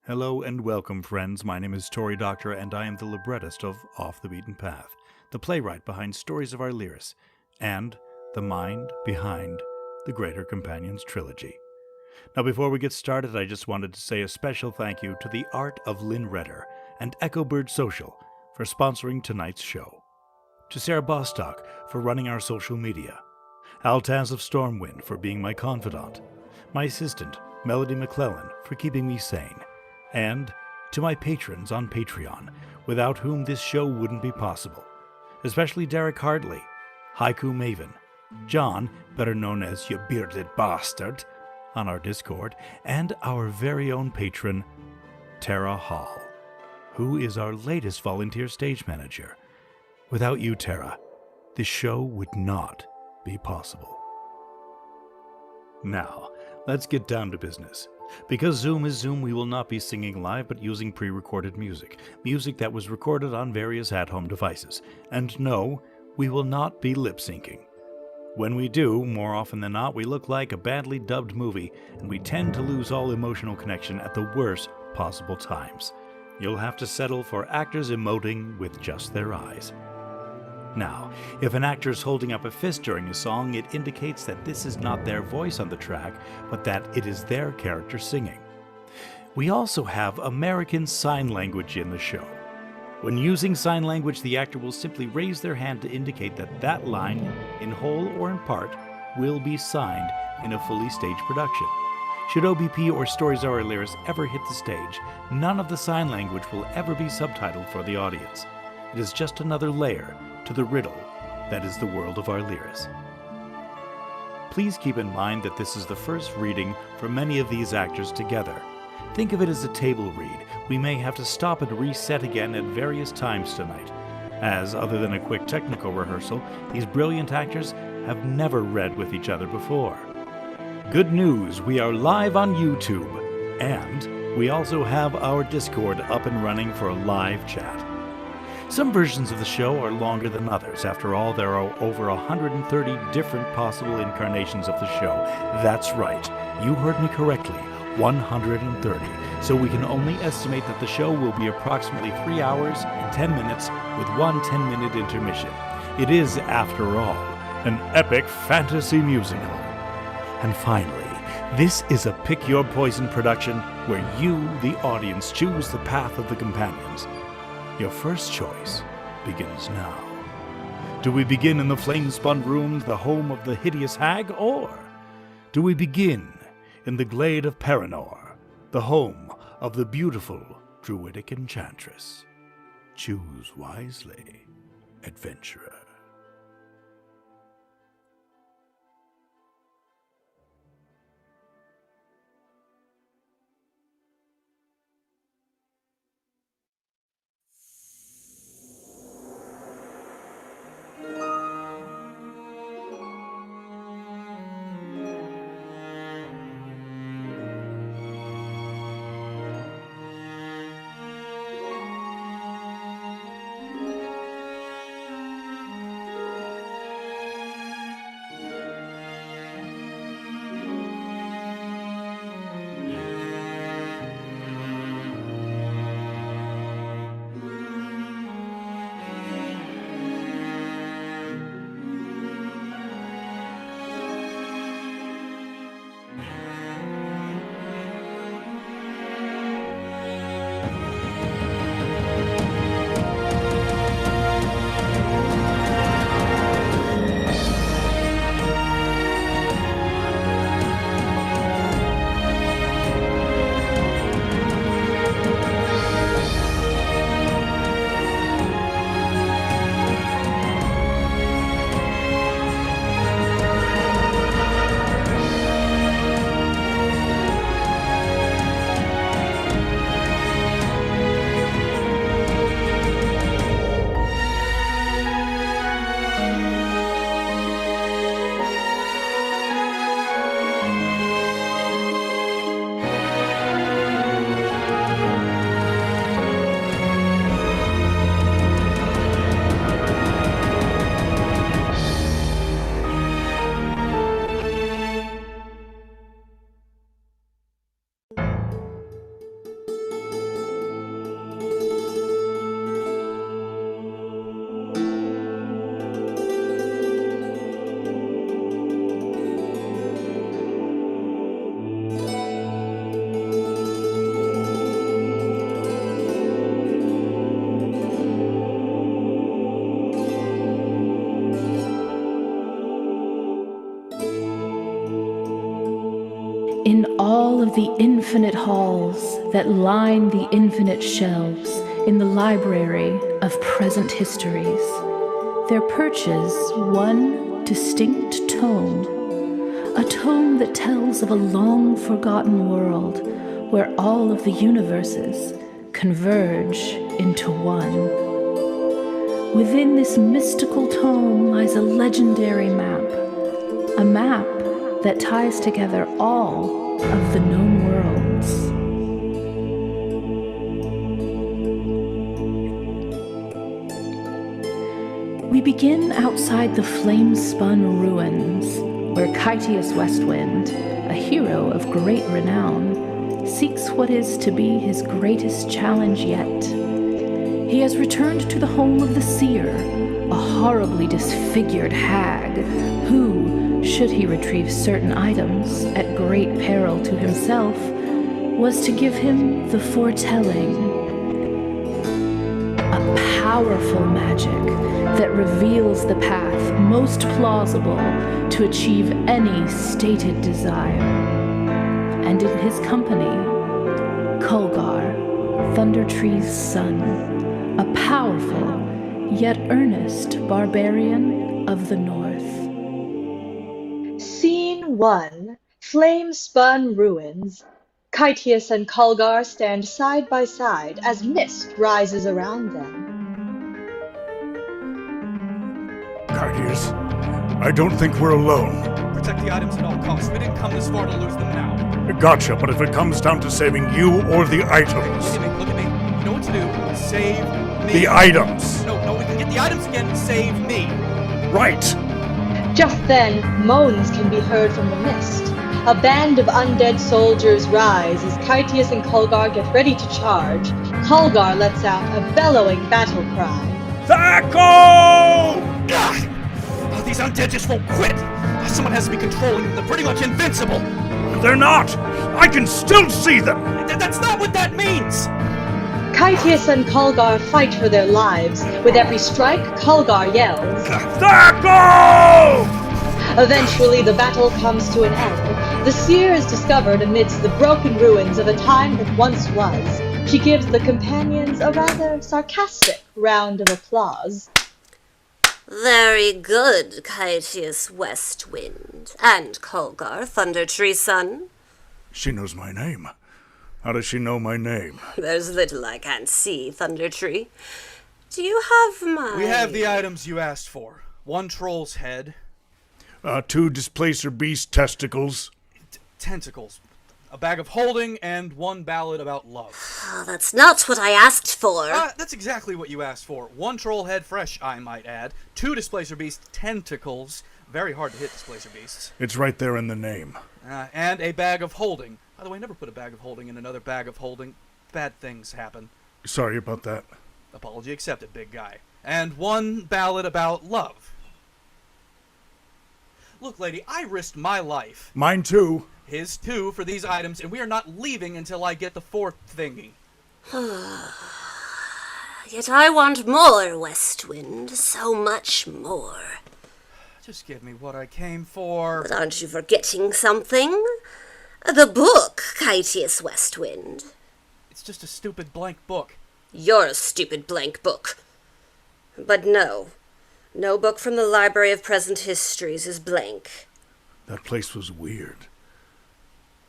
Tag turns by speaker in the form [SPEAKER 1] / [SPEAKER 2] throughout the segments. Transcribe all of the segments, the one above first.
[SPEAKER 1] Hello and welcome, friends. My name is Tory Doctor, and I am the librettist of Off the Beaten Path, the playwright behind Stories of Our Lyris, and the mind behind the Greater Companions trilogy. Now, before we get started, I just wanted to say a special thank you to the Art of Lynn Redder and Echo Bird Social for sponsoring tonight's show, to Sarah Bostock for running our social media, Altaz of Stormwind for being my confidant, my assistant, Melody McClellan, for keeping me sane, and to my patrons on Patreon, without whom this show wouldn't be possible, especially Derek Hartley, Haiku Maven, John, better known as You Bearded Bastard, on our Discord, and our very own patron, Tara Hall, who is our latest volunteer stage manager. Without you, Tara, this show would not be possible. Now, let's get down to business. Because Zoom is Zoom, we will not be singing live, but using pre-recorded music that was recorded on various at-home devices. And no, we will not be lip-syncing. When we do, more often than not, we look like a badly dubbed movie, and we tend to lose all emotional connection at the worst possible times. You'll have to settle for actors emoting with just their eyes. Now, if an actor is holding up a fist during a song, it indicates that this is not their voice on the track, but that it is their character singing. We also have American Sign Language in the show. When using sign language, the actor will simply raise their hand to indicate that that line, in whole or in part, will be signed in a fully staged production. Should OBP or Stories of Our Lyris ever hit the stage, none of the sign language will ever be subtitled for the audience. It is just another layer to the riddle that is the world of our Lyris. Please keep in mind that this is the first reading for many of these actors together. Think of it as a table read. We may have to stop and reset again at various times tonight, as, other than a quick technical rehearsal, these brilliant actors have never read with each other before. Good news, we are live on YouTube, and we also have our Discord up and running for a live chat. Some versions of the show are longer than others. After all, there are over 130 different possible incarnations of the show. That's right, you heard me correctly, 130. So we can only estimate that the show will be approximately 3 hours and 10 minutes with one 10-minute intermission. It is, after all, an epic fantasy musical. And finally, this is a Pick Your Poison production where you, the audience, choose the path of the companions. Your first choice begins now. Do we begin in the flame-spun rooms, the home of the hideous hag, or do we begin in the glade of Paranor, the home of the beautiful druidic enchantress? Choose wisely, adventurer.
[SPEAKER 2] In all of the infinite halls that line the infinite shelves in the library of present histories, there perches one distinct tome, a tome that tells of a long-forgotten world where all of the universes converge into one. Within this mystical tome lies a legendary map, a map that ties together all of the known worlds. We begin outside the flame-spun ruins, where Kytius Westwind, a hero of great renown, seeks what is to be his greatest challenge yet. He has returned to the home of the seer, a horribly disfigured hag, who, should he retrieve certain items at great peril to himself, was to give him the foretelling. A powerful magic that reveals the path most plausible to achieve any stated desire. And in his company, Culver, Thundertree's son, a powerful yet earnest barbarian of the north.
[SPEAKER 3] Scene 1. Flame-spun ruins. Kytius and Culver stand side by side as mist rises around them.
[SPEAKER 1] Kytius, I don't think we're alone.
[SPEAKER 4] Protect the items at all costs. We didn't come this far to lose them now.
[SPEAKER 1] Gotcha, but if it comes down to saving you or the items...
[SPEAKER 4] Look at me. You know what to do. Save me.
[SPEAKER 1] The items!
[SPEAKER 4] No, we can get the items again and save me.
[SPEAKER 1] Right!
[SPEAKER 3] Just then, moans can be heard from the mist. A band of undead soldiers rise as Kytius and Culver get ready to charge. Culver lets out a bellowing battle cry.
[SPEAKER 1] Thaco!
[SPEAKER 4] God! Oh, these undead just won't quit. Someone has to be controlling them. They're pretty much invincible.
[SPEAKER 1] They're not! I can still see them!
[SPEAKER 4] That's not what that means!
[SPEAKER 3] Kytius and Culver fight for their lives. With every strike, Culver yells,
[SPEAKER 1] Thaco!
[SPEAKER 3] Eventually, the battle comes to an end. The seer is discovered amidst the broken ruins of a time that once was. She gives the companions a rather sarcastic round of applause.
[SPEAKER 5] Very good, Kytius Westwind. And Culver, Thundertree's son.
[SPEAKER 1] She knows my name. How does she know my name?
[SPEAKER 5] There's little I can't see, Thundertree. Do you have my...
[SPEAKER 4] We have the items you asked for. 1 troll's head.
[SPEAKER 1] 2 displacer beast testicles.
[SPEAKER 4] Tentacles. A bag of holding, and 1 ballad about love.
[SPEAKER 5] Oh, that's not what I asked for.
[SPEAKER 4] That's exactly what you asked for. 1 troll head fresh, I might add. 2 displacer beast tentacles. Very hard to hit displacer beasts.
[SPEAKER 1] It's right there in the name.
[SPEAKER 4] And a bag of holding. By the way, never put a bag of holding in another bag of holding. Bad things happen.
[SPEAKER 1] Sorry about that.
[SPEAKER 4] Apology accepted, big guy. And 1 ballad about love. Look, lady, I risked my life.
[SPEAKER 1] Mine too.
[SPEAKER 4] His too for these items, and we are not leaving until I get the 4th thingy.
[SPEAKER 5] Yet I want more, Westwind. So much more.
[SPEAKER 4] Just give me what I came for.
[SPEAKER 5] But aren't you forgetting something? The book, Kytius Westwind.
[SPEAKER 4] It's just a stupid blank book.
[SPEAKER 5] You're a stupid blank book. But no. No book from the Library of Present Histories is blank.
[SPEAKER 1] That place was weird.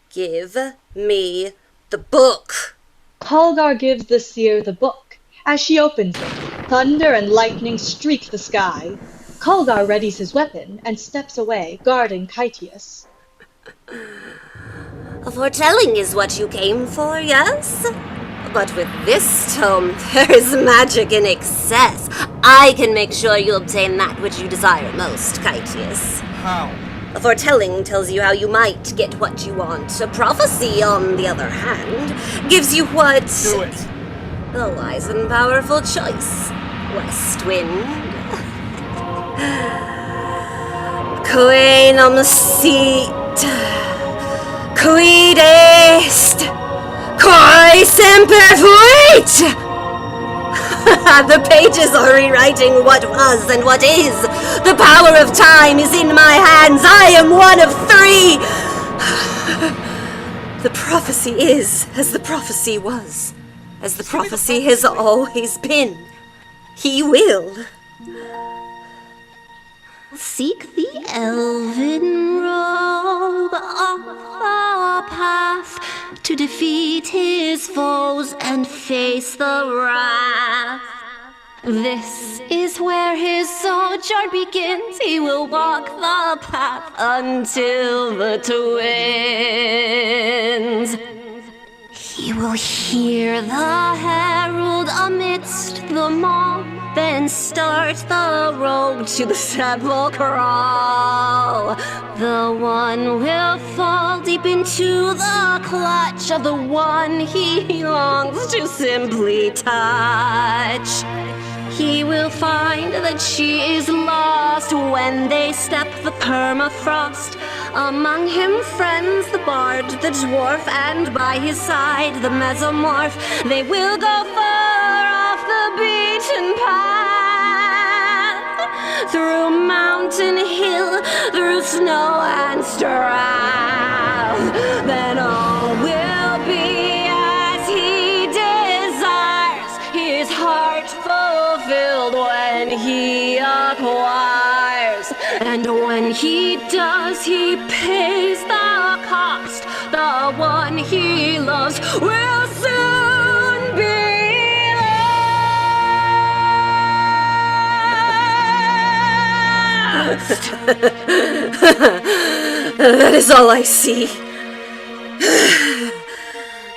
[SPEAKER 5] Give me the book.
[SPEAKER 3] Culver gives the seer the book. As she opens it, thunder and lightning streak the sky. Culver readies his weapon and steps away, guarding Kytius.
[SPEAKER 5] A foretelling is what you came for, yes? But with this tome, there is magic in excess. I can make sure you obtain that which you desire most, Kytius.
[SPEAKER 4] How?
[SPEAKER 5] A foretelling tells you how you might get what you want. A prophecy, on the other hand, gives you what...
[SPEAKER 4] Do it.
[SPEAKER 5] A wise and powerful choice, Westwind. Quenum sit, quid est, quae semper fuit! The pages are rewriting what was and what is. The power of time is in my hands. I am one of 3. The prophecy is as the prophecy was, as the prophecy has always been. He will. Seek the elven robe off the path to defeat his foes and face the wrath. This is where his sojourn begins. He will walk the path until the twins. He will hear the herald amidst the mob, then start the road to the sepulchral. The one will fall deep into the clutch of the one he longs to simply touch. He will find that she is lost when they step the permafrost. Among him friends the bard, the dwarf, and by his side the mesomorph. They will go far off the beaten path, through mountain hill, through snow and strath. Then all will be as he desires, his heart fulfilled when he acquires. And when he does, he pays the cost. The one he loves will soon be lost. That is all I see.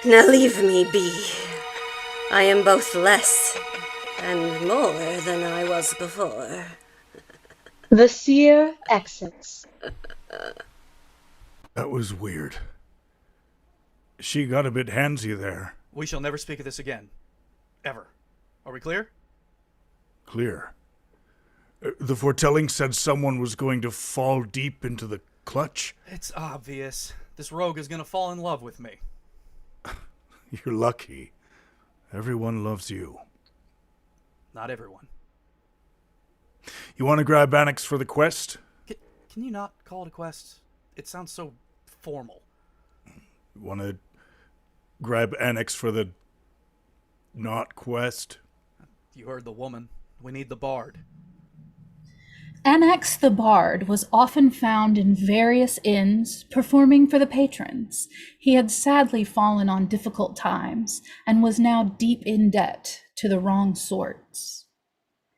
[SPEAKER 5] Now leave me be. I am both less and more than I was before.
[SPEAKER 3] The seer exits.
[SPEAKER 1] That was weird. She got a bit handsy there.
[SPEAKER 4] We shall never speak of this again. Ever. Are we clear?
[SPEAKER 1] Clear. The foretelling said someone was going to fall deep into the clutch.
[SPEAKER 4] It's obvious. This rogue is gonna fall in love with me.
[SPEAKER 1] You're lucky. Everyone loves you.
[SPEAKER 4] Not everyone.
[SPEAKER 1] You want to grab Annex for the quest?
[SPEAKER 4] Can you not call it a quest? It sounds so formal.
[SPEAKER 1] You want to grab Annex for the not quest?
[SPEAKER 4] You heard the woman. We need the bard.
[SPEAKER 2] Annex the Bard was often found in various inns, performing for the patrons. He had sadly fallen on difficult times, and was now deep in debt to the wrong sorts.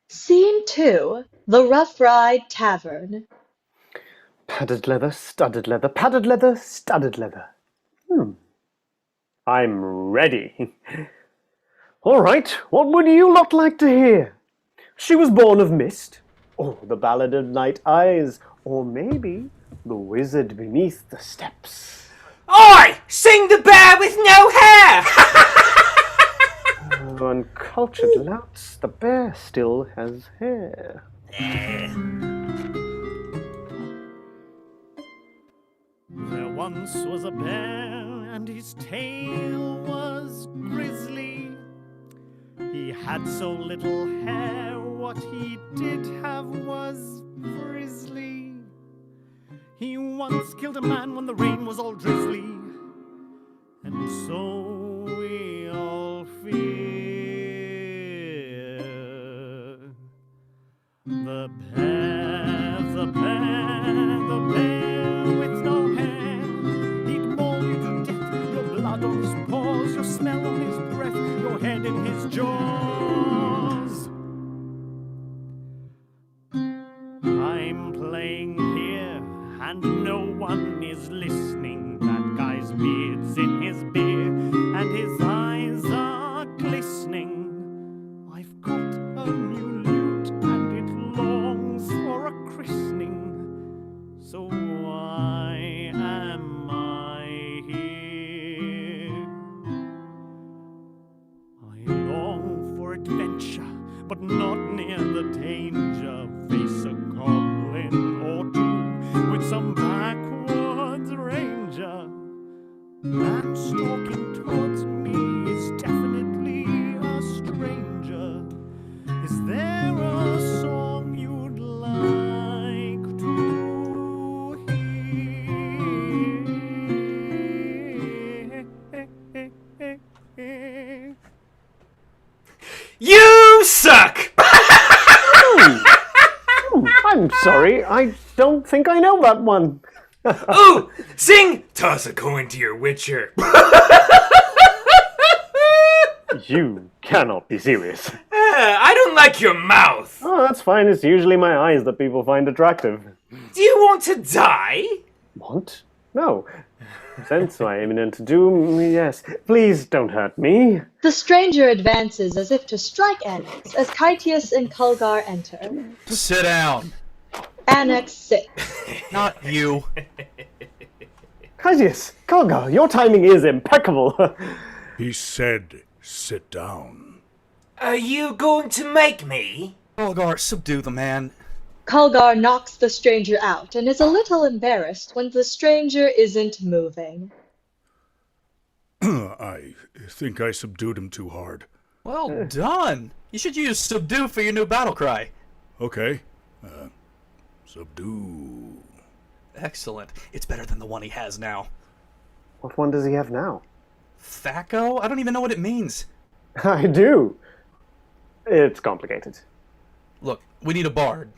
[SPEAKER 3] Scene 2. The Rough Ride Tavern.
[SPEAKER 6] Padded leather, studded leather, padded leather, studded leather. I'm ready. All right, what would you lot like to hear? She was born of mist, or the ballad of night eyes, or maybe the wizard beneath the steps.
[SPEAKER 7] Oi! Sing the bear with no hair!
[SPEAKER 6] Uncultured louts, the bear still has hair.
[SPEAKER 8] There once was a bear, and his tail was grisly. He had so little hair, what he did have was frizzly. He once killed a man when the rain was all drizzly, and so we all fear. The bear, the bear, the bear with no hair. He'd maul you to death, your blood on his paws, your smell on his breath, your head in his jaws. I'm playing here, and no one is listening. That guy's beard's in his beer, and his eyes are glistening. I've got a new lute, and it longs for a christening. So why am I here? I long for adventure, but not near the danger. Face a goblin or two with some backwoods ranger. Man stalking towards me is definitely a stranger. Is there a song you'd like to hear?
[SPEAKER 6] sorry, I don't think I know that one.
[SPEAKER 7] Ooh, sing! Toss a coin to your witcher.
[SPEAKER 6] You cannot be serious.
[SPEAKER 7] I don't like your mouth.
[SPEAKER 6] Oh, that's fine. It's usually my eyes that people find attractive.
[SPEAKER 7] Do you want to die?
[SPEAKER 6] Want? No. Sense my imminent doom, yes. Please don't hurt me.
[SPEAKER 3] The stranger advances as if to strike Annex as Kytius and Culver enter.
[SPEAKER 4] Sit down.
[SPEAKER 3] Annex sits.
[SPEAKER 4] Not you.
[SPEAKER 6] Kytius, Culver, your timing is impeccable.
[SPEAKER 1] He said, sit down.
[SPEAKER 7] Are you going to make me?
[SPEAKER 4] Culver, subdue the man.
[SPEAKER 3] Culver knocks the stranger out and is a little embarrassed when the stranger isn't moving.
[SPEAKER 1] I think I subdued him too hard.
[SPEAKER 4] Well done. You should use subdue for your new battle cry.
[SPEAKER 1] Okay. Subdue.
[SPEAKER 4] Excellent. It's better than the one he has now.
[SPEAKER 6] What one does he have now?
[SPEAKER 4] Thaco? I don't even know what it means.
[SPEAKER 6] I do. It's complicated.
[SPEAKER 4] Look, we need a bard.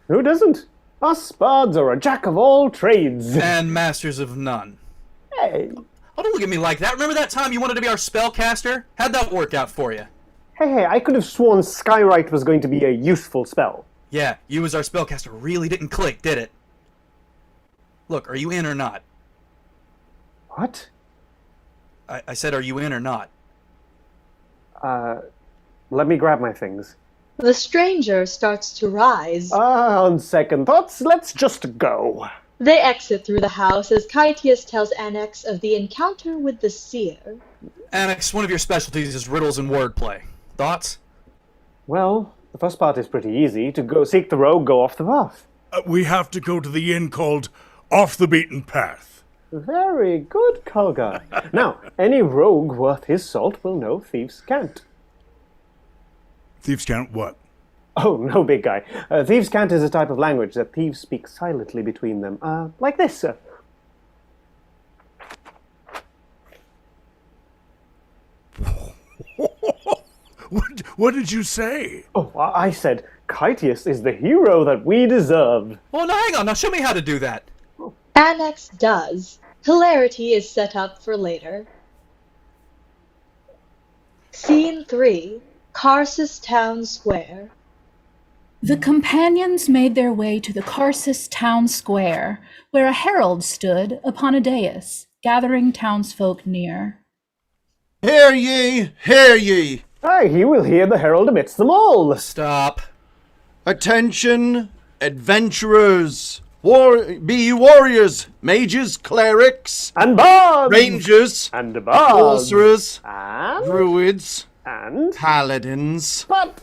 [SPEAKER 6] Who doesn't? Us bards are a jack of all trades.
[SPEAKER 4] And masters of none.
[SPEAKER 6] Hey.
[SPEAKER 4] Oh, don't look at me like that. Remember that time you wanted to be our spellcaster? How'd that work out for you?
[SPEAKER 6] Hey, I could have sworn Skywrite was going to be a useful spell.
[SPEAKER 4] Yeah, you as our spellcaster really didn't click, did it? Look, are you in or not?
[SPEAKER 6] What?
[SPEAKER 4] I said, are you in or not?
[SPEAKER 6] Let me grab my things.
[SPEAKER 3] The stranger starts to rise.
[SPEAKER 6] On second thoughts, let's just go.
[SPEAKER 3] They exit through the house as Kytius tells Annex of the encounter with the seer.
[SPEAKER 4] Annex, one of your specialties is riddles and wordplay. Thoughts?
[SPEAKER 6] Well, the first part is pretty easy. To go seek the rogue, go off the path.
[SPEAKER 1] We have to go to the inn called Off the Beaten Path.
[SPEAKER 6] Very good, Culver. Now, any rogue worth his salt will know thieves can't.
[SPEAKER 1] Thieves can't what?
[SPEAKER 6] Oh, no, big guy. Thieves' cant is a type of language that thieves speak silently between them. Like this.
[SPEAKER 1] What did you say?
[SPEAKER 6] Oh, I said, Kytius is the hero that we deserve.
[SPEAKER 4] Well, now hang on. Now show me how to do that.
[SPEAKER 3] Annex does. Hilarity is set up for later. Scene 3. Karsus Town Square.
[SPEAKER 2] The companions made their way to the Karsus town square, where a herald stood upon a dais, gathering townsfolk near.
[SPEAKER 9] Hear ye, hear ye!
[SPEAKER 6] Aye, he will hear the herald amidst them all.
[SPEAKER 4] Stop.
[SPEAKER 9] Attention, adventurers! Be ye warriors, mages, clerics,
[SPEAKER 6] And bards!
[SPEAKER 9] rangers,
[SPEAKER 6] And bards!
[SPEAKER 9] sorcerers,
[SPEAKER 6] And?
[SPEAKER 9] druids,
[SPEAKER 6] And?
[SPEAKER 9] paladins,
[SPEAKER 6] But...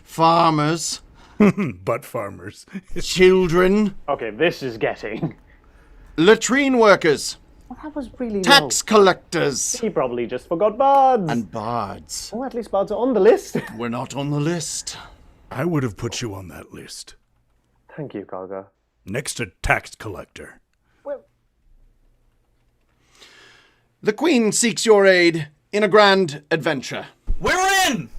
[SPEAKER 9] farmers,
[SPEAKER 1] Butt farmers.
[SPEAKER 9] children,
[SPEAKER 6] Okay, this is getting...
[SPEAKER 9] latrine workers,
[SPEAKER 6] Well, that was really
[SPEAKER 9] tax collectors,
[SPEAKER 6] low. He probably just forgot bards.
[SPEAKER 9] and bards.
[SPEAKER 6] Oh, at least bards are on the list.
[SPEAKER 9] We're not on the list.
[SPEAKER 1] I would have put you on that list.
[SPEAKER 6] Thank you, Culver.
[SPEAKER 1] Next to tax collector.
[SPEAKER 6] Well,
[SPEAKER 9] The Queen seeks your aid in a grand adventure.
[SPEAKER 4] We're in!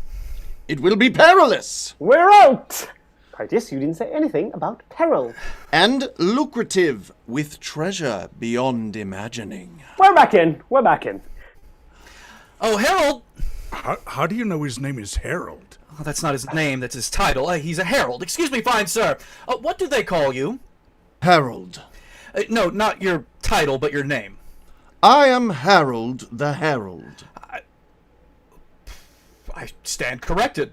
[SPEAKER 9] It will be perilous
[SPEAKER 6] we're out! Kytius, you didn't say anything about peril.
[SPEAKER 9] and lucrative, with treasure beyond imagining.
[SPEAKER 6] We're back in. We're back in.
[SPEAKER 4] Oh, Harold!
[SPEAKER 1] How do you know his name is Harold?
[SPEAKER 4] Oh, that's not his name, that's his title. He's a herald. Excuse me, fine sir. What do they call you?
[SPEAKER 9] Harold.
[SPEAKER 4] No, not your title, but your name.
[SPEAKER 9] I am Harold the Herald.
[SPEAKER 4] I stand corrected.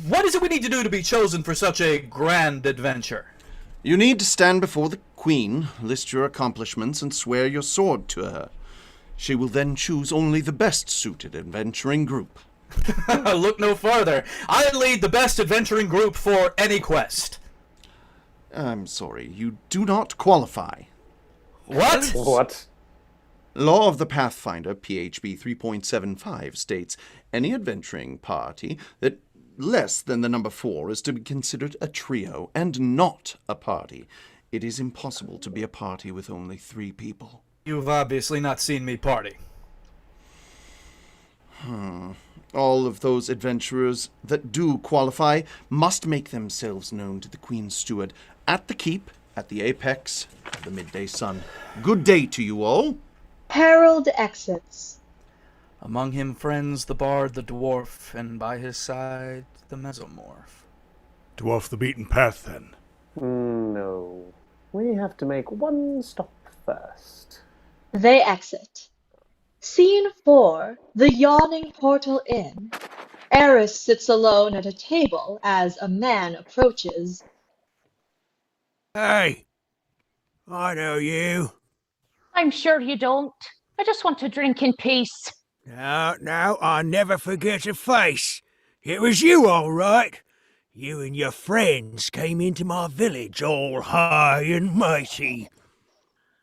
[SPEAKER 4] What is it we need to do to be chosen for such a grand adventure?
[SPEAKER 9] You need to stand before the Queen, list your accomplishments, and swear your sword to her. She will then choose only the best suited adventuring group.
[SPEAKER 4] Look no farther. I lead the best adventuring group for any quest.
[SPEAKER 9] I'm sorry, you do not qualify.
[SPEAKER 4] What?
[SPEAKER 6] What?
[SPEAKER 9] Law of the Pathfinder, PHB 3.75, states any adventuring party that less than the number 4 is to be considered a trio and not a party. It is impossible to be a party with only 3 people.
[SPEAKER 4] You've obviously not seen me party.
[SPEAKER 9] All of those adventurers that do qualify must make themselves known to the Queen's Steward at the keep at the apex of the midday sun. Good day to you all.
[SPEAKER 3] Harold exits.
[SPEAKER 4] Among him friends the bard, the dwarf, and by his side the mesomorph.
[SPEAKER 1] To off the beaten path, then.
[SPEAKER 6] No. We have to make one stop first.
[SPEAKER 3] They exit. Scene 4, the yawning portal inn. Eris sits alone at a table as a man approaches.
[SPEAKER 10] Hey, I know you.
[SPEAKER 11] I'm sure you don't. I just want to drink in peace.
[SPEAKER 10] No, I never forget a face. It was you, all right. You and your friends came into my village all high and mighty.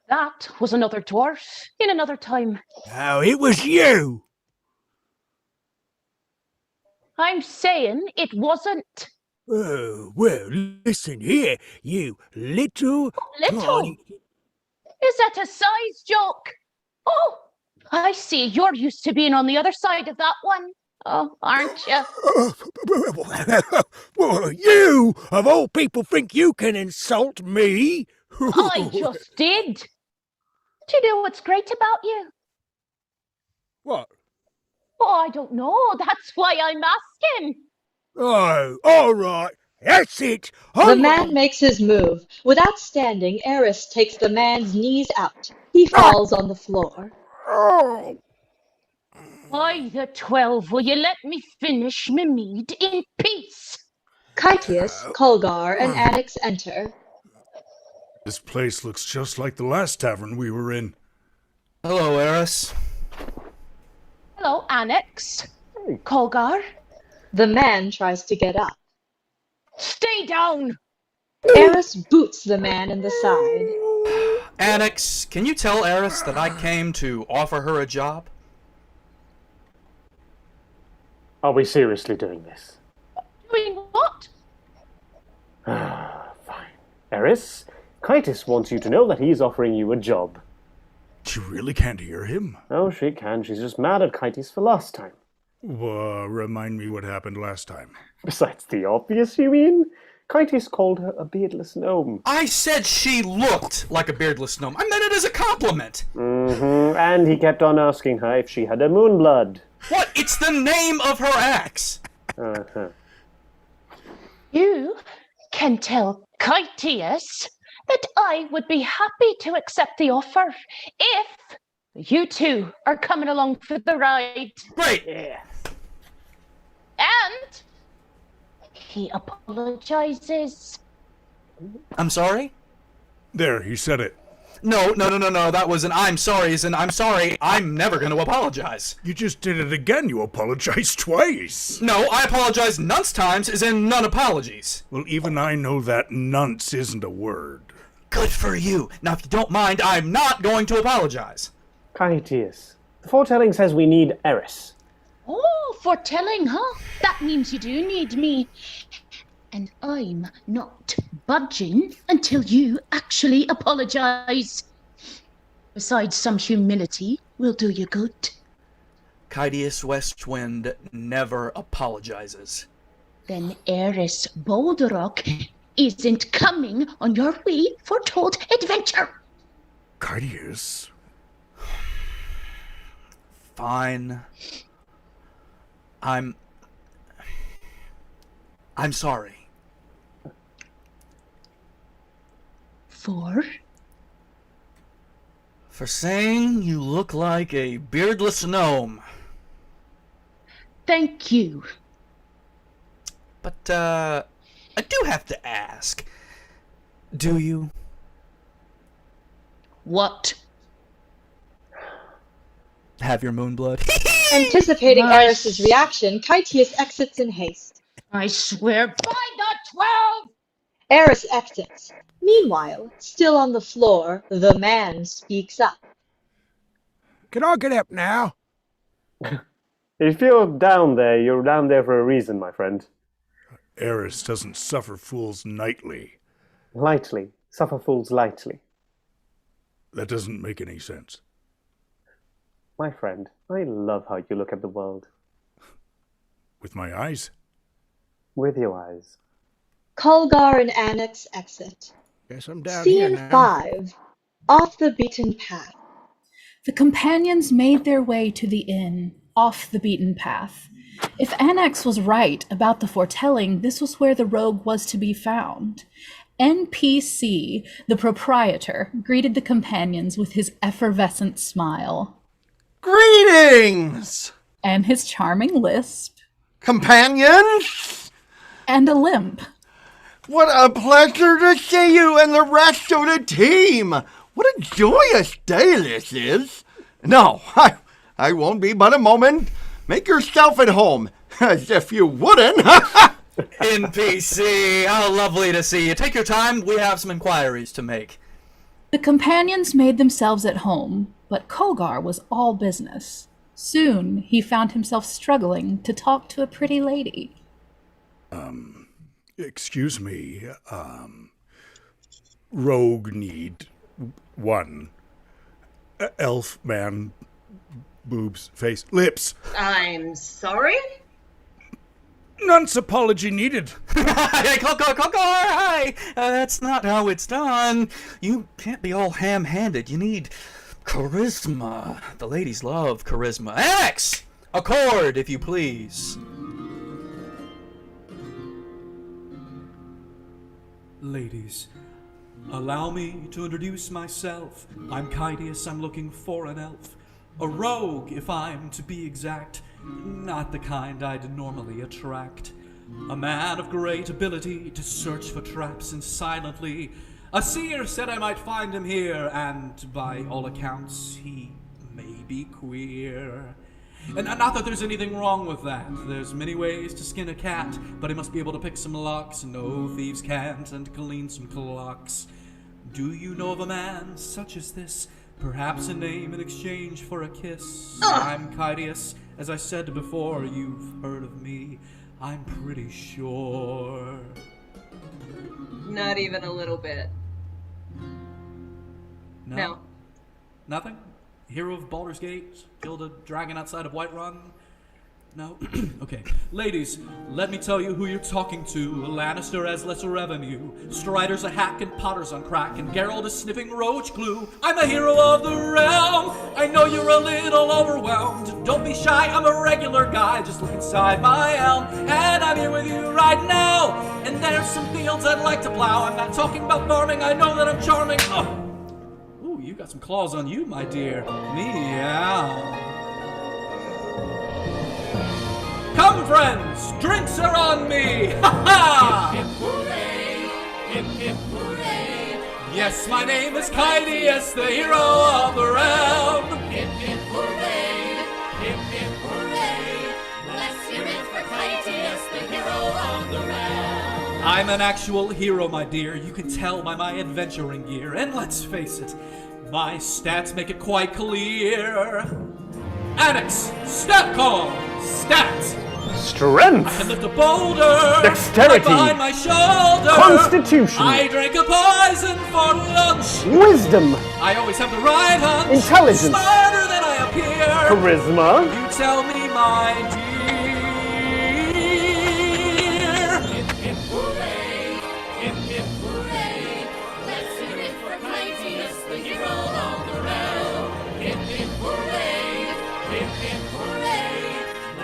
[SPEAKER 11] That was another dwarf in another time.
[SPEAKER 10] No, it was you.
[SPEAKER 11] I'm saying it wasn't.
[SPEAKER 10] Oh, well, listen here, you little...
[SPEAKER 11] Little?
[SPEAKER 10] tiny-
[SPEAKER 11] Is that a size joke? Oh, I see. You're used to being on the other side of that one. Oh, aren't you?
[SPEAKER 10] Well, you, of all people, think you can insult me?
[SPEAKER 11] I just did. Do you know what's great about you?
[SPEAKER 10] What?
[SPEAKER 11] Oh, I don't know. That's why I'm asking.
[SPEAKER 10] Oh, all right. That's it.
[SPEAKER 3] The man makes his move. Without standing, Eris takes the man's knees out. He falls on the floor.
[SPEAKER 10] Oh.
[SPEAKER 11] By the 12, will you let me finish my mead in peace?
[SPEAKER 3] Kytius, Culver, and Anix enter.
[SPEAKER 1] This place looks just like the last tavern we were in.
[SPEAKER 4] Hello, Eris.
[SPEAKER 11] Hello, Anix. Colgar.
[SPEAKER 3] The man tries to get up.
[SPEAKER 11] Stay down!
[SPEAKER 3] Eris boots the man in the side.
[SPEAKER 4] Anix, can you tell Eris that I came to offer her a job?
[SPEAKER 6] Are we seriously doing this?
[SPEAKER 11] Doing what?
[SPEAKER 6] Fine. Eris, Kytius wants you to know that he's offering you a job.
[SPEAKER 1] She really can't hear him.
[SPEAKER 6] Oh, she can. She's just mad at Kytius for last time.
[SPEAKER 1] Remind me what happened last time.
[SPEAKER 6] Besides the obvious, you mean? Kytius called her a beardless gnome.
[SPEAKER 4] I said she looked like a beardless gnome. I meant it as a compliment.
[SPEAKER 6] And he kept on asking her if she had a moonblood.
[SPEAKER 4] What? It's the name of her axe.
[SPEAKER 11] You can tell Kytius that I would be happy to accept the offer if you two are coming along for the ride.
[SPEAKER 4] Great.
[SPEAKER 6] Yeah.
[SPEAKER 11] And he apologizes.
[SPEAKER 4] I'm sorry?
[SPEAKER 1] There, he said it.
[SPEAKER 4] No. That was an I'm sorry as in I'm sorry. I'm never going to apologize.
[SPEAKER 1] You just did it again. You apologized twice.
[SPEAKER 4] No, I apologize none times as in none apologies.
[SPEAKER 1] Well, even I know that nonce isn't a word.
[SPEAKER 4] Good for you. Now, if you don't mind, I'm not going to apologize.
[SPEAKER 6] Kytius, the foretelling says we need Eris.
[SPEAKER 11] Oh, foretelling, huh? That means you do need me. And I'm not budging until you actually apologize. Besides, some humility will do you good.
[SPEAKER 4] Kytius Westwind never apologizes.
[SPEAKER 11] Then Eris Boulderrock isn't coming on your way foretold adventure.
[SPEAKER 1] Kytius?
[SPEAKER 4] Fine. I'm sorry. For saying you look like a beardless gnome.
[SPEAKER 11] Thank you.
[SPEAKER 4] But, I do have to ask. Do you?
[SPEAKER 11] What?
[SPEAKER 4] Have your moonblood?
[SPEAKER 3] Anticipating Eris's reaction, Kytius exits in haste.
[SPEAKER 11] I swear by the 12!
[SPEAKER 3] Eris exits. Meanwhile, still on the floor, the man speaks up.
[SPEAKER 10] Can I get up now?
[SPEAKER 6] If you're down there, you're down there for a reason, my friend.
[SPEAKER 1] Eris doesn't suffer fools nightly.
[SPEAKER 6] Lightly. Suffer fools lightly.
[SPEAKER 1] That doesn't make any sense.
[SPEAKER 6] My friend, I love how you look at the world.
[SPEAKER 1] With my eyes?
[SPEAKER 6] With your eyes.
[SPEAKER 3] Culver and Annex exit.
[SPEAKER 10] Guess I'm down here
[SPEAKER 3] Scene
[SPEAKER 10] now.
[SPEAKER 3] 5. Off the beaten path.
[SPEAKER 2] The companions made their way to the inn, off the beaten path. If Annex was right about the foretelling, this was where the rogue was to be found. NPC, the proprietor, greeted the companions with his effervescent smile.
[SPEAKER 9] Greetings!
[SPEAKER 2] And his charming lisp.
[SPEAKER 9] Companions!
[SPEAKER 2] And a limp.
[SPEAKER 9] What a pleasure to see you and the rest of the team! What a joyous day this is! No, I won't be but a moment. Make yourself at home, as if you wouldn't.
[SPEAKER 4] NPC, how lovely to see you. Take your time, we have some inquiries to make.
[SPEAKER 2] The companions made themselves at home, but Kogar was all business. Soon he found himself struggling to talk to a pretty lady.
[SPEAKER 1] Excuse me, rogue need 1. Elf man, boobs, face, lips.
[SPEAKER 12] I'm sorry?
[SPEAKER 1] None's apology needed.
[SPEAKER 4] Hey, Culver, hi! That's not how it's done. You can't be all ham-handed. You need charisma. The ladies love charisma. X! Accord, if you please. Ladies, allow me to introduce myself. I'm Kytius, I'm looking for an elf. A rogue, if I'm to be exact. Not the kind I'd normally attract. A man of great ability to search for traps and silently. A seer said I might find him here, and by all accounts, he may be queer. And not that there's anything wrong with that. There's many ways to skin a cat, but he must be able to pick some locks. No thieves can't, and clean some clocks. Do you know of a man such as this? Perhaps a name in exchange for a kiss. I'm Kytius. As I said before, you've heard of me. I'm pretty sure.
[SPEAKER 12] Not even a little bit. No.
[SPEAKER 4] Nothing? Hero of Baldur's Gate? Killed a dragon outside of Whiterun? No? Okay. Ladies, let me tell you who you're talking to. Lannister has lesser revenue. Strider's a hack and Potter's on crack. And Geralt is sniffing roach glue. I'm a hero of the realm. I know you're a little overwhelmed. Don't be shy, I'm a regular guy. Just look inside my elm. And I'm here with you right now. And there's some fields I'd like to plow. I'm not talking about farming, I know that I'm charming. Oh. Ooh, you got some claws on you, my dear. Meow. Come, friends! Drinks are on me! Ha-ha! Hip, hip, hooray! Hip, hip, hooray! Yes, my name is Kytius, the hero of the realm!
[SPEAKER 13] Hip, hip, hooray! Hip, hip, hooray! Let's hear it for Kytius, the hero of the realm!
[SPEAKER 4] I'm an actual hero, my dear. You can tell by my adventuring gear. And let's face it, my stats make it quite clear. Annex, stat call, stat.
[SPEAKER 6] Strength.
[SPEAKER 4] I can lift a boulder.
[SPEAKER 6] Dexterity.
[SPEAKER 4] Right behind my shoulder.
[SPEAKER 6] Constitution.
[SPEAKER 4] I drank a poison for lunch.
[SPEAKER 6] Wisdom.
[SPEAKER 4] I always have the right hunch.
[SPEAKER 6] Intelligence.
[SPEAKER 4] Smarter than I appear.
[SPEAKER 6] Charisma.
[SPEAKER 4] You tell me, my dear.
[SPEAKER 13] Hip, hip, hooray! Hip, hip, hooray! Let's hear it for Kytius, the hero of the realm! Hip, hip, hooray! Hip, hip, hooray!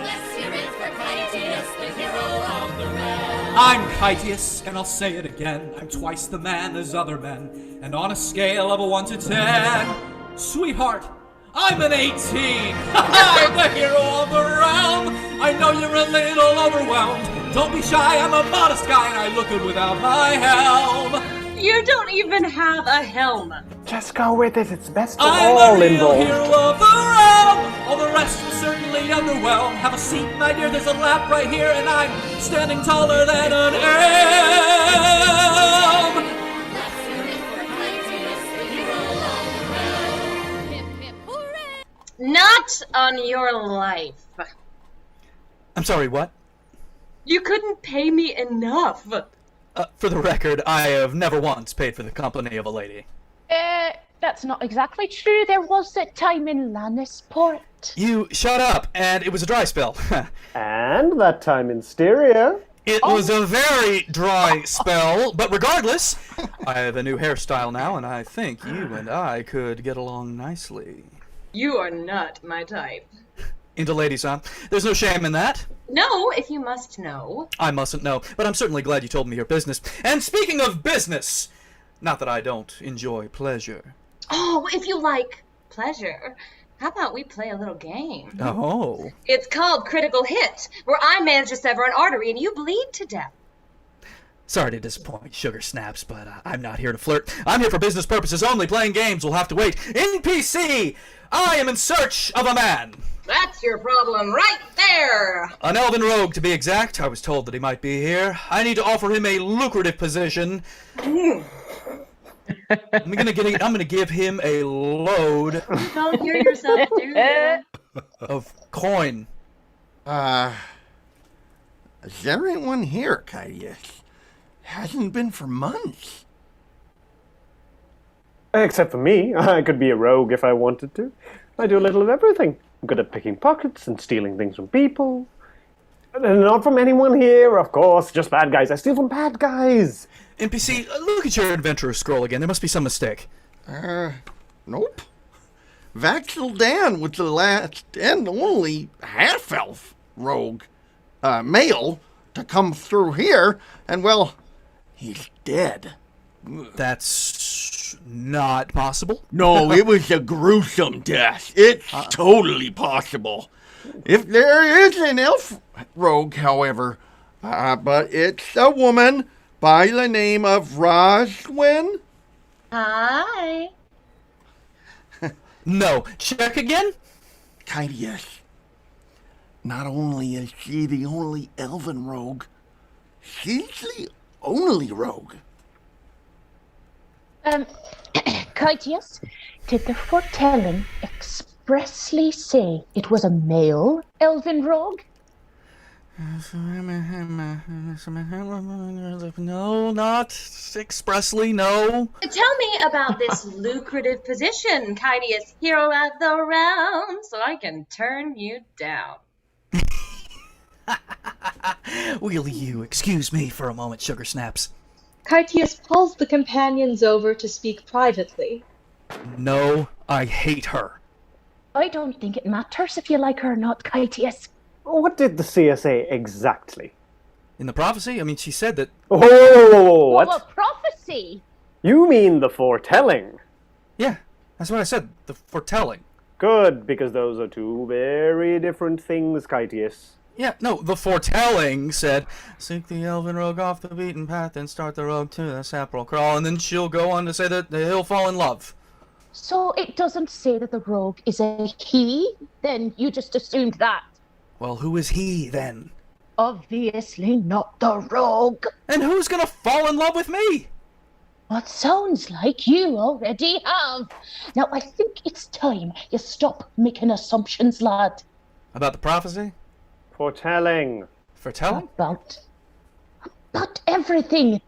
[SPEAKER 13] Let's hear it for Kytius, the hero of the realm!
[SPEAKER 4] I'm Kytius, and I'll say it again. I'm twice the man as other men. And on a scale of a 1 to 10, sweetheart, I'm an 18. I'm the hero of the realm. I know you're a little overwhelmed. Don't be shy, I'm a modest guy, and I look good without my helm.
[SPEAKER 12] You don't even have a helm.
[SPEAKER 6] Just go with it, it's best of
[SPEAKER 4] I'm
[SPEAKER 6] all
[SPEAKER 4] the real
[SPEAKER 6] involved.
[SPEAKER 4] hero of the realm. All the rest will certainly underwhelm. Have a seat, my dear, there's a lap right here, and I'm standing taller than an elm.
[SPEAKER 13] Let's hear it for Kytius, the hero of the realm! Hip, hip, hooray!
[SPEAKER 12] Not on your life.
[SPEAKER 4] I'm sorry, what?
[SPEAKER 12] You couldn't pay me enough.
[SPEAKER 4] For the record, I have never once paid for the company of a lady.
[SPEAKER 11] That's not exactly true. There was that time in Lannisport.
[SPEAKER 4] You shut up, and it was a dry spell.
[SPEAKER 6] And that time in Styria.
[SPEAKER 4] It was a very dry spell, but regardless, I have a new hairstyle now, and I think you and I could get along nicely.
[SPEAKER 12] You are not my type.
[SPEAKER 4] Into ladies, huh? There's no shame in that.
[SPEAKER 12] No, if you must know.
[SPEAKER 4] I mustn't know, but I'm certainly glad you told me your business. And speaking of business, not that I don't enjoy pleasure.
[SPEAKER 12] Oh, if you like pleasure, how about we play a little game?
[SPEAKER 4] Oh.
[SPEAKER 12] It's called Critical Hit, where I manage to sever an artery and you bleed to death.
[SPEAKER 4] Sorry to disappoint, Sugar Snaps, but I'm not here to flirt. I'm here for business purposes only. Playing games will have to wait. NPC! I am in search of a man.
[SPEAKER 12] That's your problem right there.
[SPEAKER 4] An elven rogue, to be exact. I was told that he might be here. I need to offer him a lucrative position. I'm gonna give him a load.
[SPEAKER 12] Don't hear yourself do that.
[SPEAKER 4] Of coin.
[SPEAKER 9] There ain't one here, Kytius. Hasn't been for months.
[SPEAKER 6] Except for me. I could be a rogue if I wanted to. I do a little of everything. I'm good at picking pockets and stealing things from people. Not from anyone here, of course. Just bad guys. I steal from bad guys.
[SPEAKER 4] NPC, look at your adventurer scroll again. There must be some mistake.
[SPEAKER 9] Nope. Vaxel Dan was the last and only half-elf rogue, male, to come through here, and well, he's dead.
[SPEAKER 4] That's not possible.
[SPEAKER 9] No, it was a gruesome death. It's totally possible. If there is an elf rogue, however, but it's a woman by the name of Rhoswen.
[SPEAKER 12] Hi.
[SPEAKER 4] No. Check again?
[SPEAKER 9] Kytius. Not only is she the only elven rogue, she's the only rogue.
[SPEAKER 11] Kytius, did the foretelling expressly say it was a male elven rogue?
[SPEAKER 4] No, not expressly, no.
[SPEAKER 12] Tell me about this lucrative position, Kytius, hero of the realm, so I can turn you down.
[SPEAKER 4] Will you excuse me for a moment, Sugar Snaps?
[SPEAKER 3] Kytius pulls the companions over to speak privately.
[SPEAKER 4] No, I hate her.
[SPEAKER 11] I don't think it matters if you like her or not, Kytius.
[SPEAKER 6] What did the seer say exactly?
[SPEAKER 4] In the prophecy? I mean, she said that...
[SPEAKER 6] Oh, what?
[SPEAKER 11] Oh, a prophecy!
[SPEAKER 6] You mean the foretelling?
[SPEAKER 4] Yeah, that's what I said, the foretelling.
[SPEAKER 6] Good, because those are two very different things, Kytius.
[SPEAKER 4] Yeah, no, the foretelling said, seek the elven rogue off the beaten path and start the rogue to the sapral crawl, and then she'll go on to say that he'll fall in love.
[SPEAKER 11] So it doesn't say that the rogue is a he? Then you just assumed that.
[SPEAKER 4] Well, who is he, then?
[SPEAKER 11] Obviously not the rogue.
[SPEAKER 4] And who's gonna fall in love with me?
[SPEAKER 11] What sounds like you already have. Now, I think it's time you stop making assumptions, lad.
[SPEAKER 4] About the prophecy?
[SPEAKER 6] Foretelling.
[SPEAKER 4] Foretelling?
[SPEAKER 11] About everything.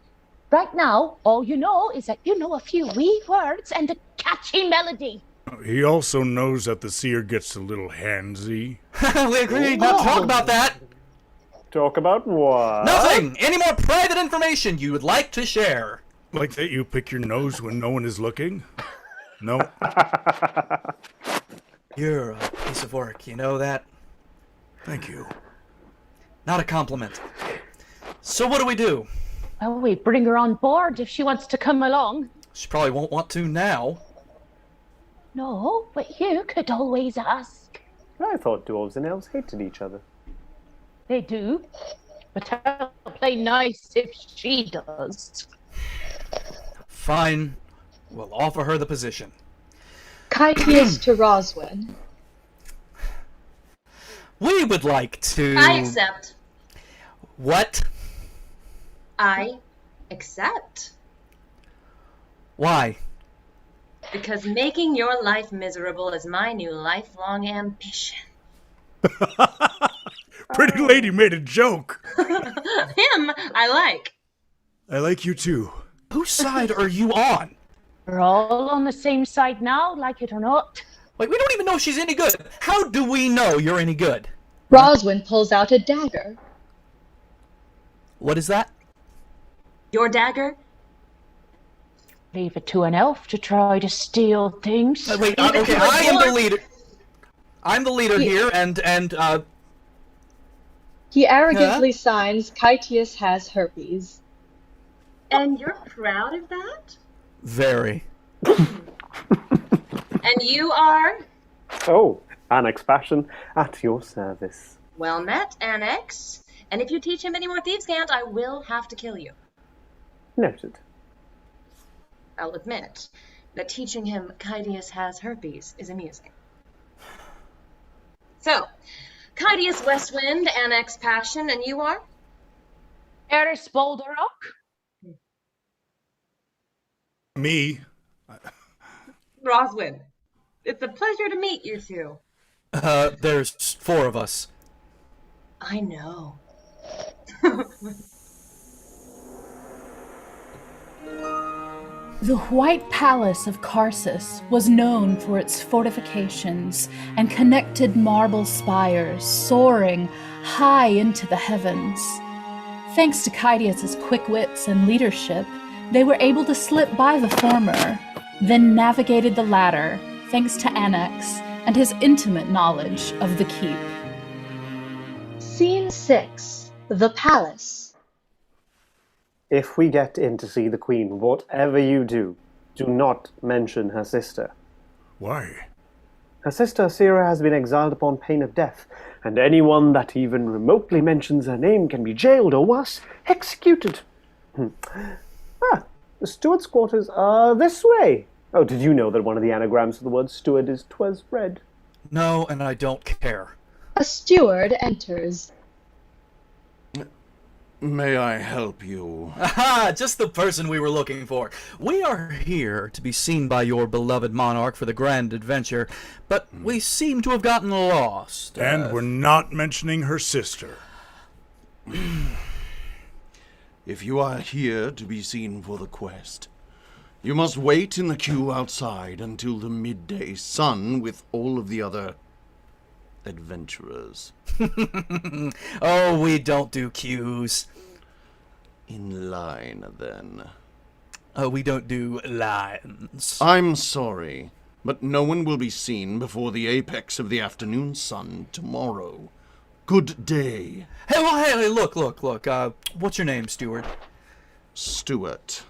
[SPEAKER 11] Right now, all you know is that you know a few wee words and a catchy melody.
[SPEAKER 1] He also knows that the seer gets a little handsy.
[SPEAKER 4] We agreed not to talk about that.
[SPEAKER 6] Talk about what?
[SPEAKER 4] Nothing! Any more private information you would like to share?
[SPEAKER 1] Like that you pick your nose when no one is looking? No.
[SPEAKER 4] You're a piece of work, you know that?
[SPEAKER 1] Thank you.
[SPEAKER 4] Not a compliment. So what do we do?
[SPEAKER 11] Well, we bring her on board if she wants to come along.
[SPEAKER 4] She probably won't want to now.
[SPEAKER 11] No, but you could always ask.
[SPEAKER 6] I thought dwarves and elves hated each other.
[SPEAKER 11] They do, but I'll play nice if she does.
[SPEAKER 4] Fine. We'll offer her the position.
[SPEAKER 3] Kytius to Rhoswen.
[SPEAKER 4] We would like to...
[SPEAKER 12] I accept.
[SPEAKER 4] What?
[SPEAKER 12] I accept.
[SPEAKER 4] Why?
[SPEAKER 12] Because making your life miserable is my new lifelong ambition.
[SPEAKER 1] Pretty lady made a joke.
[SPEAKER 12] Him, I like.
[SPEAKER 1] I like you too.
[SPEAKER 4] Whose side are you on?
[SPEAKER 11] We're all on the same side now, like it or not.
[SPEAKER 7] Wait, we don't even know if she's any good. How do we know you're any good?
[SPEAKER 3] Rhoswen pulls out a dagger.
[SPEAKER 7] What is that?
[SPEAKER 12] Your dagger?
[SPEAKER 11] Leave it to an elf to try to steal things.
[SPEAKER 7] Wait, okay, I am the leader. I'm the leader here, and
[SPEAKER 3] He arrogantly signs Kytius has herpes.
[SPEAKER 12] And you're proud of that?
[SPEAKER 7] Very.
[SPEAKER 12] And you are?
[SPEAKER 6] Oh, Annex Passion, at your service.
[SPEAKER 12] Well met, Annex. And if you teach him any more thieves' cant, I will have to kill you.
[SPEAKER 6] Noted.
[SPEAKER 12] I'll admit that teaching him Kytius has herpes is amusing. So, Kytius Westwind, Annex Passion, and you are?
[SPEAKER 11] Eris Boulderrock.
[SPEAKER 1] Me?
[SPEAKER 12] Rhoswen. It's a pleasure to meet you two.
[SPEAKER 7] There's 4 of us.
[SPEAKER 12] I know.
[SPEAKER 2] The White Palace of Karsus was known for its fortifications and connected marble spires soaring high into the heavens. Thanks to Kytius' quick wits and leadership, they were able to slip by the former, then navigated the latter thanks to Annex and his intimate knowledge of the keep.
[SPEAKER 3] Scene 6. The Palace.
[SPEAKER 6] If we get in to see the Queen, whatever you do not mention her sister.
[SPEAKER 1] Why?
[SPEAKER 6] Her sister Sira has been exiled upon pain of death, and anyone that even remotely mentions her name can be jailed or worse, executed. The steward's quarters are this way. Oh, did you know that one of the anagrams of the word steward is 'twas red?
[SPEAKER 7] No, and I don't care.
[SPEAKER 3] A steward enters.
[SPEAKER 9] May I help you?
[SPEAKER 7] Aha! Just the person we were looking for. We are here to be seen by your beloved monarch for the grand adventure, but we seem to have gotten lost.
[SPEAKER 1] And we're not mentioning her sister.
[SPEAKER 9] If you are here to be seen for the quest, you must wait in the queue outside until the midday sun with all of the other adventurers.
[SPEAKER 7] Oh, we don't do queues.
[SPEAKER 9] In line, then.
[SPEAKER 7] Oh, we don't do lines.
[SPEAKER 9] I'm sorry, but no one will be seen before the apex of the afternoon sun tomorrow. Good day.
[SPEAKER 7] Hey, well, hey, look. What's your name, Steward?
[SPEAKER 9] Stuart.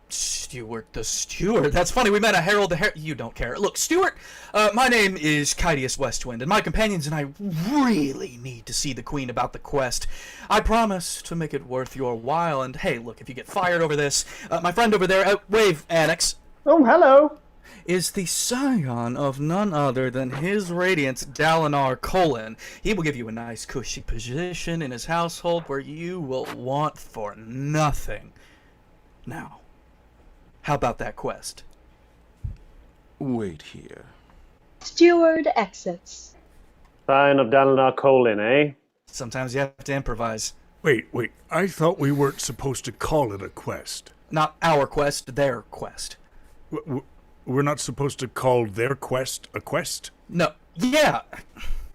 [SPEAKER 7] Stewart the Steward. That's funny. We met a Herald the You don't care. Look, Stewart, my name is Kytius Westwind, and my companions and I really need to see the Queen about the quest. I promise to make it worth your while, and hey, look, if you get fired over this, my friend over there, wave, Annex.
[SPEAKER 6] Oh, hello.
[SPEAKER 7] Is the scion of none other than His Radiance Dalinar Colin. He will give you a nice cushy position in his household where you will want for nothing. Now, how about that quest?
[SPEAKER 9] Wait here.
[SPEAKER 3] Steward exits.
[SPEAKER 6] Sign of Dalinar Colin, eh?
[SPEAKER 7] Sometimes you have to improvise.
[SPEAKER 1] Wait. I thought we weren't supposed to call it a quest.
[SPEAKER 7] Not our quest, their quest.
[SPEAKER 1] We're not supposed to call their quest a quest?
[SPEAKER 7] No. Yeah.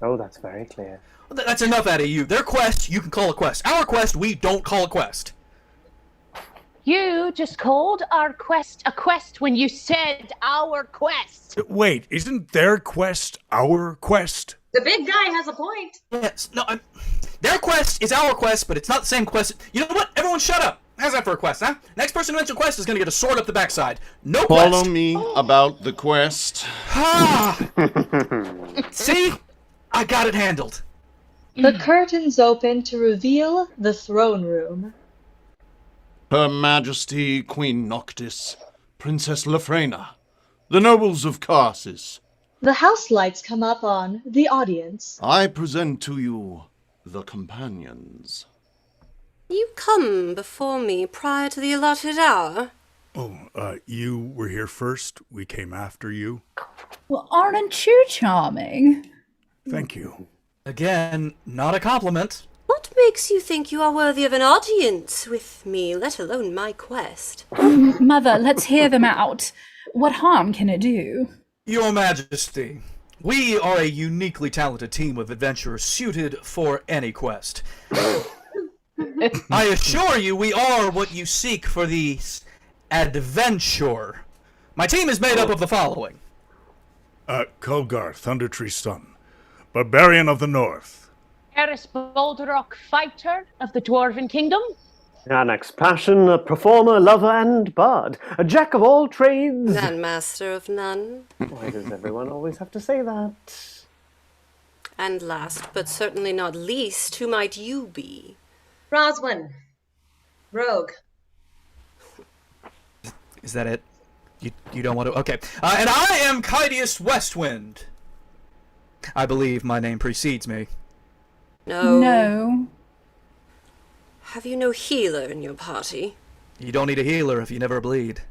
[SPEAKER 6] Oh, that's very clear.
[SPEAKER 7] That's enough out of you. Their quest, you can call a quest. Our quest, we don't call a quest.
[SPEAKER 11] You just called our quest a quest when you said our quest.
[SPEAKER 1] Wait, isn't their quest our quest?
[SPEAKER 12] The big guy has a point.
[SPEAKER 7] Yes, no, their quest is our quest, but it's not the same quest. You know what? Everyone shut up. How's that for a quest, huh? Next person who mentions a quest is going to get a sword up the backside. No quest.
[SPEAKER 9] Follow me about the quest.
[SPEAKER 7] See? I got it handled.
[SPEAKER 3] The curtains open to reveal the throne room.
[SPEAKER 9] Her Majesty Queen Noctis, Princess Lefrena, the nobles of Karsus.
[SPEAKER 3] The house lights come up on the audience.
[SPEAKER 9] I present to you the companions.
[SPEAKER 5] You come before me prior to the allotted hour?
[SPEAKER 1] Oh, you were here first. We came after you.
[SPEAKER 2] Well, aren't you charming?
[SPEAKER 1] Thank you.
[SPEAKER 7] Again, not a compliment.
[SPEAKER 5] What makes you think you are worthy of an audience with me, let alone my quest?
[SPEAKER 2] Mother, let's hear them out. What harm can it do?
[SPEAKER 7] Your Majesty, we are a uniquely talented team of adventurers suited for any quest. I assure you, we are what you seek for the adventure. My team is made up of the following.
[SPEAKER 1] Culgar, Thundertree son, Barbarian of the North.
[SPEAKER 11] Eris Boldrock, fighter of the Dwarven Kingdom.
[SPEAKER 6] Annex Passion, a performer, lover, and bard. A jack of all trades.
[SPEAKER 5] And master of none.
[SPEAKER 6] Why does everyone always have to say that?
[SPEAKER 5] And last, but certainly not least, who might you be?
[SPEAKER 12] Rhoswen. Rogue.
[SPEAKER 7] Is that it? You don't want to? Okay. And I am Kytius Westwind. I believe my name precedes me.
[SPEAKER 2] No.
[SPEAKER 5] Have you no healer in your party?
[SPEAKER 7] You don't need a healer if you never bleed.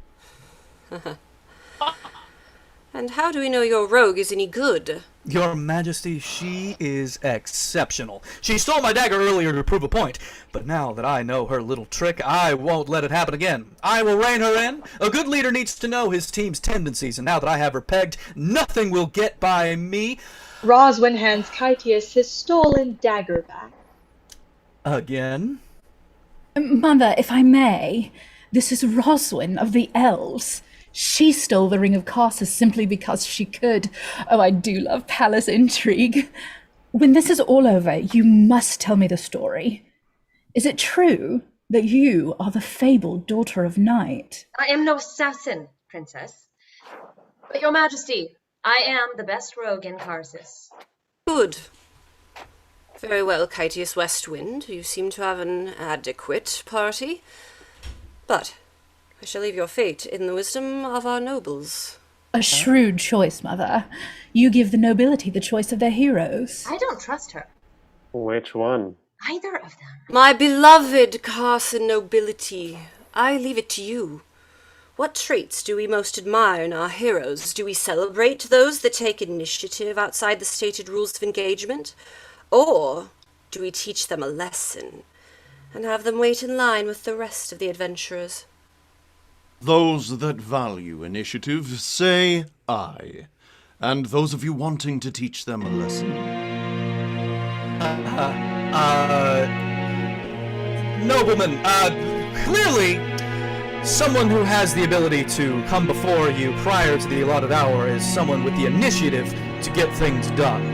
[SPEAKER 5] And how do we know your rogue is any good?
[SPEAKER 7] Your Majesty, she is exceptional. She stole my dagger earlier to prove a point, but now that I know her little trick, I won't let it happen again. I will rein her in. A good leader needs to know his team's tendencies, and now that I have her pegged, nothing will get by me.
[SPEAKER 3] Rhoswen hands Kytius his stolen dagger back.
[SPEAKER 7] Again?
[SPEAKER 2] Mother, if I may, this is Rhoswen of the Elves. She stole the Ring of Carsus simply because she could. Oh, I do love palace intrigue. When this is all over, you must tell me the story. Is it true that you are the fabled daughter of night?
[SPEAKER 12] I am no assassin, princess. But your majesty, I am the best rogue in Carsus.
[SPEAKER 5] Good. Very well, Kytius Westwind. You seem to have an adequate party. But I shall leave your fate in the wisdom of our nobles.
[SPEAKER 2] A shrewd choice, Mother. You give the nobility the choice of their heroes.
[SPEAKER 12] I don't trust her.
[SPEAKER 6] Which one?
[SPEAKER 12] Either of them.
[SPEAKER 5] My beloved Carson nobility, I leave it to you. What traits do we most admire in our heroes? Do we celebrate those that take initiative outside the stated rules of engagement? Or do we teach them a lesson and have them wait in line with the rest of the adventurers?
[SPEAKER 9] Those that value initiative say aye, and those of you wanting to teach them a lesson.
[SPEAKER 7] Nobleman, clearly, someone who has the ability to come before you prior to the allotted hour is someone with the initiative to get things done.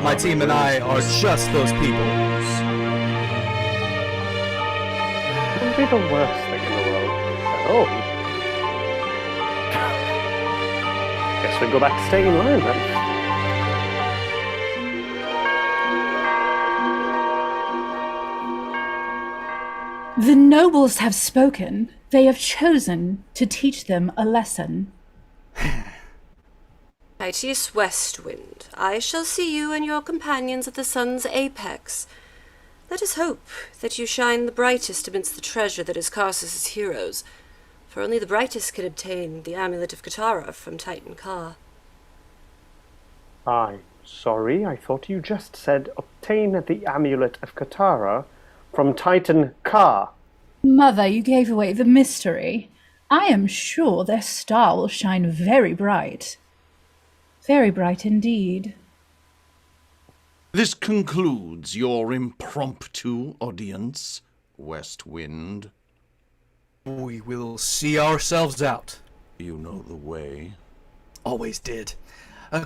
[SPEAKER 7] My team and I are just those people.
[SPEAKER 6] Wouldn't be the worst thing in the world. Oh. Guess we go back to staying in line then.
[SPEAKER 2] The nobles have spoken. They have chosen to teach them a lesson.
[SPEAKER 5] Kytius Westwind, I shall see you and your companions at the sun's apex. Let us hope that you shine the brightest amidst the treasure that is Carsus's heroes, for only the brightest can obtain the amulet of Katara from Titan Ka.
[SPEAKER 6] I'm sorry, I thought you just said obtain the amulet of Katara from Titan Ka.
[SPEAKER 2] Mother, you gave away the mystery. I am sure their star will shine very bright. Very bright indeed.
[SPEAKER 9] This concludes your impromptu audience, West Wind.
[SPEAKER 7] We will see ourselves out.
[SPEAKER 9] You know the way.
[SPEAKER 7] Always did.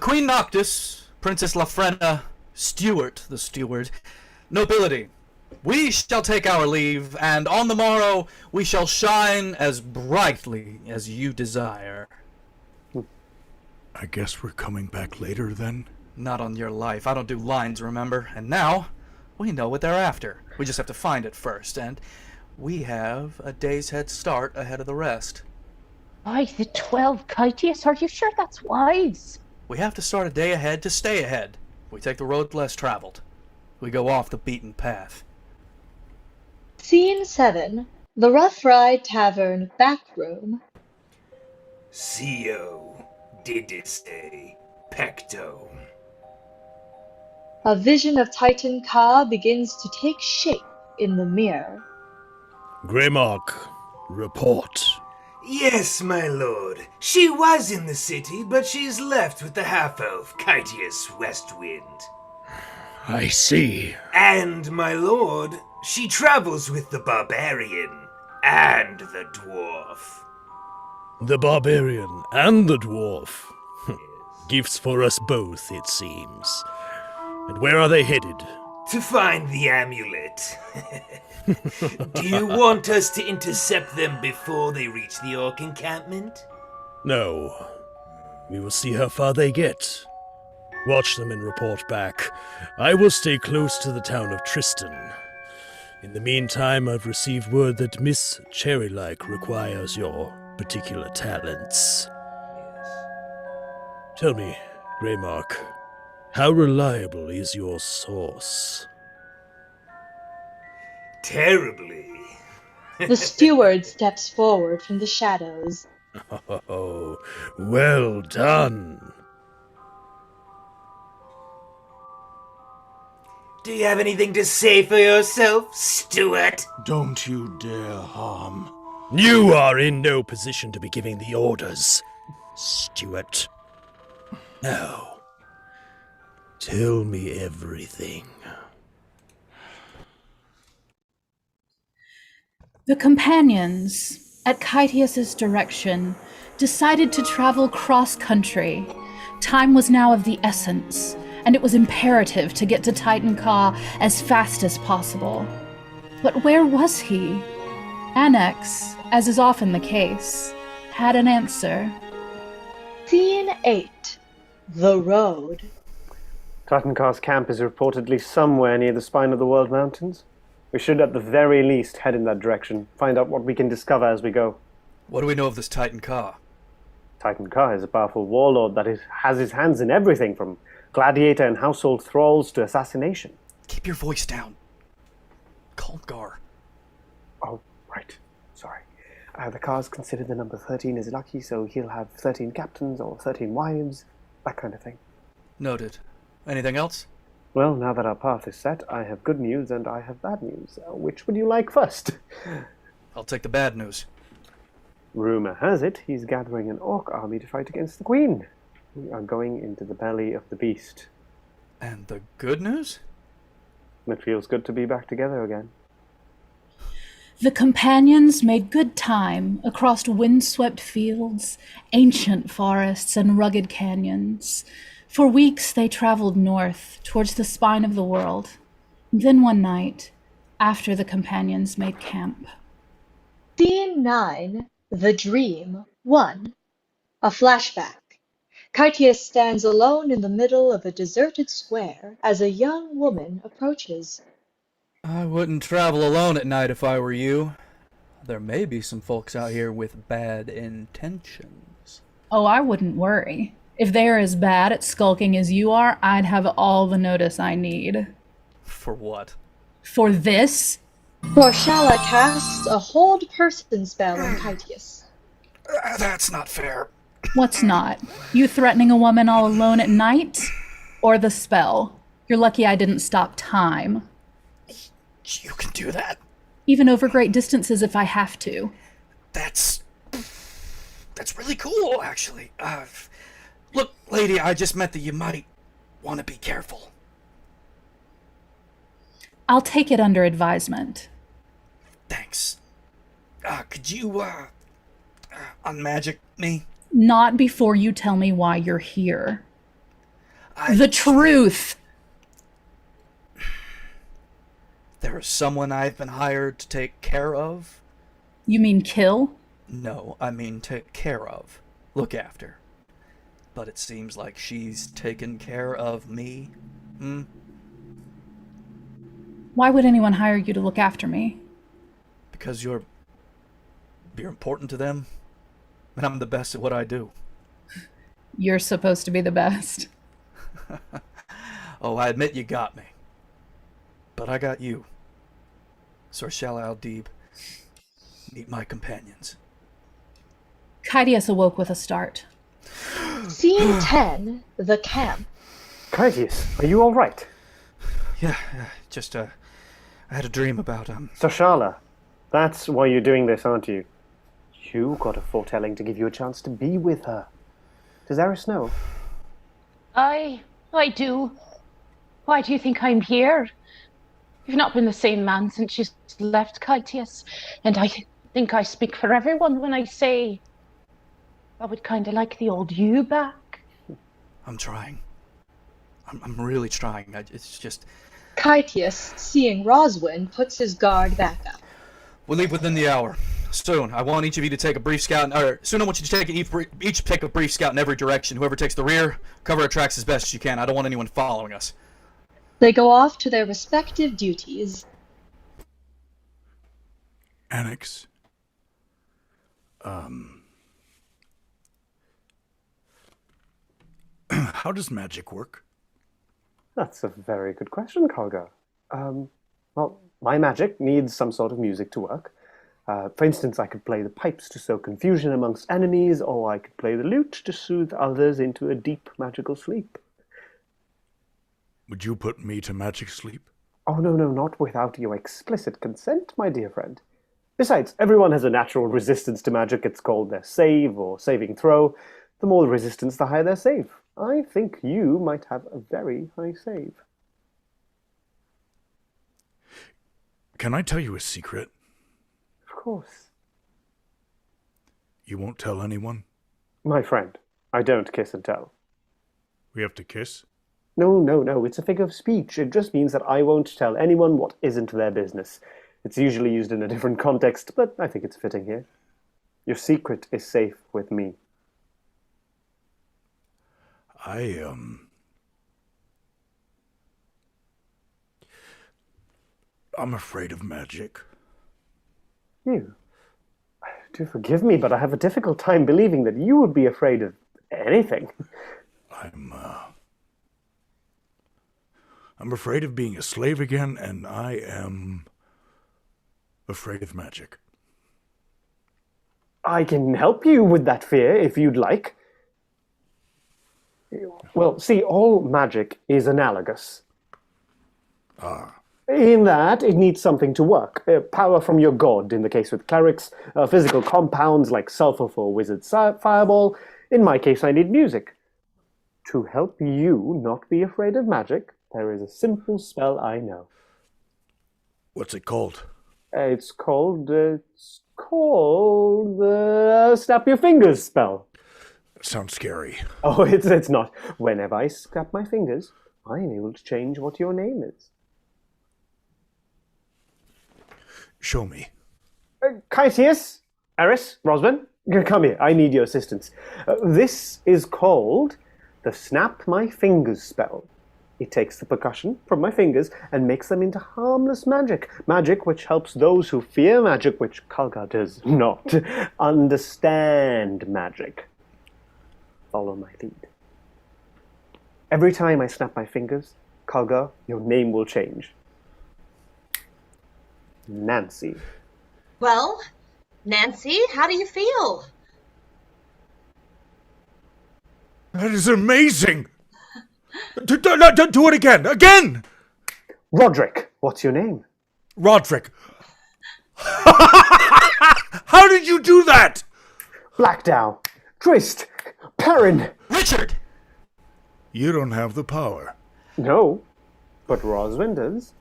[SPEAKER 7] Queen Noctis, Princess Lafrena, Stuart the Steward, nobility, we shall take our leave, and on the morrow we shall shine as brightly as you desire.
[SPEAKER 1] I guess we're coming back later then?
[SPEAKER 7] Not on your life. I don't do lines, remember? And now, we know what they're after. We just have to find it first, and we have a day's head start ahead of the rest.
[SPEAKER 11] By the 12, Kytius, are you sure that's wise?
[SPEAKER 7] We have to start a day ahead to stay ahead. We take the road less traveled. We go off the beaten path.
[SPEAKER 3] Scene 7. The Rough Ride Tavern back room.
[SPEAKER 10] Sio, didiste, pecto.
[SPEAKER 3] A vision of Titan Ka begins to take shape in the mirror.
[SPEAKER 10] Greymark, report.
[SPEAKER 14] Yes, my lord. She was in the city, but she's left with the half-elf, Kytius Westwind.
[SPEAKER 10] I see.
[SPEAKER 14] And, my lord, she travels with the barbarian and the dwarf.
[SPEAKER 10] The barbarian and the dwarf. Gifts for us both, it seems. And where are they headed?
[SPEAKER 14] To find the amulet. Do you want us to intercept them before they reach the orc encampment?
[SPEAKER 10] No. We will see how far they get. Watch them and report back. I will stay close to the town of Tristan. In the meantime, I've received word that Miss Cherrylike requires your particular talents. Tell me, Greymark, how reliable is your source?
[SPEAKER 14] Terribly.
[SPEAKER 3] The steward steps forward from the shadows.
[SPEAKER 10] Oh, well done.
[SPEAKER 14] Do you have anything to say for yourself, Stuart?
[SPEAKER 9] Don't you dare harm.
[SPEAKER 10] You are in no position to be giving the orders, Stuart. Now, tell me everything.
[SPEAKER 2] The companions, at Kytius' direction, decided to travel cross-country. Time was now of the essence, and it was imperative to get to Titan Ka as fast as possible. But where was he? Annex, as is often the case, had an answer.
[SPEAKER 3] Scene 8. The Road.
[SPEAKER 6] Titan Ka's camp is reportedly somewhere near the spine of the World Mountains. We should at the very least head in that direction, find out what we can discover as we go.
[SPEAKER 7] What do we know of this Titan Ka?
[SPEAKER 6] Titan Ka is a powerful warlord that has his hands in everything from gladiator and household thralls to assassination.
[SPEAKER 7] Keep your voice down. Culver.
[SPEAKER 6] Oh, right. Sorry. The Ka's considered the number 13 is lucky, so he'll have 13 captains or 13 wives, that kind of thing.
[SPEAKER 7] Noted. Anything else?
[SPEAKER 6] Well, now that our path is set, I have good news and I have bad news. Which would you like first?
[SPEAKER 7] I'll take the bad news.
[SPEAKER 6] Rumor has it he's gathering an orc army to fight against the Queen. We are going into the belly of the beast.
[SPEAKER 7] And the good news?
[SPEAKER 6] It feels good to be back together again.
[SPEAKER 2] The companions made good time across windswept fields, ancient forests, and rugged canyons. For weeks they traveled north towards the spine of the world. Then one night, after the companions made camp.
[SPEAKER 3] Scene 9. The Dream 1. A flashback. Kytius stands alone in the middle of a deserted square as a young woman approaches.
[SPEAKER 7] I wouldn't travel alone at night if I were you. There may be some folks out here with bad intentions.
[SPEAKER 2] Oh, I wouldn't worry. If they're as bad at skulking as you are, I'd have all the notice I need.
[SPEAKER 7] For what?
[SPEAKER 2] For this?
[SPEAKER 3] Forshala casts a hold person spell on Kytius.
[SPEAKER 7] That's not fair.
[SPEAKER 2] What's not? You threatening a woman all alone at night? Or the spell? You're lucky I didn't stop time.
[SPEAKER 7] You can do that.
[SPEAKER 2] Even over great distances if I have to.
[SPEAKER 7] That's really cool, actually. Look, lady, I just meant that you might want to be careful.
[SPEAKER 2] I'll take it under advisement.
[SPEAKER 7] Thanks. Could you, unmagic me?
[SPEAKER 2] Not before you tell me why you're here. The truth!
[SPEAKER 7] There is someone I've been hired to take care of.
[SPEAKER 2] You mean kill?
[SPEAKER 7] No, I mean take care of. Look after. But it seems like she's taken care of me.
[SPEAKER 2] Why would anyone hire you to look after me?
[SPEAKER 7] Because you're important to them, and I'm the best at what I do.
[SPEAKER 2] You're supposed to be the best.
[SPEAKER 7] Oh, I admit you got me. But I got you. So shall Al-Deeb meet my companions.
[SPEAKER 2] Kytius awoke with a start.
[SPEAKER 3] Scene 10. The Camp.
[SPEAKER 6] Kytius, are you all right?
[SPEAKER 7] Yeah, just, I had a dream about,
[SPEAKER 6] Sashala, that's why you're doing this, aren't you? You got a foretelling to give you a chance to be with her. Does Eris know?
[SPEAKER 11] I do. Why do you think I'm here? You've not been the same man since she's left, Kytius. And I think I speak for everyone when I say I would kind of like the old you back.
[SPEAKER 7] I'm trying. I'm really trying. It's just...
[SPEAKER 3] Kytius, seeing Rhoswen, puts his guard back up.
[SPEAKER 7] We'll leave within the hour. Soon, I want each of you to take a brief scout, soon I want you to take each take a brief scout in every direction. Whoever takes the rear, cover our tracks as best as you can. I don't want anyone following us.
[SPEAKER 3] They go off to their respective duties.
[SPEAKER 1] Annex. How does magic work?
[SPEAKER 6] That's a very good question, Culver. Well, my magic needs some sort of music to work. For instance, I could play the pipes to sow confusion amongst enemies, or I could play the lute to soothe others into a deep magical sleep.
[SPEAKER 1] Would you put me to magic sleep?
[SPEAKER 6] Oh, no, not without your explicit consent, my dear friend. Besides, everyone has a natural resistance to magic. It's called their save or saving throw. The more the resistance, the higher their save. I think you might have a very high save.
[SPEAKER 1] Can I tell you a secret?
[SPEAKER 6] Of course.
[SPEAKER 1] You won't tell anyone?
[SPEAKER 6] My friend, I don't kiss and tell.
[SPEAKER 1] We have to kiss?
[SPEAKER 6] No, it's a figure of speech. It just means that I won't tell anyone what isn't their business. It's usually used in a different context, but I think it's fitting here. Your secret is safe with me.
[SPEAKER 1] I'm afraid of magic.
[SPEAKER 6] You? Do forgive me, but I have a difficult time believing that you would be afraid of anything.
[SPEAKER 1] I'm afraid of being a slave again, and I am afraid of magic.
[SPEAKER 6] I can help you with that fear if you'd like. Well, see, all magic is analogous. In that, it needs something to work. Power from your god, in the case with clerics. Physical compounds like sulfur for wizard's fireball. In my case, I need music. To help you not be afraid of magic, there is a simple spell I know.
[SPEAKER 1] What's it called?
[SPEAKER 6] It's called the Snap Your Fingers spell.
[SPEAKER 1] Sounds scary.
[SPEAKER 6] Oh, it's not. Whenever I snap my fingers, I am able to change what your name is.
[SPEAKER 1] Show me.
[SPEAKER 6] Kytius, Eris, Rhoswen, come here. I need your assistance. This is called the Snap My Fingers spell. It takes the percussion from my fingers and makes them into harmless magic. Magic which helps those who fear magic, which Culver does not, understand magic. Follow my lead. Every time I snap my fingers, Culver, your name will change. Nancy.
[SPEAKER 12] Well, Nancy, how do you feel?
[SPEAKER 1] That is amazing! Do it again! Again!
[SPEAKER 6] Roderick, what's your name?
[SPEAKER 1] Roderick. How did you do that?
[SPEAKER 6] Blackdown, Trist, Perrin.
[SPEAKER 7] Richard!
[SPEAKER 1] You don't have the power.
[SPEAKER 6] No, but Rhoswen does.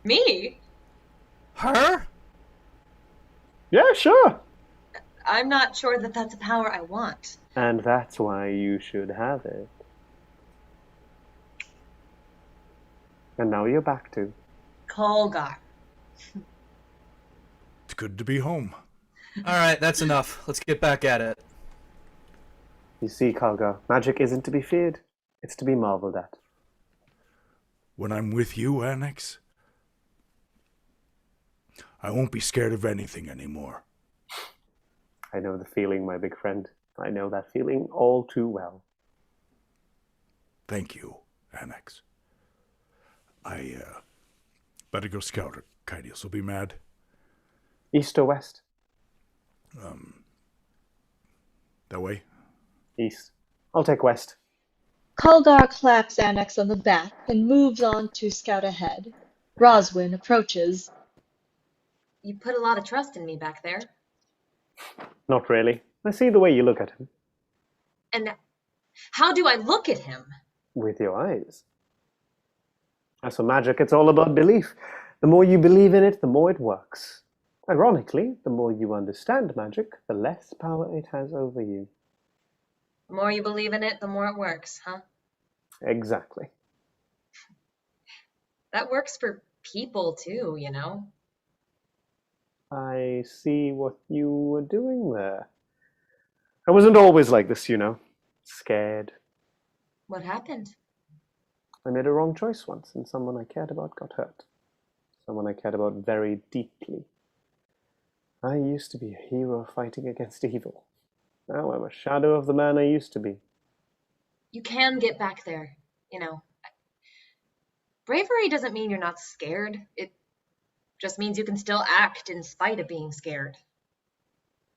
[SPEAKER 12] Me?
[SPEAKER 7] Her?
[SPEAKER 6] Yeah, sure.
[SPEAKER 12] I'm not sure that that's a power I want.
[SPEAKER 6] And that's why you should have it. And now you're back to
[SPEAKER 12] Culver.
[SPEAKER 1] It's good to be home.
[SPEAKER 7] Alright, that's enough. Let's get back at it.
[SPEAKER 6] You see, Culver, magic isn't to be feared. It's to be marveled at.
[SPEAKER 1] When I'm with you, Annex, I won't be scared of anything anymore.
[SPEAKER 6] I know the feeling, my big friend. I know that feeling all too well.
[SPEAKER 1] Thank you, Annex. I better go scout her. Kytius will be mad.
[SPEAKER 6] East or west?
[SPEAKER 1] That way?
[SPEAKER 6] East. I'll take west.
[SPEAKER 3] Culgar claps Annex on the back and moves on to scout ahead. Rhoswen approaches.
[SPEAKER 12] You put a lot of trust in me back there.
[SPEAKER 6] Not really. I see the way you look at him.
[SPEAKER 12] And how do I look at him?
[SPEAKER 6] With your eyes. As for magic, it's all about belief. The more you believe in it, the more it works. Ironically, the more you understand magic, the less power it has over you.
[SPEAKER 12] The more you believe in it, the more it works, huh?
[SPEAKER 6] Exactly.
[SPEAKER 12] That works for people too, you know?
[SPEAKER 6] I see what you were doing there. I wasn't always like this, you know. Scared.
[SPEAKER 12] What happened?
[SPEAKER 6] I made a wrong choice once, and someone I cared about got hurt. Someone I cared about very deeply. I used to be a hero fighting against evil. Now I'm a shadow of the man I used to be.
[SPEAKER 12] You can get back there, you know. Bravery doesn't mean you're not scared. It just means you can still act in spite of being scared.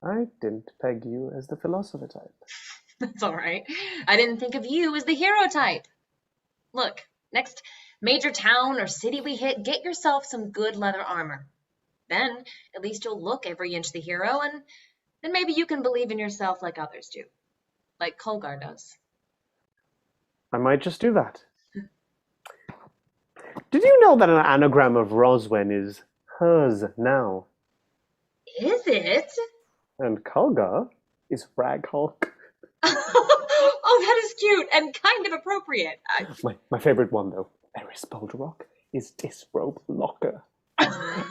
[SPEAKER 6] I didn't peg you as the philosopher type.
[SPEAKER 12] That's all right. I didn't think of you as the hero type. Look, next major town or city we hit, get yourself some good leather armor. Then, at least you'll look every inch the hero, and then maybe you can believe in yourself like others do. Like Culgar does.
[SPEAKER 6] I might just do that. Did you know that an anagram of Rhoswen is hers now?
[SPEAKER 12] Is it?
[SPEAKER 6] And Culgar is Rag Hulk.
[SPEAKER 12] Oh, that is cute and kind of appropriate.
[SPEAKER 6] My favorite one, though, Eris Boulderrock, is Disrobe Locker.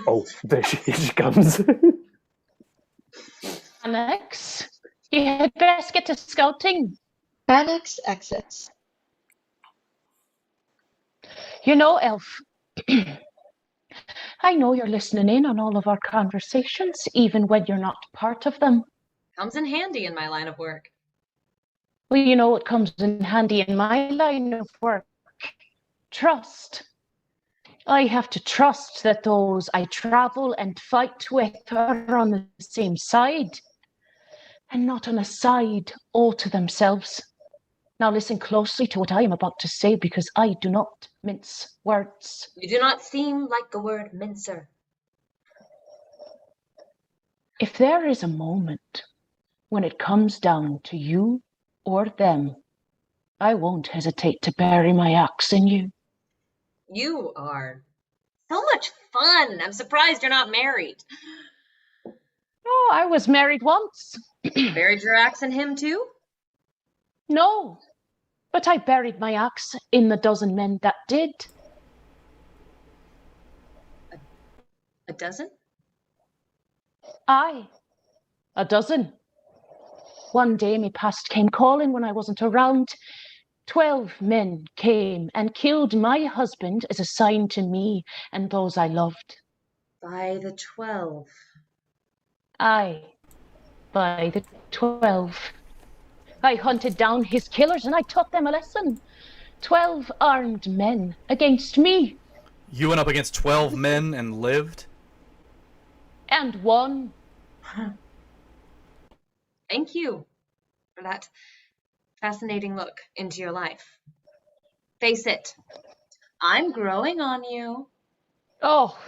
[SPEAKER 6] Oh, there she comes.
[SPEAKER 11] Annex, you had best get to scouting.
[SPEAKER 3] Annex exits.
[SPEAKER 11] You know, Elf, I know you're listening in on all of our conversations, even when you're not part of them.
[SPEAKER 12] Comes in handy in my line of work.
[SPEAKER 11] Well, you know what comes in handy in my line of work? Trust. I have to trust that those I travel and fight with are on the same side, and not on a side all to themselves. Now listen closely to what I am about to say, because I do not mince words.
[SPEAKER 12] You do not seem like the word mincer.
[SPEAKER 11] If there is a moment when it comes down to you or them, I won't hesitate to bury my axe in you.
[SPEAKER 12] You are so much fun. I'm surprised you're not married.
[SPEAKER 11] Oh, I was married once.
[SPEAKER 12] Buried your axe in him too?
[SPEAKER 11] No, but I buried my axe in the dozen men that did.
[SPEAKER 12] A dozen?
[SPEAKER 11] Aye, a dozen. One day me past came calling when I wasn't around. 12 men came and killed my husband as a sign to me and those I loved.
[SPEAKER 12] By the 12.
[SPEAKER 11] Aye, by the 12. I hunted down his killers and I taught them a lesson. 12 armed men against me.
[SPEAKER 7] You went up against 12 men and lived?
[SPEAKER 11] And won.
[SPEAKER 12] Thank you for that fascinating look into your life. Face it, I'm growing on you.
[SPEAKER 11] Oh,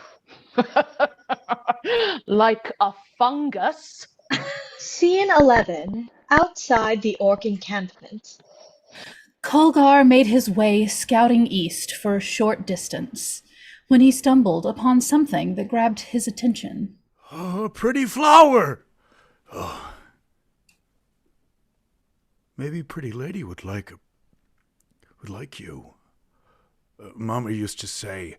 [SPEAKER 11] like a fungus.
[SPEAKER 3] Scene 11, outside the orc encampment.
[SPEAKER 2] Culgar made his way scouting east for a short distance when he stumbled upon something that grabbed his attention.
[SPEAKER 1] Oh, a pretty flower! Oh. Maybe pretty lady would like you. Mama used to say,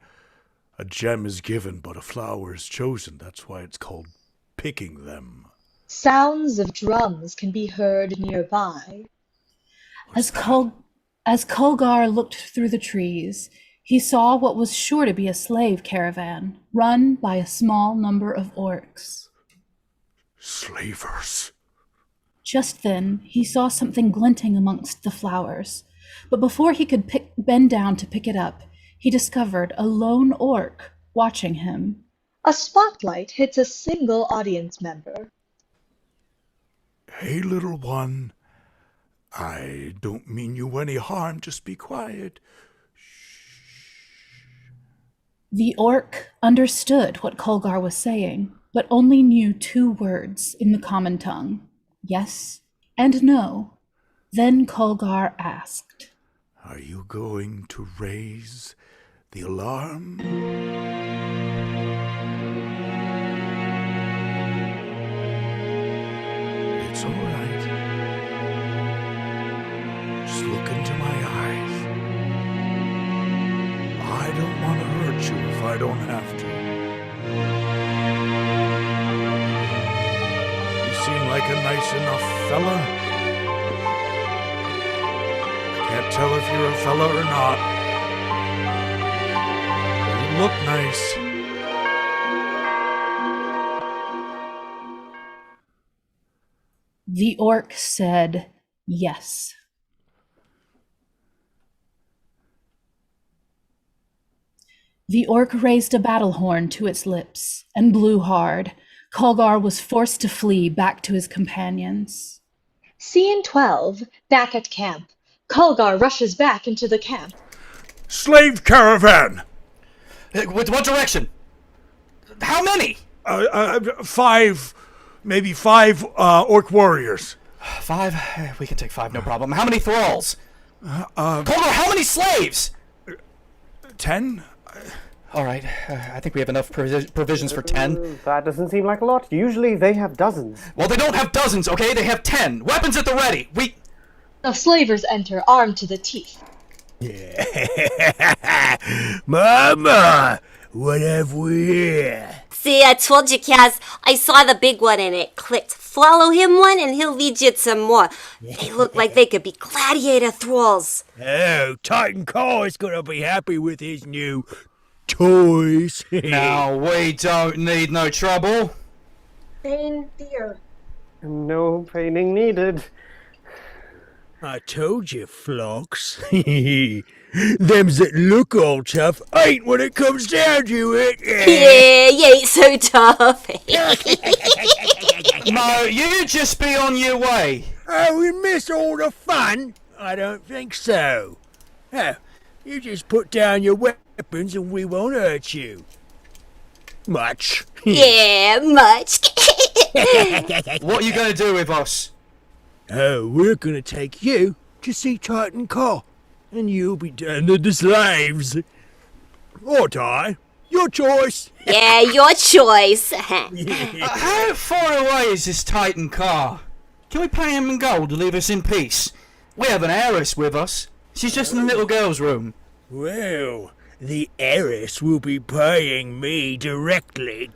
[SPEAKER 1] a gem is given, but a flower is chosen. That's why it's called picking them.
[SPEAKER 3] Sounds of drums can be heard nearby.
[SPEAKER 2] As Culgar looked through the trees, he saw what was sure to be a slave caravan, run by a small number of orcs.
[SPEAKER 1] Slavers.
[SPEAKER 2] Just then, he saw something glinting amongst the flowers, but before he could bend down to pick it up, he discovered a lone orc watching him.
[SPEAKER 3] A spotlight hits a single audience member.
[SPEAKER 1] Hey, little one. I don't mean you any harm, just be quiet.
[SPEAKER 2] The orc understood what Culver was saying, but only knew 2 words in the common tongue, yes and no. Then Culver asked,
[SPEAKER 1] Are you going to raise the alarm? It's all right. Just look into my eyes. I don't want to hurt you if I don't have to. You seem like a nice enough fella. Can't tell if you're a fella or not. You look nice.
[SPEAKER 2] The orc said yes. The orc raised a battle horn to its lips and blew hard. Culver was forced to flee back to his companions.
[SPEAKER 3] Scene 12, back at camp. Culver rushes back into the camp.
[SPEAKER 1] Slave caravan!
[SPEAKER 7] What direction? How many?
[SPEAKER 1] 5, maybe 5 orc warriors.
[SPEAKER 7] 5? We can take 5, no problem. How many thralls? Culver, how many slaves?
[SPEAKER 1] 10?
[SPEAKER 7] All right, I think we have enough provisions for 10.
[SPEAKER 6] That doesn't seem like a lot. Usually they have dozens.
[SPEAKER 7] Well, they don't have dozens, okay? They have 10. Weapons at the ready.
[SPEAKER 3] The slavers enter, armed to the teeth.
[SPEAKER 10] Mama, what have we here?
[SPEAKER 5] See, I told you, Kaz. I saw the big one and it clicked. Follow him one and he'll lead you to some more. They look like they could be gladiator thralls.
[SPEAKER 10] Oh, Titan Car is gonna be happy with his new toys.
[SPEAKER 7] Now, we don't need no trouble.
[SPEAKER 12] Pain, dear.
[SPEAKER 6] No painting needed.
[SPEAKER 10] I told you, Phlox. Thems that look all tough ain't when it comes down to it.
[SPEAKER 5] Yeah, you ain't so tough.
[SPEAKER 7] No, you just be on your way.
[SPEAKER 10] Oh, we miss all the fun? I don't think so. Oh, you just put down your weapons and we won't hurt you. Much.
[SPEAKER 5] Yeah, much.
[SPEAKER 7] What are you gonna do with us?
[SPEAKER 10] Oh, we're gonna take you to see Titan Car, and you'll be down to the slaves. Or die. Your choice.
[SPEAKER 5] Yeah, your choice.
[SPEAKER 7] How far away is this Titan Car? Can we pay him in gold to leave us in peace? We have an heiress with us. She's just in the little girl's room.
[SPEAKER 10] Well, the heiress will be paying me directly.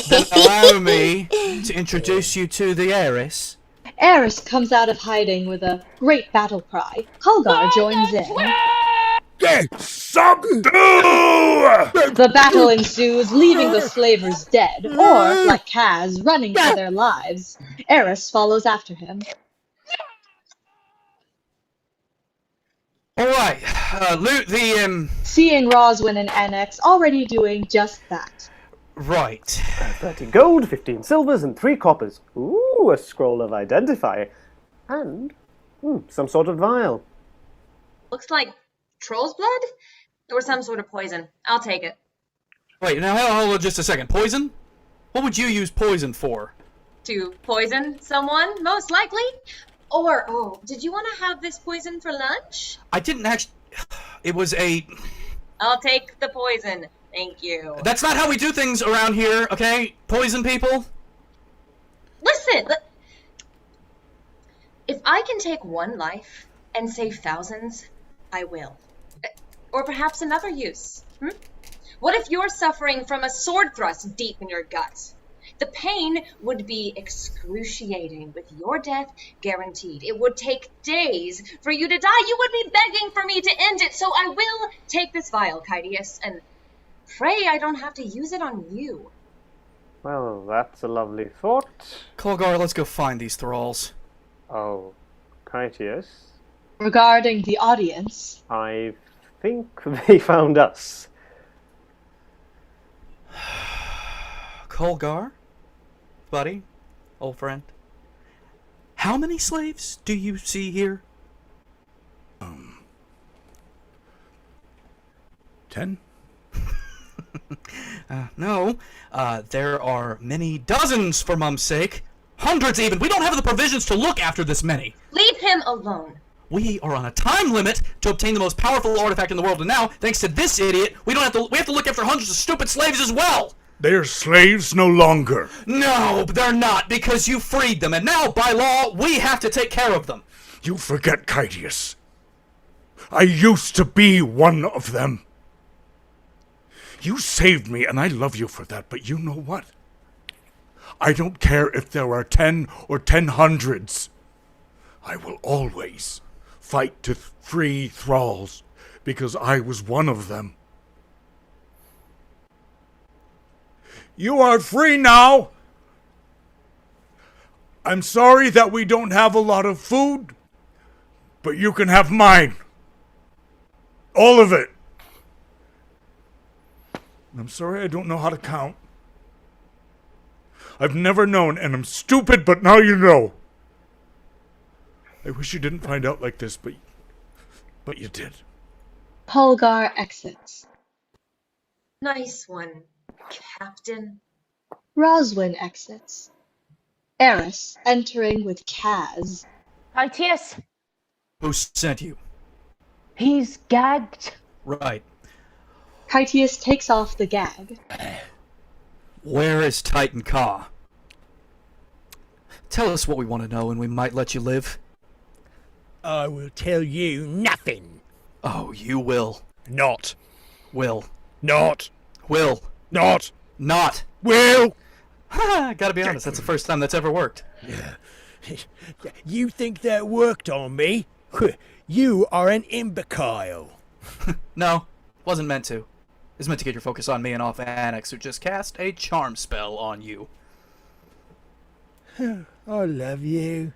[SPEAKER 7] Then allow me to introduce you to the heiress.
[SPEAKER 3] Eris comes out of hiding with a great battle cry. Culver joins in.
[SPEAKER 1] Subdue!
[SPEAKER 3] The battle ensues, leaving the slavers dead, or, like Kaz, running for their lives. Eris follows after him.
[SPEAKER 7] Alright, loot the,
[SPEAKER 3] Seeing Rhoswen and Annex already doing just that.
[SPEAKER 7] Right.
[SPEAKER 6] 30 gold, 15 silvers, and 3 coppers. Ooh, a scroll of identify. And some sort of vial.
[SPEAKER 12] Looks like troll's blood? Or some sort of poison. I'll take it.
[SPEAKER 7] Wait, now hold on just a second. Poison? What would you use poison for?
[SPEAKER 12] To poison someone, most likely? Or, did you want to have this poison for lunch?
[SPEAKER 7] I didn't actually... It was a...
[SPEAKER 12] I'll take the poison. Thank you.
[SPEAKER 7] That's not how we do things around here, okay? Poison people?
[SPEAKER 12] Listen! If I can take one life and save thousands, I will. Or perhaps another use. What if you're suffering from a sword thrust deep in your gut? The pain would be excruciating, with your death guaranteed. It would take days for you to die. You would be begging for me to end it, so I will take this vial, Kytius, and pray I don't have to use it on you.
[SPEAKER 6] Well, that's a lovely thought.
[SPEAKER 7] Culver, let's go find these thralls.
[SPEAKER 6] Oh, Kytius?
[SPEAKER 3] Regarding the audience,
[SPEAKER 6] I think they found us.
[SPEAKER 7] Culver? Buddy? Old friend? How How many slaves do you see here?
[SPEAKER 1] 10?
[SPEAKER 7] No. There are many dozens, for Mum's sake. Hundreds even. We don't have the provisions to look after this many.
[SPEAKER 12] Leave him alone.
[SPEAKER 7] We are on a time limit to obtain the most powerful artifact in the world, and now, thanks to this idiot, we have to look after hundreds of stupid slaves as well.
[SPEAKER 1] They're slaves no longer.
[SPEAKER 7] No, they're not, because you freed them, and now, by law, we have to take care of them.
[SPEAKER 1] You forget, Kytius. I used to be one of them. You saved me, and I love you for that, but you know what? I don't care if there are 10 or 10 hundreds. I will always fight to free thralls, because I was one of them. You are free now. I'm sorry that we don't have a lot of food, but you can have mine. All of it. I'm sorry I don't know how to count. I've never known, and I'm stupid, but now you know. I wish you didn't find out like this, but you did.
[SPEAKER 3] Culver exits.
[SPEAKER 12] Nice one, Captain.
[SPEAKER 3] Rhoswen exits. Eris entering with Kaz.
[SPEAKER 11] Kytius,
[SPEAKER 7] Who sent you?
[SPEAKER 11] he's gagged.
[SPEAKER 7] Right.
[SPEAKER 3] Kytius takes off the gag.
[SPEAKER 7] Where is Titan Ka? Tell us what we want to know, and we might let you live.
[SPEAKER 10] I will tell you nothing.
[SPEAKER 7] Oh, you will.
[SPEAKER 10] Not.
[SPEAKER 7] Will.
[SPEAKER 10] Not.
[SPEAKER 7] Will.
[SPEAKER 10] Not.
[SPEAKER 7] Not.
[SPEAKER 10] Will.
[SPEAKER 7] Ha! Gotta be honest, that's the first time that's ever worked.
[SPEAKER 10] You think that worked on me? You are an imbecile.
[SPEAKER 7] No, wasn't meant to. It's meant to get your focus on me and off Annex, who just cast a charm spell on you.
[SPEAKER 10] I love you.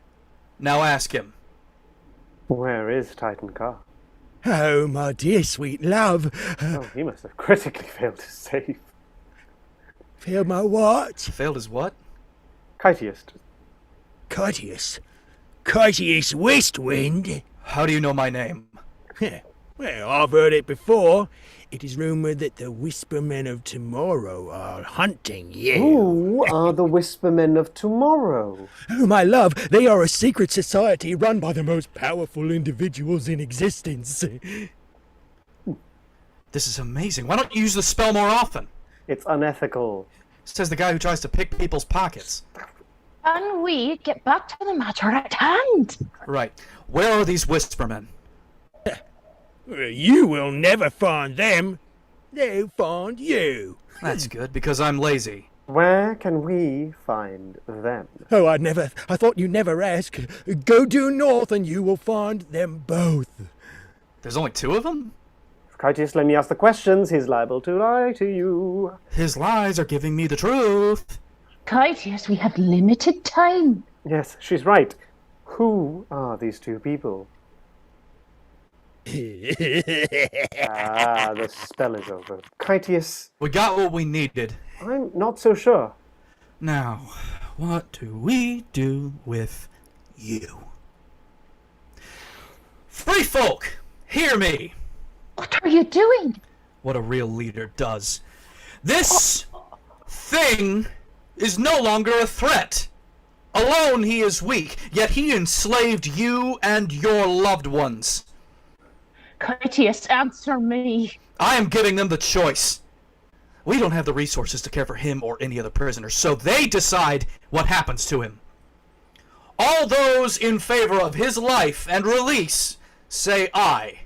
[SPEAKER 7] Now ask him.
[SPEAKER 6] Where is Titan Ka?
[SPEAKER 10] Oh, my dear sweet love.
[SPEAKER 6] Oh, he must have critically failed to save.
[SPEAKER 10] Failed my what?
[SPEAKER 7] Failed his what?
[SPEAKER 6] Kytius.
[SPEAKER 10] Kytius. Kytius Westwind.
[SPEAKER 7] How do you know my name?
[SPEAKER 10] Well, I've heard it before. It is rumored that the Whispermen of Tomorrow are hunting you.
[SPEAKER 6] Who are the Whispermen of Tomorrow?
[SPEAKER 10] Oh, my love, they are a secret society run by the most powerful individuals in existence.
[SPEAKER 7] This is amazing. Why don't you use the spell more often?
[SPEAKER 6] It's unethical.
[SPEAKER 7] Says the guy who tries to pick people's pockets.
[SPEAKER 11] Can we get back to the matter at hand?
[SPEAKER 7] Right. Where are these Whispermen?
[SPEAKER 10] You will never find them. They'll find you.
[SPEAKER 7] That's good, because I'm lazy.
[SPEAKER 6] Where can we find them?
[SPEAKER 10] Oh, I thought you'd never ask. Go due north and you will find them both.
[SPEAKER 7] There's only 2 of them?
[SPEAKER 6] If Kytius let me ask the questions, he's liable to lie to you.
[SPEAKER 7] His lies are giving me the truth.
[SPEAKER 11] Kytius, we have limited time.
[SPEAKER 6] Yes, she's right. Who are these 2 people? The spell is over. Kytius.
[SPEAKER 7] We got what we needed.
[SPEAKER 6] I'm not so sure.
[SPEAKER 7] Now, what do we do with you? Free folk, hear me.
[SPEAKER 11] What are you doing?
[SPEAKER 7] What a real leader does. This thing is no longer a threat. Alone he is weak, yet he enslaved you and your loved ones.
[SPEAKER 11] Kytius, answer me.
[SPEAKER 7] I am giving them the choice. We don't have the resources to care for him or any other prisoners, so they decide what happens to him. All those in favor of his life and release say aye.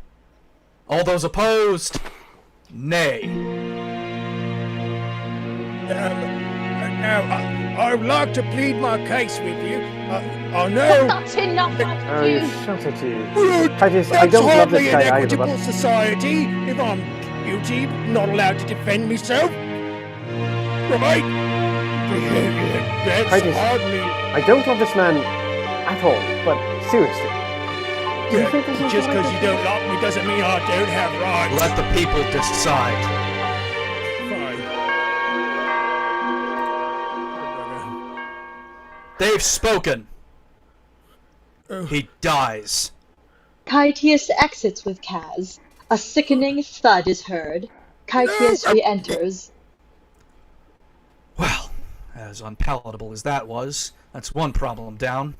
[SPEAKER 7] All those opposed, nay.
[SPEAKER 10] Now, I would like to plead my case with you. I know...
[SPEAKER 11] That's enough
[SPEAKER 6] Oh,
[SPEAKER 11] of
[SPEAKER 6] you
[SPEAKER 11] you.
[SPEAKER 6] shut it, you.
[SPEAKER 10] Well,
[SPEAKER 6] I don't love this guy
[SPEAKER 10] an
[SPEAKER 6] either,
[SPEAKER 10] equitable
[SPEAKER 6] but...
[SPEAKER 10] society if I'm guilty, not allowed to defend myself. Right? That's
[SPEAKER 6] Kytius,
[SPEAKER 10] hardly...
[SPEAKER 6] I don't love this man at all, but seriously. Do you think this is
[SPEAKER 10] Just
[SPEAKER 6] the right
[SPEAKER 10] because you don't like me doesn't mean I don't have rights.
[SPEAKER 7] Let the people decide.
[SPEAKER 10] Fine.
[SPEAKER 7] They've spoken. he dies.
[SPEAKER 3] Kytius exits with Kaz. A sickening thud is heard. Kytius re-enters.
[SPEAKER 7] Well, as unpalatable as that was, that's one problem down.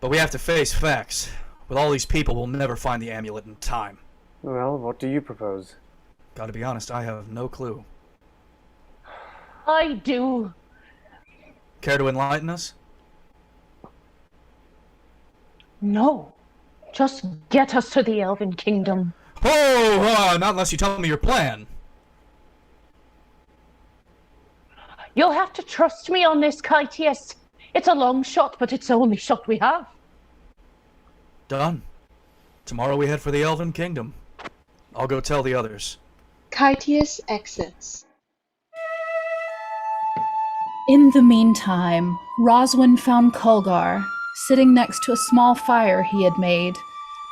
[SPEAKER 7] But we have to face facts. With all these people, we'll never find the amulet in time.
[SPEAKER 6] Well, what do you propose?
[SPEAKER 7] Gotta be honest, I have no clue.
[SPEAKER 11] I do.
[SPEAKER 7] Care to enlighten us?
[SPEAKER 11] No. Just get us to the Elven Kingdom.
[SPEAKER 7] Oh, not unless you tell me your plan.
[SPEAKER 11] You'll have to trust me on this, Kytius. It's a long shot, but it's the only shot we have.
[SPEAKER 7] Done. Tomorrow we head for the Elven Kingdom. I'll go tell the others.
[SPEAKER 3] Kytius exits.
[SPEAKER 2] In the meantime, Rhoswen found Culver sitting next to a small fire he had made,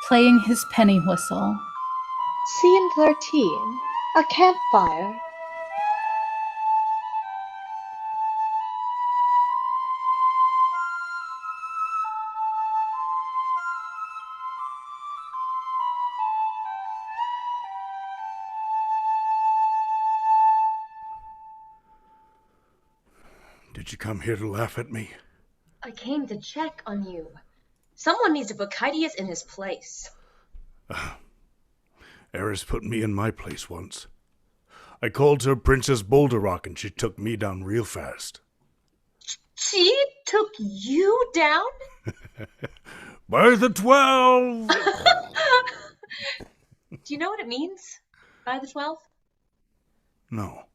[SPEAKER 2] playing his penny whistle.
[SPEAKER 3] Scene 13. A campfire.
[SPEAKER 1] Did you come here to laugh at me?
[SPEAKER 12] I came to check on you. Someone needs to put Kytius in his place.
[SPEAKER 1] Eris put me in my place once. I called her Princess Boulder Rock and she took me down real fast.
[SPEAKER 12] She took you down?
[SPEAKER 1] By the 12!
[SPEAKER 12] Do you know what it means? By the 12?
[SPEAKER 1] No.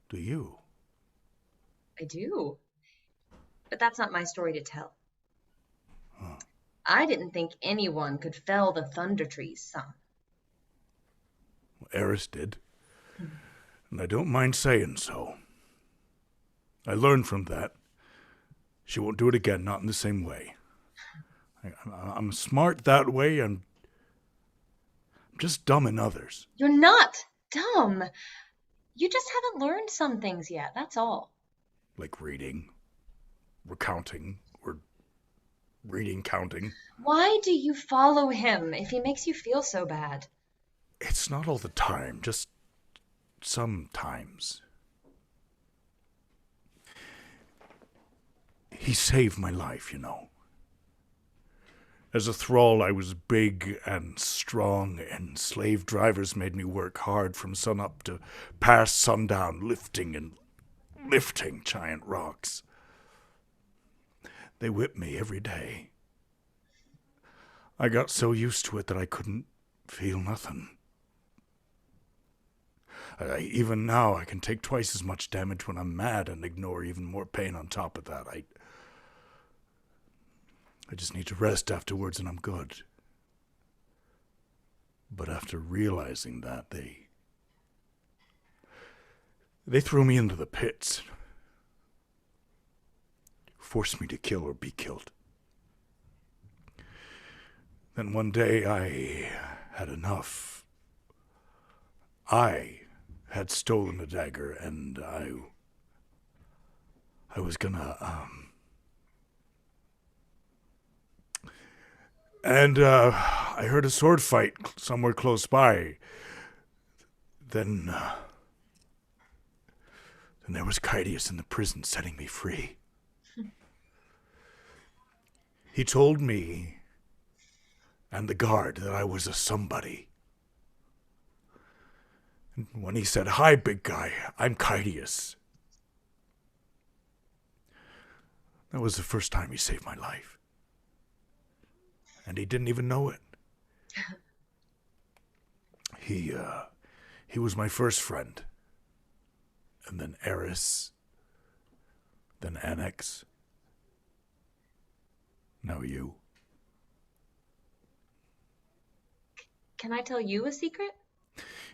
[SPEAKER 1] Do you?
[SPEAKER 12] I do. But that's not my story to tell. I didn't think anyone could fell the Thunder Tree's son.
[SPEAKER 1] Eris did. And I don't mind saying so. I learned from that. She won't do it again, not in the same way. I'm smart that way, I'm just dumb in others.
[SPEAKER 12] You're not dumb. You just haven't learned some things yet, that's all.
[SPEAKER 1] Like reading, recounting, or reading, counting.
[SPEAKER 12] Why do you follow him if he makes you feel so bad?
[SPEAKER 1] It's not all the time, just sometimes. He saved my life, you know. As a thrall, I was big and strong, and slave drivers made me work hard from sunup to past sundown, lifting giant rocks. They whipped me every day. I got so used to it that I couldn't feel nothing. Even now, I can take twice as much damage when I'm mad and ignore even more pain on top of that. I just need to rest afterwards and I'm good. But after realizing that, they threw me into the pits. Forced me to kill or be killed. Then one day I had enough. I had stolen a dagger and I was gonna, I heard a sword fight somewhere close by. Then there was Kytius in the prison setting me free. He told me and the guard that I was a somebody. And when he said, "Hi, big guy, I'm Kytius," that was the first time he saved my life. And he didn't even know it. He was my first friend. And then Eris. Then Annex. Now you.
[SPEAKER 12] Can I tell you a secret?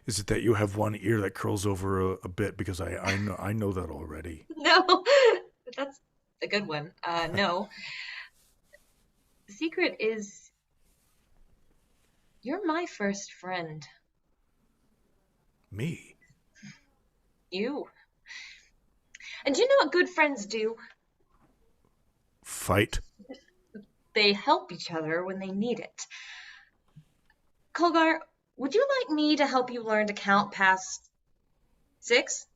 [SPEAKER 1] Is it that you have one ear that curls over a bit? Because I know that already.
[SPEAKER 12] No, that's a good one. No. The secret is you're my first friend.
[SPEAKER 1] Me?
[SPEAKER 12] You. And do you know what good friends do?
[SPEAKER 1] Fight?
[SPEAKER 12] they help each other when they need it. Culver, would you like me to help you learn to count past 6?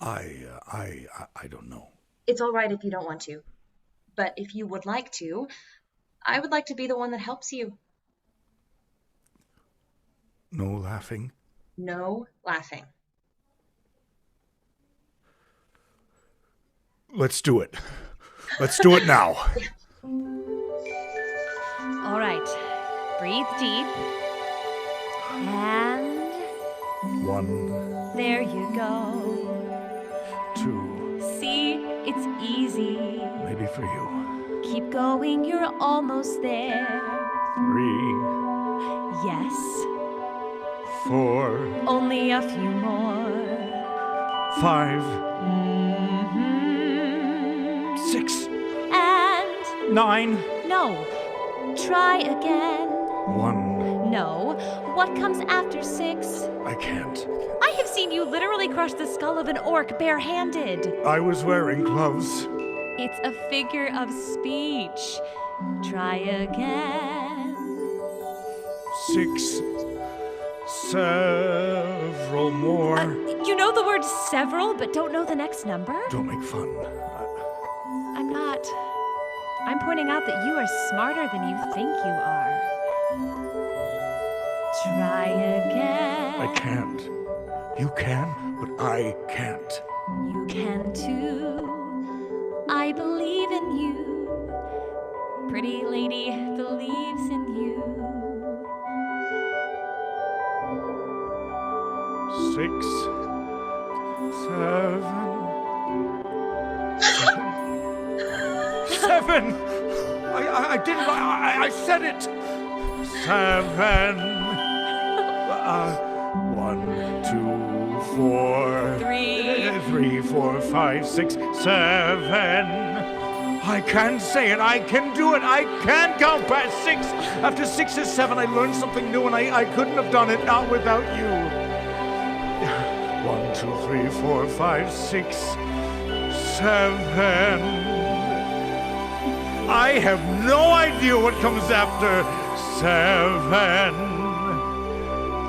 [SPEAKER 1] I don't know.
[SPEAKER 12] It's all right if you don't want to. But if you would like to, I would like to be the one that helps you.
[SPEAKER 1] No laughing?
[SPEAKER 12] No laughing.
[SPEAKER 1] Let's do it. Let's do it now.
[SPEAKER 15] All right. Breathe deep. And
[SPEAKER 1] 1,
[SPEAKER 15] there you go.
[SPEAKER 1] 2,
[SPEAKER 15] See, it's easy.
[SPEAKER 1] maybe for you.
[SPEAKER 15] Keep going, you're almost there.
[SPEAKER 1] 3,
[SPEAKER 15] Yes,
[SPEAKER 1] 4,
[SPEAKER 15] only a few more.
[SPEAKER 1] 5, 6,
[SPEAKER 15] And
[SPEAKER 1] 9,
[SPEAKER 15] no, try again.
[SPEAKER 1] 1.
[SPEAKER 15] No, what comes after 6?
[SPEAKER 1] I can't.
[SPEAKER 15] I have seen you literally crush the skull of an orc barehanded.
[SPEAKER 1] I was wearing gloves.
[SPEAKER 15] It's a figure of speech. Try again.
[SPEAKER 1] 6, several more.
[SPEAKER 15] You know the word several, but don't know the next number?
[SPEAKER 1] Don't make fun.
[SPEAKER 15] I'm not. I'm pointing out that you are smarter than you think you are. Try again.
[SPEAKER 1] I can't. You can, but I can't.
[SPEAKER 15] You can too. I believe in you. Pretty lady believes in you.
[SPEAKER 1] 6, 7. 7. I didn't. I said it. 7. 1, 2, 4. 3, 4, 5, 6, 7. I can say it. I can do it. I can count past 6. After 6 is 7, I learned something new, and I couldn't have done it not without you. 1, 2, 3, 4, 5, 6, 7. I have no idea what comes after 7.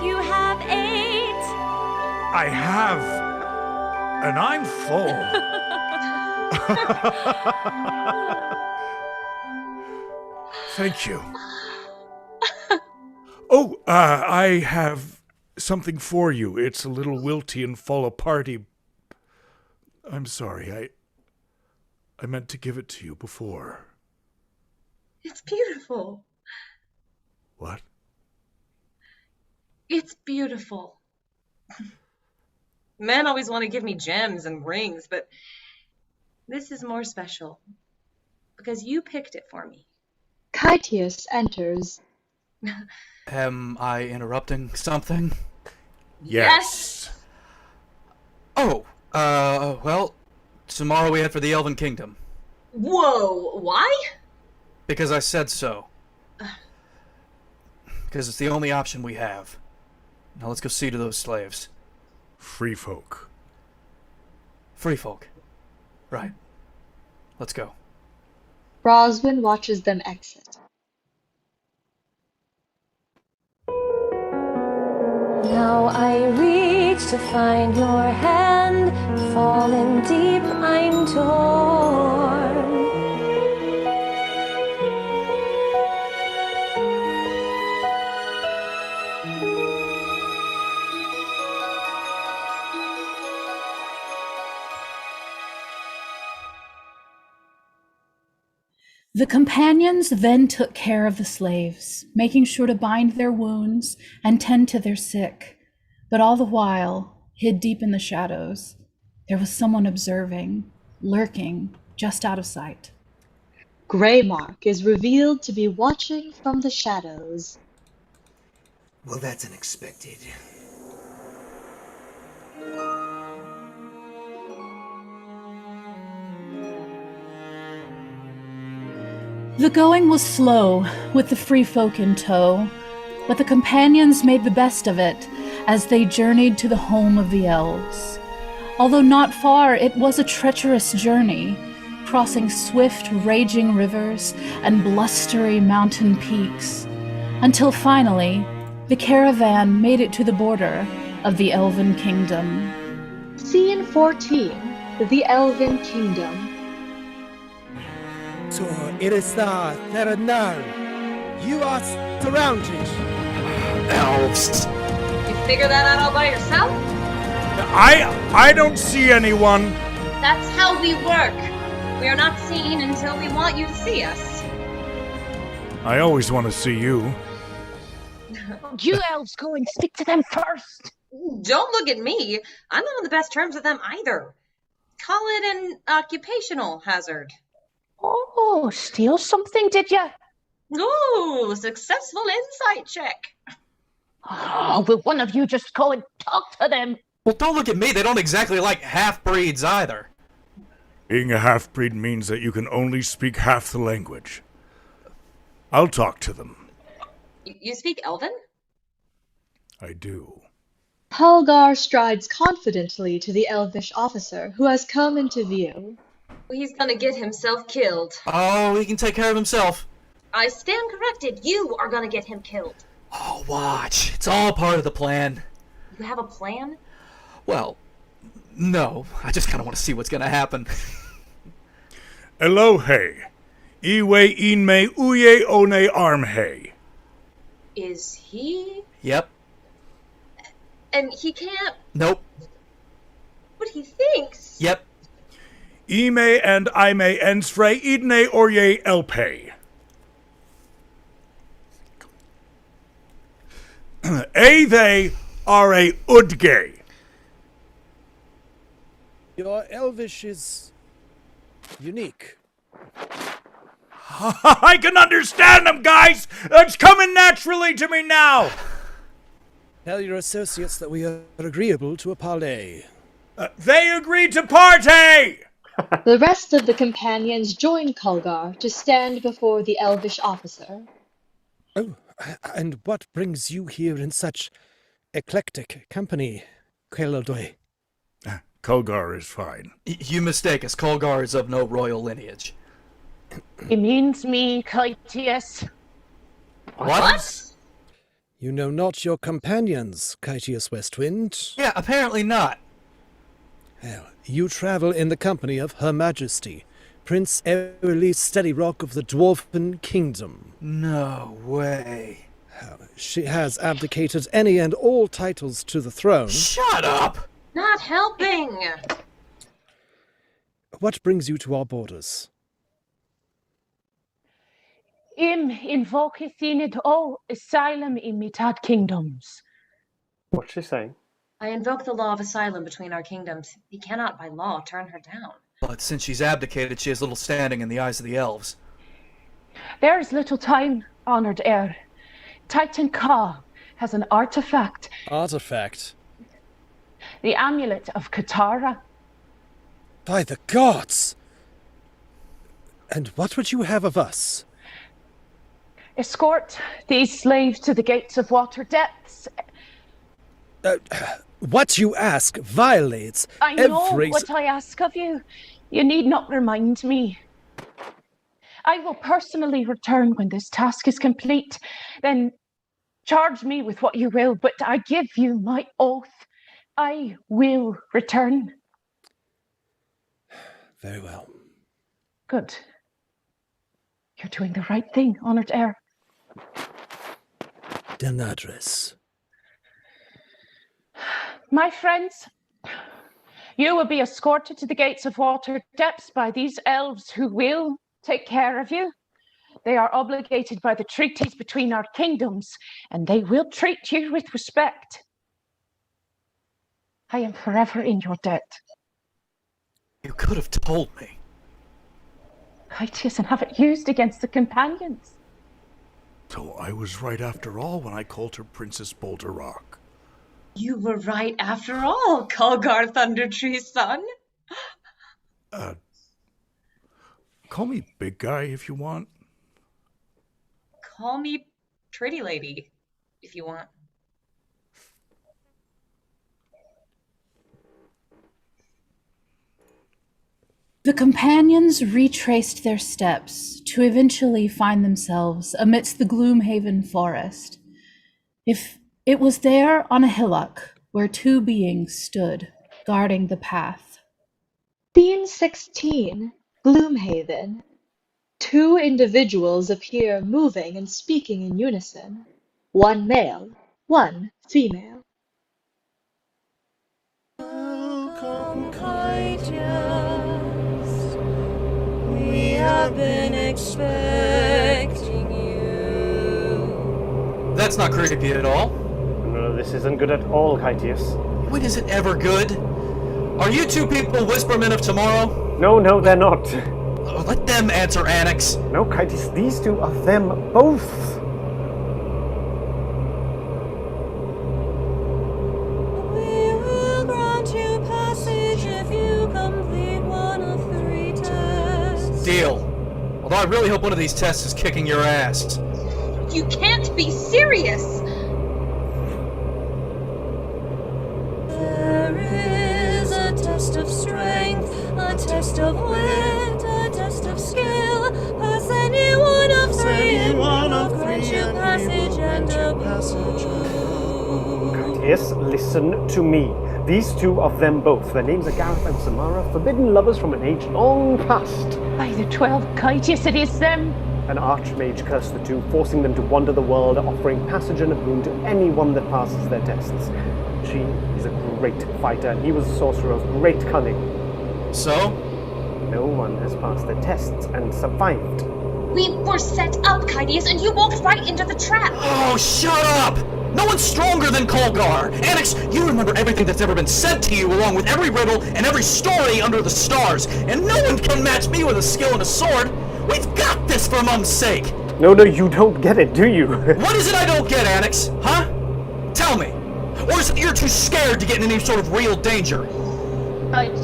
[SPEAKER 15] You have 8.
[SPEAKER 1] I have. And I'm full. Thank you. Oh, I have something for you. It's a little wilty and fall aparty. I'm sorry. I meant to give it to you before.
[SPEAKER 12] It's beautiful.
[SPEAKER 1] What?
[SPEAKER 12] It's beautiful. Men always want to give me gems and rings, but this is more special because you picked it for me.
[SPEAKER 3] Kytius enters.
[SPEAKER 7] Am I interrupting something?
[SPEAKER 12] Yes.
[SPEAKER 7] Oh, well, tomorrow we head for the Elven Kingdom.
[SPEAKER 12] Whoa, why?
[SPEAKER 7] Because I said so. Because it's the only option we have. Now let's go see to those slaves.
[SPEAKER 1] Free folk.
[SPEAKER 7] Free folk. Right. Let's go.
[SPEAKER 3] Rhoswen watches them exit.
[SPEAKER 16] Now I reach to find your hand, fallen deep, I'm torn.
[SPEAKER 2] The companions then took care of the slaves, making sure to bind their wounds and tend to their sick. But all the while, hid deep in the shadows, there was someone observing, lurking, just out of sight.
[SPEAKER 3] Greymark is revealed to be watching from the shadows.
[SPEAKER 14] Well, that's unexpected.
[SPEAKER 2] The going was slow, with the free folk in tow, but the companions made the best of it as they journeyed to the home of the elves. Although not far, it was a treacherous journey, crossing swift, raging rivers and blustery mountain peaks, until finally the caravan made it to the border of the Elven Kingdom.
[SPEAKER 3] Scene 14. The Elven Kingdom.
[SPEAKER 17] So it is the Theranar. You are surrounded.
[SPEAKER 7] Elves.
[SPEAKER 12] You figure that out all by yourself?
[SPEAKER 8] I don't see anyone.
[SPEAKER 12] That's how we work. We are not seen until we want you to see us.
[SPEAKER 1] I always want to see you.
[SPEAKER 11] You elves go and speak to them first.
[SPEAKER 12] Don't look at me. I'm not on the best terms with them either. Call it an occupational hazard.
[SPEAKER 11] Oh, steal something, did you?
[SPEAKER 12] Ooh, successful insight check.
[SPEAKER 11] Oh, will one of you just go and talk to them?
[SPEAKER 7] Well, don't look at me. They don't exactly like half-breeds either.
[SPEAKER 1] Being a half-breed means that you can only speak half the language. I'll talk to them.
[SPEAKER 12] You speak Elven?
[SPEAKER 1] I do.
[SPEAKER 3] Culgar strides confidently to the elvish officer who has come into view.
[SPEAKER 12] He's gonna get himself killed.
[SPEAKER 7] Oh, he can take care of himself.
[SPEAKER 12] I stand corrected. You are gonna get him killed.
[SPEAKER 7] Oh, watch. It's all part of the plan.
[SPEAKER 12] You have a plan?
[SPEAKER 7] Well, no. I just kind of want to see what's going to happen.
[SPEAKER 1] Elohe. Iwe inme uye one armhe.
[SPEAKER 12] Is he?
[SPEAKER 7] Yep.
[SPEAKER 12] And he can't?
[SPEAKER 7] Nope.
[SPEAKER 12] But he thinks.
[SPEAKER 7] Yep.
[SPEAKER 1] Ime and Ime ensfre idne orye elpe. They are a udge.
[SPEAKER 17] Your Elvish is unique.
[SPEAKER 1] I can understand them, guys! It's coming naturally to me now!
[SPEAKER 17] Tell your associates that we are agreeable to a parley.
[SPEAKER 1] They agreed to party!
[SPEAKER 3] The rest of the companions join Culgar to stand before the elvish officer.
[SPEAKER 17] Oh, and what brings you here in such eclectic company, Kelodoi?
[SPEAKER 1] Culgar is fine.
[SPEAKER 7] You mistake us. Culgar is of no royal lineage.
[SPEAKER 11] He means me, Kytius.
[SPEAKER 7] What?
[SPEAKER 17] You know not your companions, Kytius Westwind.
[SPEAKER 7] Yeah, apparently not.
[SPEAKER 17] Well, you travel in the company of Her Majesty, Prince Early Steadyrock of the Dwarven Kingdom.
[SPEAKER 7] No way.
[SPEAKER 17] She has abdicated any and all titles to the throne.
[SPEAKER 7] Shut up!
[SPEAKER 12] Not helping!
[SPEAKER 17] What brings you to our borders?
[SPEAKER 11] Invoketh in it all asylum in mitad kingdoms.
[SPEAKER 6] What's she saying?
[SPEAKER 12] I invoke the law of asylum between our kingdoms. He cannot by law turn her down.
[SPEAKER 7] But since she's abdicated, she has little standing in the eyes of the elves.
[SPEAKER 11] There is little time, honored heir. Titan Ka has an artifact.
[SPEAKER 17] Artifact?
[SPEAKER 11] The amulet of Katara.
[SPEAKER 17] By the gods! And what would you have of us?
[SPEAKER 11] Escort these slaves to the gates of water depths.
[SPEAKER 17] What you ask violates
[SPEAKER 11] I know what I ask of you. You need not remind me. I will personally return when this task is complete. Then charge me with what you will, but I give you my oath. I will return.
[SPEAKER 17] Very well.
[SPEAKER 11] Good. You're doing the right thing, honored heir.
[SPEAKER 17] Denadris.
[SPEAKER 11] My friends, you will be escorted to the gates of water depths by these elves who will take care of you. They are obligated by the treaties between our kingdoms, and they will treat you with respect. I am forever in your debt.
[SPEAKER 7] You could have told me.
[SPEAKER 11] Kytius, and have it used against the companions.
[SPEAKER 1] So I was right after all when I called her Princess Boulder Rock.
[SPEAKER 12] You were right after all, Culgar Thundertree's son.
[SPEAKER 1] Call me Big Guy if you want.
[SPEAKER 12] Call me Pretty Lady, if you want.
[SPEAKER 2] The companions retraced their steps to eventually find themselves amidst the Gloomhaven forest. It was there on a hillock where two beings stood, guarding the path.
[SPEAKER 3] Scene 16, Gloomhaven. Two individuals appear moving and speaking in unison. One male, one female.
[SPEAKER 13] Welcome, Kytius. We have been expecting you.
[SPEAKER 7] That's not creepy at all.
[SPEAKER 6] No, this isn't good at all, Kytius.
[SPEAKER 7] When is it ever good? Are you two people Whispermen of Tomorrow?
[SPEAKER 6] No, they're not.
[SPEAKER 7] Let them answer, Annex.
[SPEAKER 6] No, Kytius, these two are them both.
[SPEAKER 13] We will grant you passage if you complete one of 3 tests.
[SPEAKER 7] Deal. Although I really hope one of these tests is kicking your ass.
[SPEAKER 12] You can't be serious!
[SPEAKER 13] There is a test of strength, a test of wit, a test of skill. Pass any one of 3 and we will grant you passage and a
[SPEAKER 6] Yes, listen to me. These two of them both, their names are Gareth and Samara, forbidden lovers from an age long past.
[SPEAKER 11] By the 12 Kytius, it is them.
[SPEAKER 6] An archmage cursed the two, forcing them to wander the world, offering passage and a boon to anyone that passes their tests. She is a great fighter, and he was a sorcerer of great cunning.
[SPEAKER 7] So?
[SPEAKER 6] No one has passed their tests and survived.
[SPEAKER 12] We were set up, Kytius, and you walked right into the trap!
[SPEAKER 7] Oh, shut up! No one's stronger than Culver! Annex, you remember everything that's ever been said to you, along with every riddle and every story under the stars, and no one can match me with a skill and a sword! We've got this for Mum's sake!
[SPEAKER 6] No, you don't get it, do you?
[SPEAKER 7] What is it I don't get, Annex? Huh? Tell me. Or is it that you're too scared to get in any sort of real danger?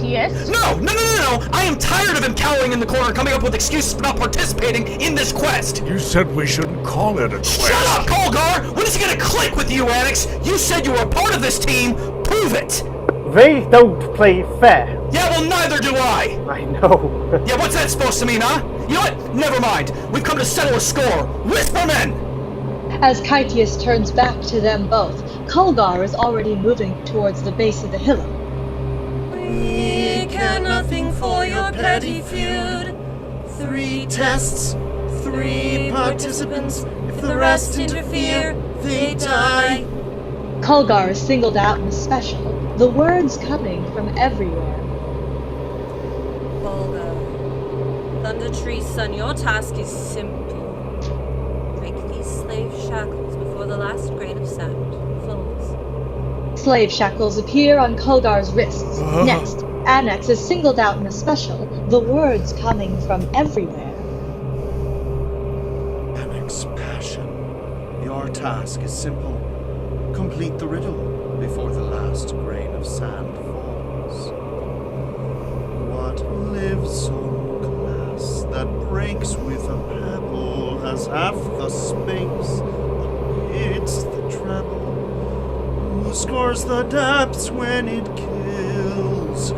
[SPEAKER 11] Yes?
[SPEAKER 7] No! I am tired of him cowering in the corner, coming up with excuses for not participating in this quest!
[SPEAKER 1] You said we shouldn't call it a quest.
[SPEAKER 7] Shut up, Culver! When is it gonna click with you, Annex? You said you were a part of this team. Prove it!
[SPEAKER 6] They don't play fair.
[SPEAKER 7] Yeah, well, neither do I!
[SPEAKER 6] I know.
[SPEAKER 7] Yeah, what's that supposed to mean, huh? You know what? Never mind. We've come to settle a score. Whispermen!
[SPEAKER 3] As Kytius turns back to them both, Culver is already moving towards the base of the hillock.
[SPEAKER 13] We care nothing for your petty feud. 3 tests, 3 participants. If the rest interfere, they die.
[SPEAKER 3] Culver is singled out in special, the words coming from everywhere.
[SPEAKER 18] Volga, Thunder Tree's son, your task is simple. Break these slave shackles before the last grain of sand falls.
[SPEAKER 3] Slave shackles appear on Culver's wrists. Next, Annex is singled out in a special, the words coming from everywhere.
[SPEAKER 19] Annex Passion, your task is simple. Complete the riddle before the last grain of sand falls. What lives on glass that breaks with a pebble has half the space amidst the treble? Who scores the depths when it kills?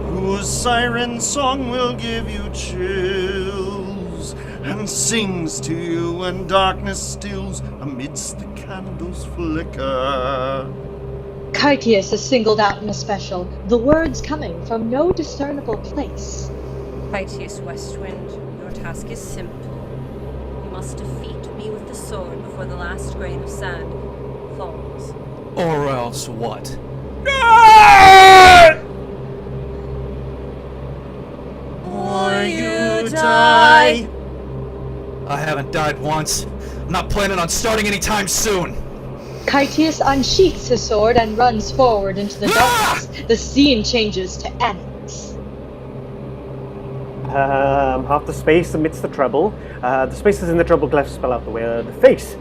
[SPEAKER 19] Whose siren song will give you chills and sings to you when darkness stills amidst the candles flicker?
[SPEAKER 3] Kytius is singled out in a special, the words coming from no discernible place.
[SPEAKER 18] Kytius Westwind, your task is simple. You must defeat me with the sword before the last grain of sand falls.
[SPEAKER 7] Or else what?
[SPEAKER 13] Or you die.
[SPEAKER 7] I haven't died once. I'm not planning on starting anytime soon.
[SPEAKER 3] Kytius unsheaths his sword and runs forward into the darkness. The scene changes to Annex.
[SPEAKER 6] Half the space amidst the treble. The spaces in the treble clef spell out the way. The face.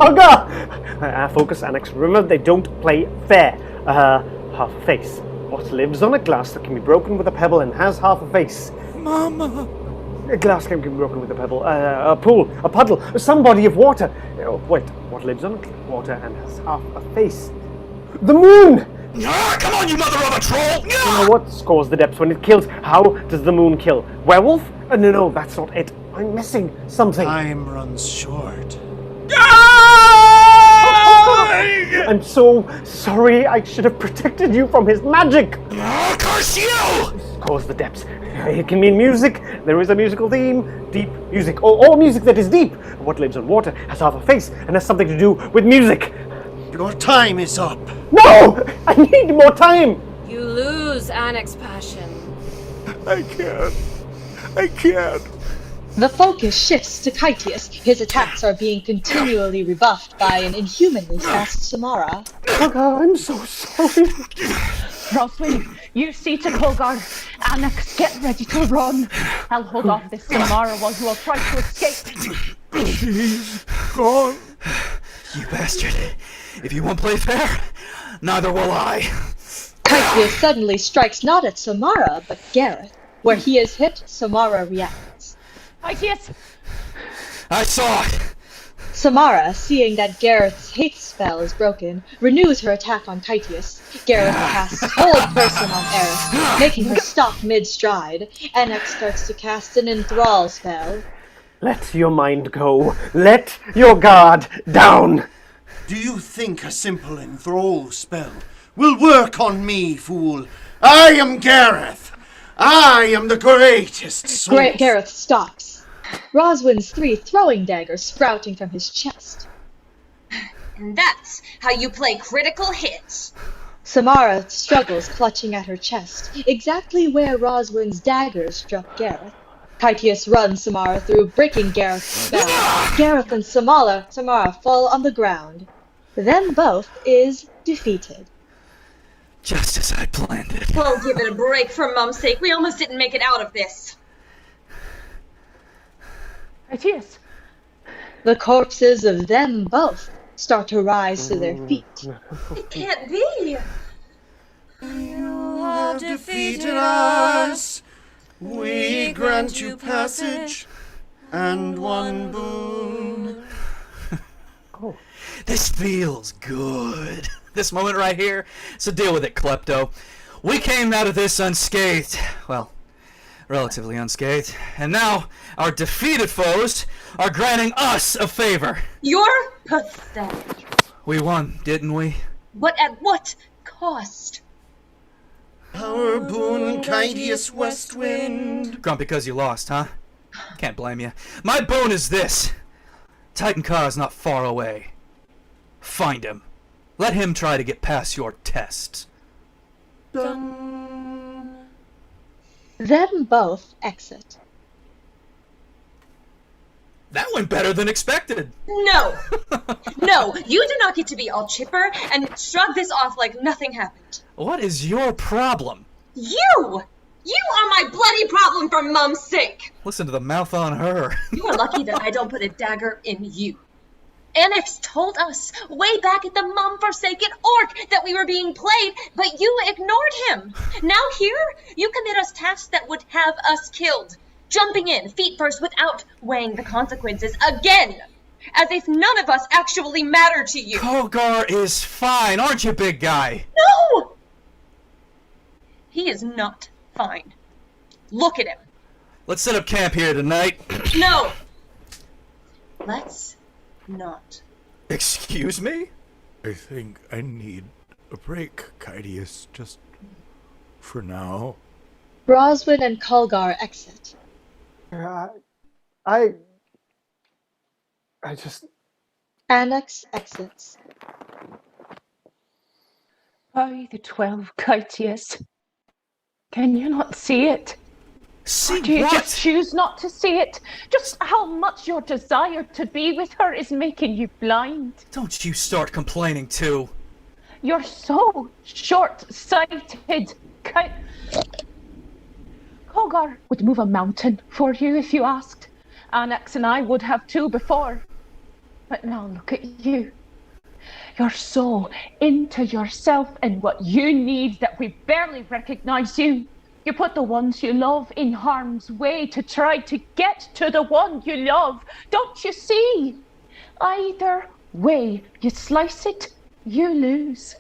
[SPEAKER 6] Oh god! Focus, Annex. Remember, they don't play fair. Half a face. What lives on a glass that can be broken with a pebble and has half a face?
[SPEAKER 1] Mama!
[SPEAKER 6] A glass can be broken with a pebble. A pool, a puddle, some body of water. Oh, wait, what lives on water and has half a face? The moon!
[SPEAKER 7] Ah, come on, you mother of a troll!
[SPEAKER 6] You know what scores the depths when it kills? How does the moon kill? Werewolf? No, that's not it. I'm missing something.
[SPEAKER 19] Time runs short.
[SPEAKER 6] I'm so sorry. I should have protected you from his magic.
[SPEAKER 7] Oh, curse you!
[SPEAKER 6] Scores the depths. It can mean music. There is a musical theme. Deep music. Or music that is deep. What lives on water has half a face and has something to do with music.
[SPEAKER 19] Your time is up.
[SPEAKER 6] No! I need more time!
[SPEAKER 18] You lose, Annex Passion.
[SPEAKER 1] I can't. I can't.
[SPEAKER 3] The focus shifts to Kytius. His attacks are being continually rebuffed by an inhumanly fast Samara.
[SPEAKER 6] Culver, I'm so sorry.
[SPEAKER 11] Rhoswen, you see to Culver. Annex, get ready to run. I'll hold off this Samara while you all try to escape.
[SPEAKER 1] She's gone.
[SPEAKER 7] You bastard. If you won't play fair, neither will I.
[SPEAKER 3] Kytius suddenly strikes not at Samara, but Gareth. Where he is hit, Samara reacts.
[SPEAKER 11] Kytius!
[SPEAKER 7] I saw it!
[SPEAKER 3] Samara, seeing that Gareth's hate spell is broken, renews her attack on Kytius. Gareth casts Hold Person on Aerith, making her stop mid-stride. Annex starts to cast an Enthrall spell.
[SPEAKER 6] Let your mind go. Let your guard down.
[SPEAKER 19] Do you think a simple enthrall spell will work on me, fool? I am Gareth. I am the greatest sword.
[SPEAKER 3] Gareth stops. Rhoswen's 3 throwing daggers sprouting from his chest.
[SPEAKER 12] And that's how you play critical hits.
[SPEAKER 3] Samara struggles, clutching at her chest, exactly where Rhoswen's daggers struck Gareth. Kytius runs Samara through, breaking Gareth's spell. Gareth and Samara fall on the ground. Them both is defeated.
[SPEAKER 7] Just as I planned it.
[SPEAKER 12] Oh, give it a break for Mum's sake. We almost didn't make it out of this.
[SPEAKER 11] Kytius.
[SPEAKER 3] The corpses of them both start to rise to their feet.
[SPEAKER 12] It can't be.
[SPEAKER 19] You have defeated us. We grant you passage and one boon.
[SPEAKER 7] Oh. This feels good. This moment right here. So deal with it, Klepto. We came out of this unscathed. Well, relatively unscathed. And now our defeated foes are granting us a favor.
[SPEAKER 12] You're pathetic.
[SPEAKER 7] We won, didn't we?
[SPEAKER 12] But at what cost?
[SPEAKER 19] Our boon, Kytius Westwind.
[SPEAKER 7] Grunt because you lost, huh? Can't blame you. My boon is this. Titan Ka is not far away. Find him. Let him try to get past your tests.
[SPEAKER 3] Them both exit.
[SPEAKER 7] That went better than expected.
[SPEAKER 12] No! No, you do not get to be all chipper and shrug this off like nothing happened.
[SPEAKER 7] What is your problem?
[SPEAKER 12] You! You are my bloody problem for Mum's sake!
[SPEAKER 7] Listen to the mouth on her.
[SPEAKER 12] You are lucky that I don't put a dagger in you. Annex told us way back at the Mum-forsaken Orc that we were being played, but you ignored him. Now here, you commit us tasks that would have us killed. Jumping in, feet first, without weighing the consequences again. As if none of us actually matter to you.
[SPEAKER 7] Kogar is fine, aren't you, big guy?
[SPEAKER 12] No! He is not fine. Look at him.
[SPEAKER 7] Let's set up camp here tonight.
[SPEAKER 12] No! Let's not.
[SPEAKER 7] Excuse me?
[SPEAKER 1] I think I need a break, Kytius, just for now.
[SPEAKER 3] Rhoswen and Culver exit.
[SPEAKER 6] I just...
[SPEAKER 3] Annex exits.
[SPEAKER 11] By the 12, Kytius. Can you not see it?
[SPEAKER 7] See
[SPEAKER 11] or do you
[SPEAKER 7] what?
[SPEAKER 11] just choose not to see it? Just how much your desire to be with her is making you blind.
[SPEAKER 7] Don't you start complaining too.
[SPEAKER 11] You're so short-sighted. Kogar would move a mountain for you if you asked. Annex and I would have too before. But now look at you. You're so into yourself and what you need that we barely recognize you. You put the ones you love in harm's way to try to get to the one you love. Don't you see? Either way you slice it, you lose.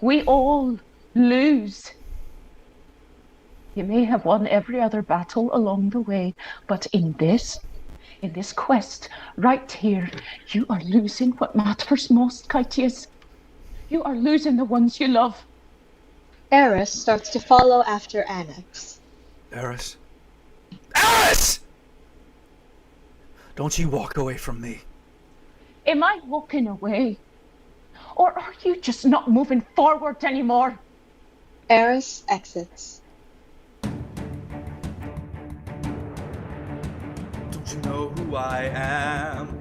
[SPEAKER 11] We all lose. You may have won every other battle along the way, but in this quest, right here, you are losing what matters most, Kytius. You are losing the ones you love.
[SPEAKER 3] Eris starts to follow after Annex.
[SPEAKER 7] Eris? Eris! Don't you walk away from me.
[SPEAKER 11] Am I walking away? Or are you just not moving forward anymore?
[SPEAKER 3] Eris exits.
[SPEAKER 4] Don't you know who I am?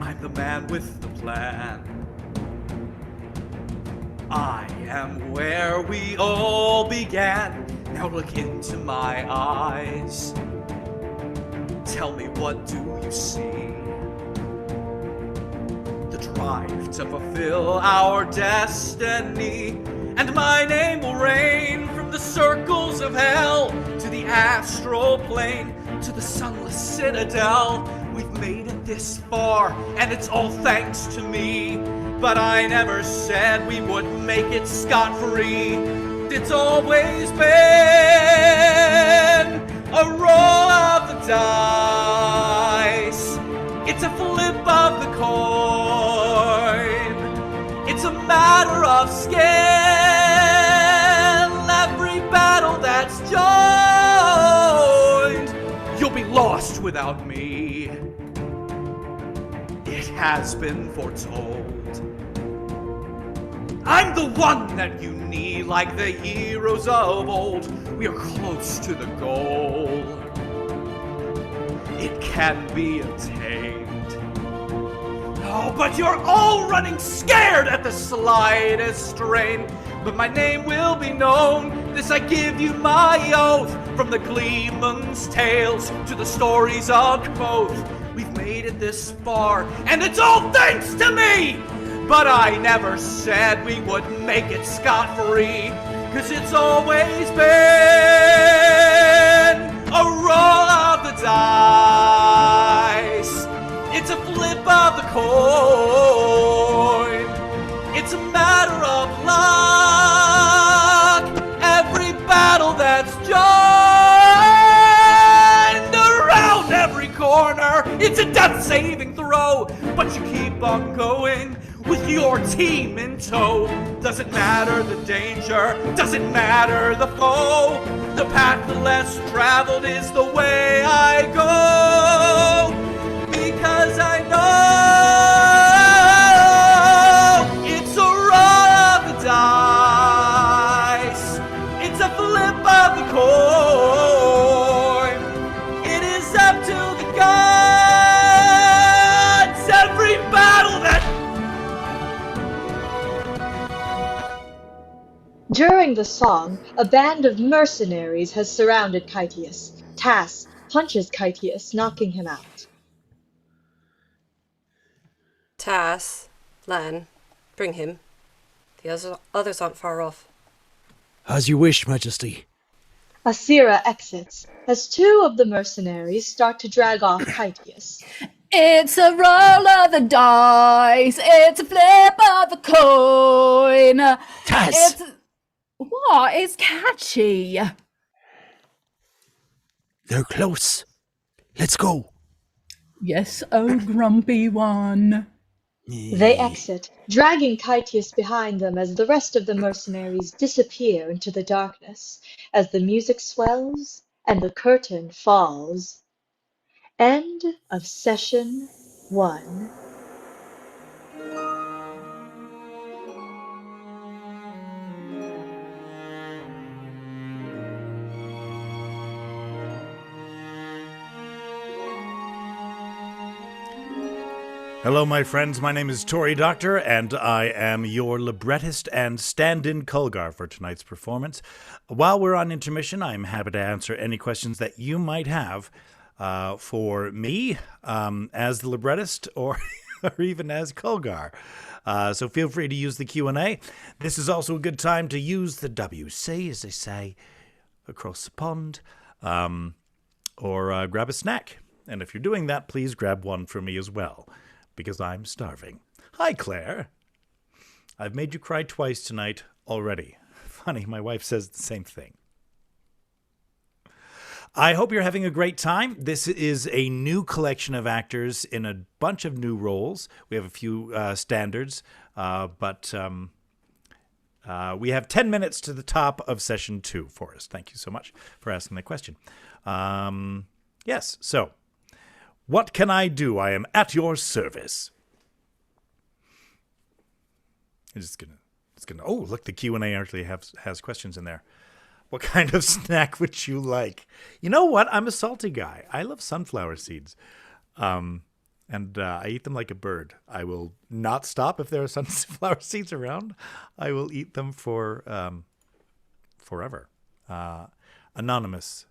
[SPEAKER 4] I'm the man with the plan. I am where we all began. Now look into my eyes. Tell me, what do you see? The drive to fulfill our destiny. And my name will reign from the circles of hell to the astral plane, to the sunless citadel. We've made it this far, and it's all thanks to me. But I never said we would make it scot-free. It's always been a roll of the dice. It's a flip of the coin. It's a matter of skill. Every battle that's joined, you'll be lost without me. It has been foretold. I'm the one that you need, like the heroes of old. We are close to the goal. It can be attained. Oh, but you're all running scared at the slightest strain. But my name will be known, this I give you my oath. From the Gleeman's tales to the stories of both, we've made it this far, and it's all thanks to me! But I never said we would make it scot-free, 'cause it's always been a roll of the dice. It's a flip of the coin. It's a matter of luck. Every battle that's joined around every corner, it's a death-saving throw. But you keep on going with your team in tow. Doesn't matter the danger, doesn't matter the foe. The path less traveled is the way I go. Because I know it's a roll of the dice. It's a flip of the coin. It is up to the gods. Every battle that...
[SPEAKER 3] During the song, a band of mercenaries has surrounded Kytius. Tass punches Kytius, knocking him out.
[SPEAKER 18] Tass, Lan, bring him. The others aren't far off.
[SPEAKER 17] As you wish, Majesty.
[SPEAKER 3] Asira exits as two of the mercenaries start to drag off Kytius.
[SPEAKER 2] It's a roll of the dice. It's a flip of the coin.
[SPEAKER 17] Tass!
[SPEAKER 2] What? It's catchy.
[SPEAKER 17] They're close. Let's go.
[SPEAKER 2] Yes, oh grumpy one.
[SPEAKER 3] They exit, dragging Kytius behind them as the rest of the mercenaries disappear into the darkness, as the music swells and the curtain falls. End of Session 1.
[SPEAKER 1] Hello, my friends. My name is Tory Doctor, and I am your librettist and stand-in Culver for tonight's performance. While we're on intermission, I'm happy to answer any questions that you might have for me as the librettist or even as Culver. So feel free to use the Q&A. This is also a good time to use the WC, as they say, across the pond, or grab a snack. And if you're doing that, please grab one for me as well, because I'm starving. Hi, Claire. I've made you cry twice tonight already. Funny, my wife says the same thing. I hope you're having a great time. This is a new collection of actors in a bunch of new roles. We have a few standards, but we have 10 minutes to the top of session 2 for us. Thank you so much for asking that question. Yes, so what can I do? I am at your service. It's gonna. Oh, look, the Q&A actually has questions in there. What kind of snack would you like? You know what? I'm a salty guy. I love sunflower seeds. And I eat them like a bird. I will not stop if there are sunflower seeds around. I will eat them for forever. Anonymous.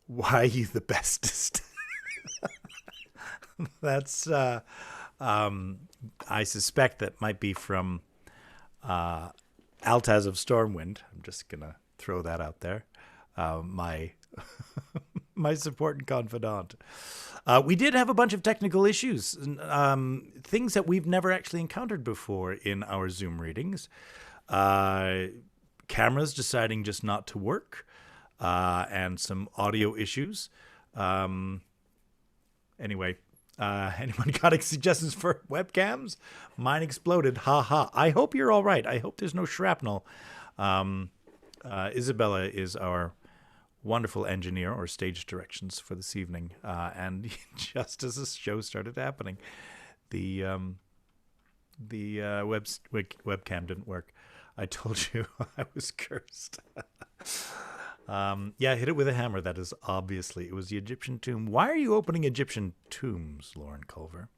[SPEAKER 1] Why are you the bestest? That's, I suspect that might be from Altaz of Stormwind. I'm just going to throw that out there. My support and confidant. We did have a bunch of technical issues, things that we've never actually encountered before in our Zoom readings. Cameras deciding just not to work, and some audio issues. Anyway, anyone got suggestions for webcams? Mine exploded. Ha ha. I hope you're all right. I hope there's no shrapnel. Isabella is our wonderful engineer or stage directions for this evening. And just as the show started happening, the webcam didn't work. I told you I was cursed. Yeah, hit it with a hammer. That is obviously, it was the Egyptian tomb. Why are you opening Egyptian tombs, Lauren Culver?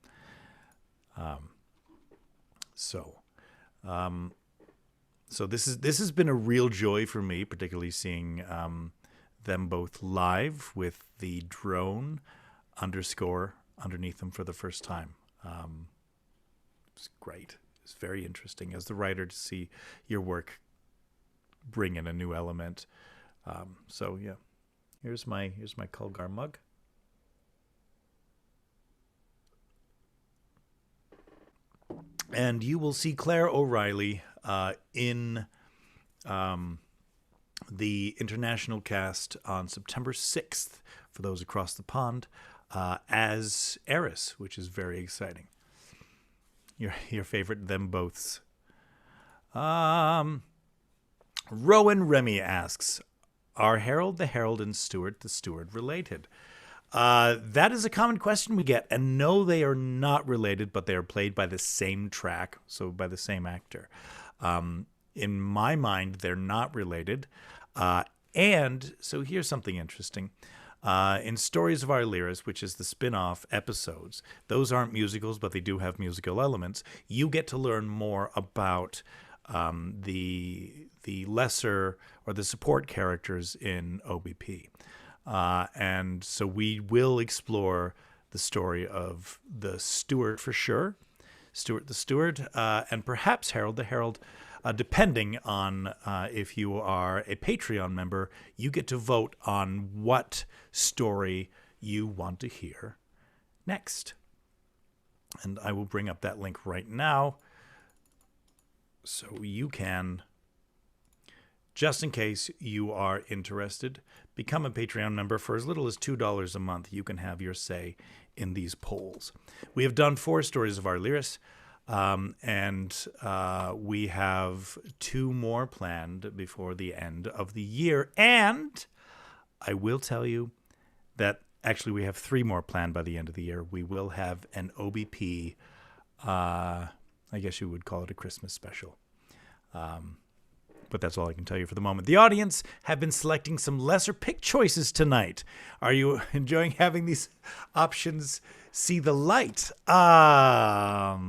[SPEAKER 1] So this has been a real joy for me, particularly seeing them both live with the drone underscore underneath them for the first time. It's great. It's very interesting as the writer to see your work bring in a new element. So yeah, here's my Culgar mug. And you will see Claire O'Reilly in the international cast on September 6th for those across the pond as Eris, which is very exciting. Your favorite them boths. Rowan Remy asks, are Harold the Herald and Stuart the Steward related? That is a common question we get, and no, they are not related, but they are played by the same track, so by the same actor. In my mind, they're not related. And so here's something interesting. In Stories of Our Lyris, which is the spin-off episodes, those aren't musicals, but they do have musical elements. You get to learn more about the lesser or the support characters in OBP. And so we will explore the story of the Steward for sure, Stuart the Steward, and perhaps Harold the Herald, depending on if you are a Patreon member. You get to vote on what story you want to hear next. And I will bring up that link right now so you can, just in case you are interested, become a Patreon member for as little as $2 a month. You can have your say in these polls. We have done 4 Stories of Our Lyris, and we have 2 more planned before the end of the year. And I will tell you that actually we have 3 more planned by the end of the year. We will have an OBP, I guess you would call it a Christmas special. But that's all I can tell you for the moment. The audience have been selecting some lesser pick choices tonight. Are you enjoying having these options see the light? I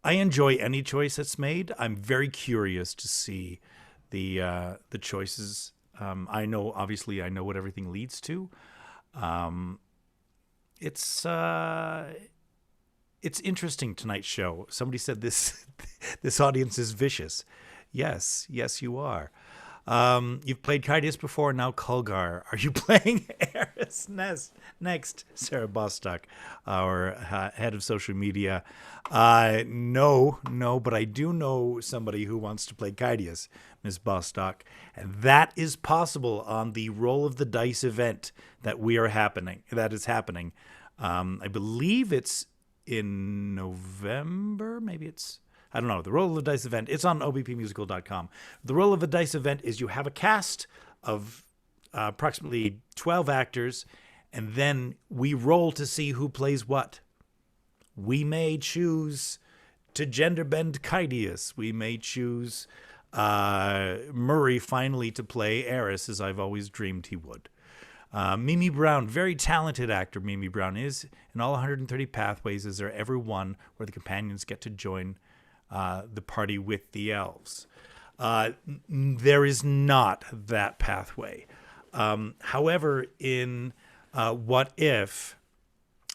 [SPEAKER 1] enjoy any choice that's made. I'm very curious to see the choices. I know what everything leads to. It's interesting, tonight's show. Somebody said this audience is vicious. Yes, you are. You've played Kytius before, now Culgar. Are you playing Eris next? Sarah Bostock, our head of social media. No, but I do know somebody who wants to play Kytius, Ms. Bostock, and that is possible on the Roll of the Dice event that is happening. I believe it's in November, maybe it's... I don't know. The Roll of the Dice event, it's on obpmusical.com. The Roll of the Dice event is you have a cast of approximately 12 actors, and then we roll to see who plays what. We may choose to gender bend Kytius. We may choose Murray finally to play Eris, as I've always dreamed he would. Mimi Brown, very talented actor Mimi Brown is. In all 130 pathways, is there ever one where the companions get to join the party with the elves? There is not that pathway. However, in What If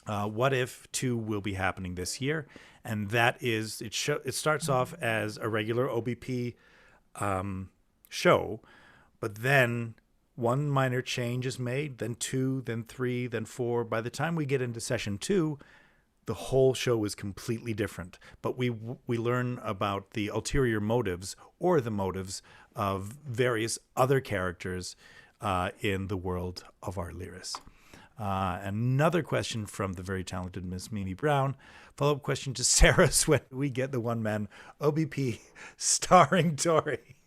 [SPEAKER 1] 2 will be happening this year, and that is, it starts off as a regular OBP show, but then one minor change is made, then 2, then 3, then 4. By the time we get into session 2, the whole show is completely different. But we learn about the ulterior motives or the motives of various other characters in the world of our Lyris. Another question from the very talented Miss Mimi Brown. Follow-up question to Sarah's: when we get the one-man OBP starring Tory?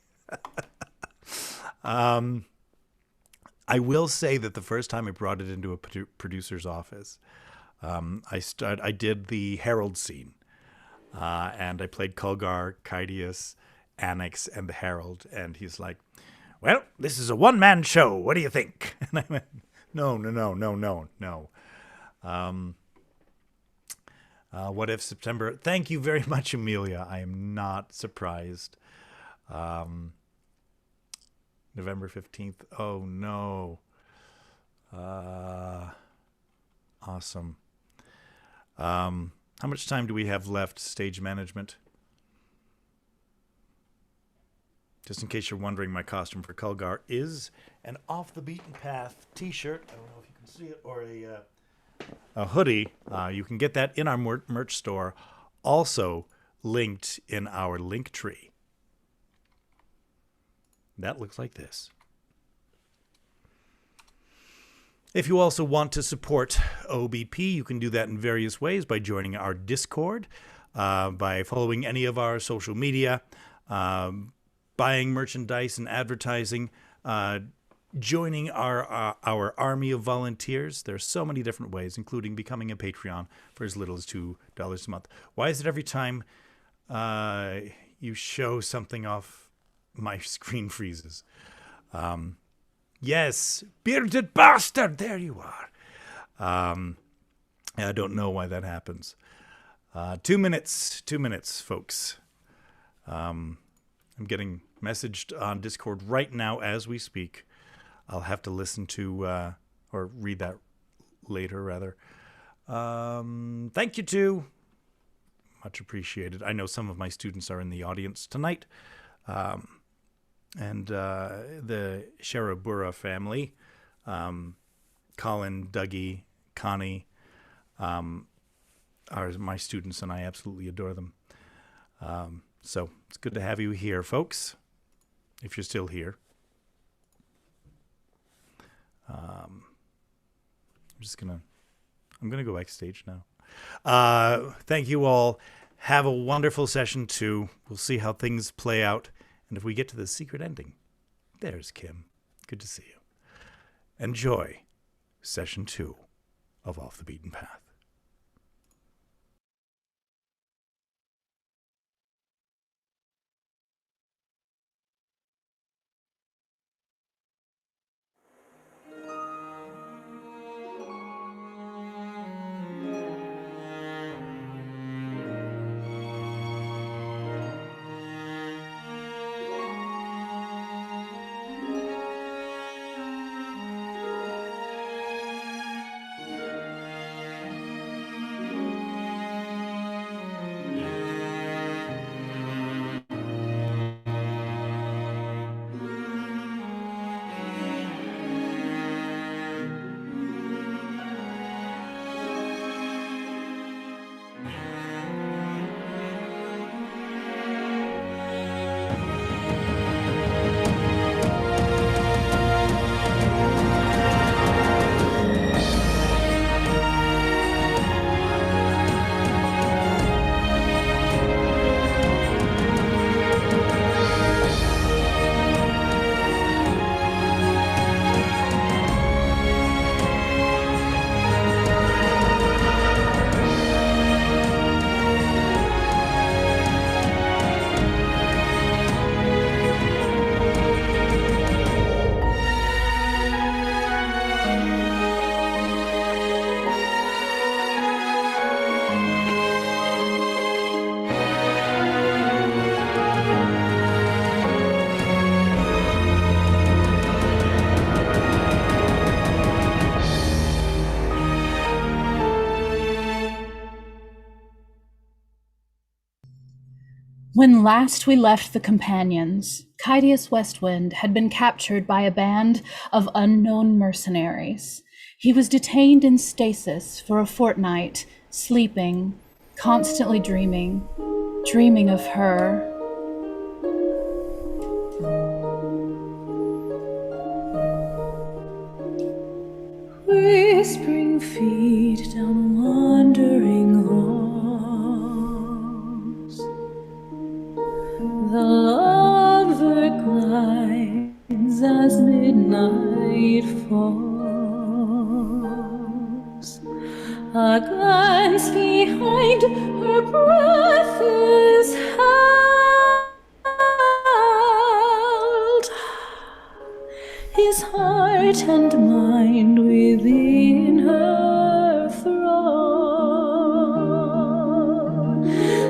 [SPEAKER 1] I will say that the first time I brought it into a producer's office, I did the Herald scene, and I played Culgar, Kytius, Annex, and the Herald, and he's like, well, this is a one-man show. What do you think? And I went, no. What If September? Thank you very much, Amelia. I am not surprised. November 15th. Oh, no. Awesome. How much time do we have left, stage management? Just in case you're wondering, my costume for Culgar is an Off the Beaten Path t-shirt. I don't know if you can see it, or a hoodie. You can get that in our merch store, also linked in our link tree. That looks like this. If you also want to support OBP, you can do that in various ways: by joining our Discord, by following any of our social media, buying merchandise and advertising, joining our army of volunteers. There's so many different ways, including becoming a Patreon for as little as $2 a month. Why is it every time you show something off, my screen freezes? Yes, bearded bastard, there you are. I don't know why that happens. 2 minutes, folks. I'm getting messaged on Discord right now as we speak. I'll have to listen to, or read that later, rather. Thank you, too. Much appreciated. I know some of my students are in the audience tonight. And the Sharabura family, Colin, Dougie, Connie, are my students, and I absolutely adore them. So it's good to have you here, folks, if you're still here. I'm going to go backstage now. Thank you all. Have a wonderful session 2. We'll see how things play out. And if we get to the secret ending, there's Kim. Good to see you. Enjoy session 2 of Off the Beaten Path.
[SPEAKER 2] When last we left the companions, Kytius Westwind had been captured by a band of unknown mercenaries. He was detained in stasis for a fortnight, sleeping, constantly dreaming of her. Whispering feet down wandering halls, the lover glides as midnight falls. A glance behind, her breath is held. His heart and mind within her thrall.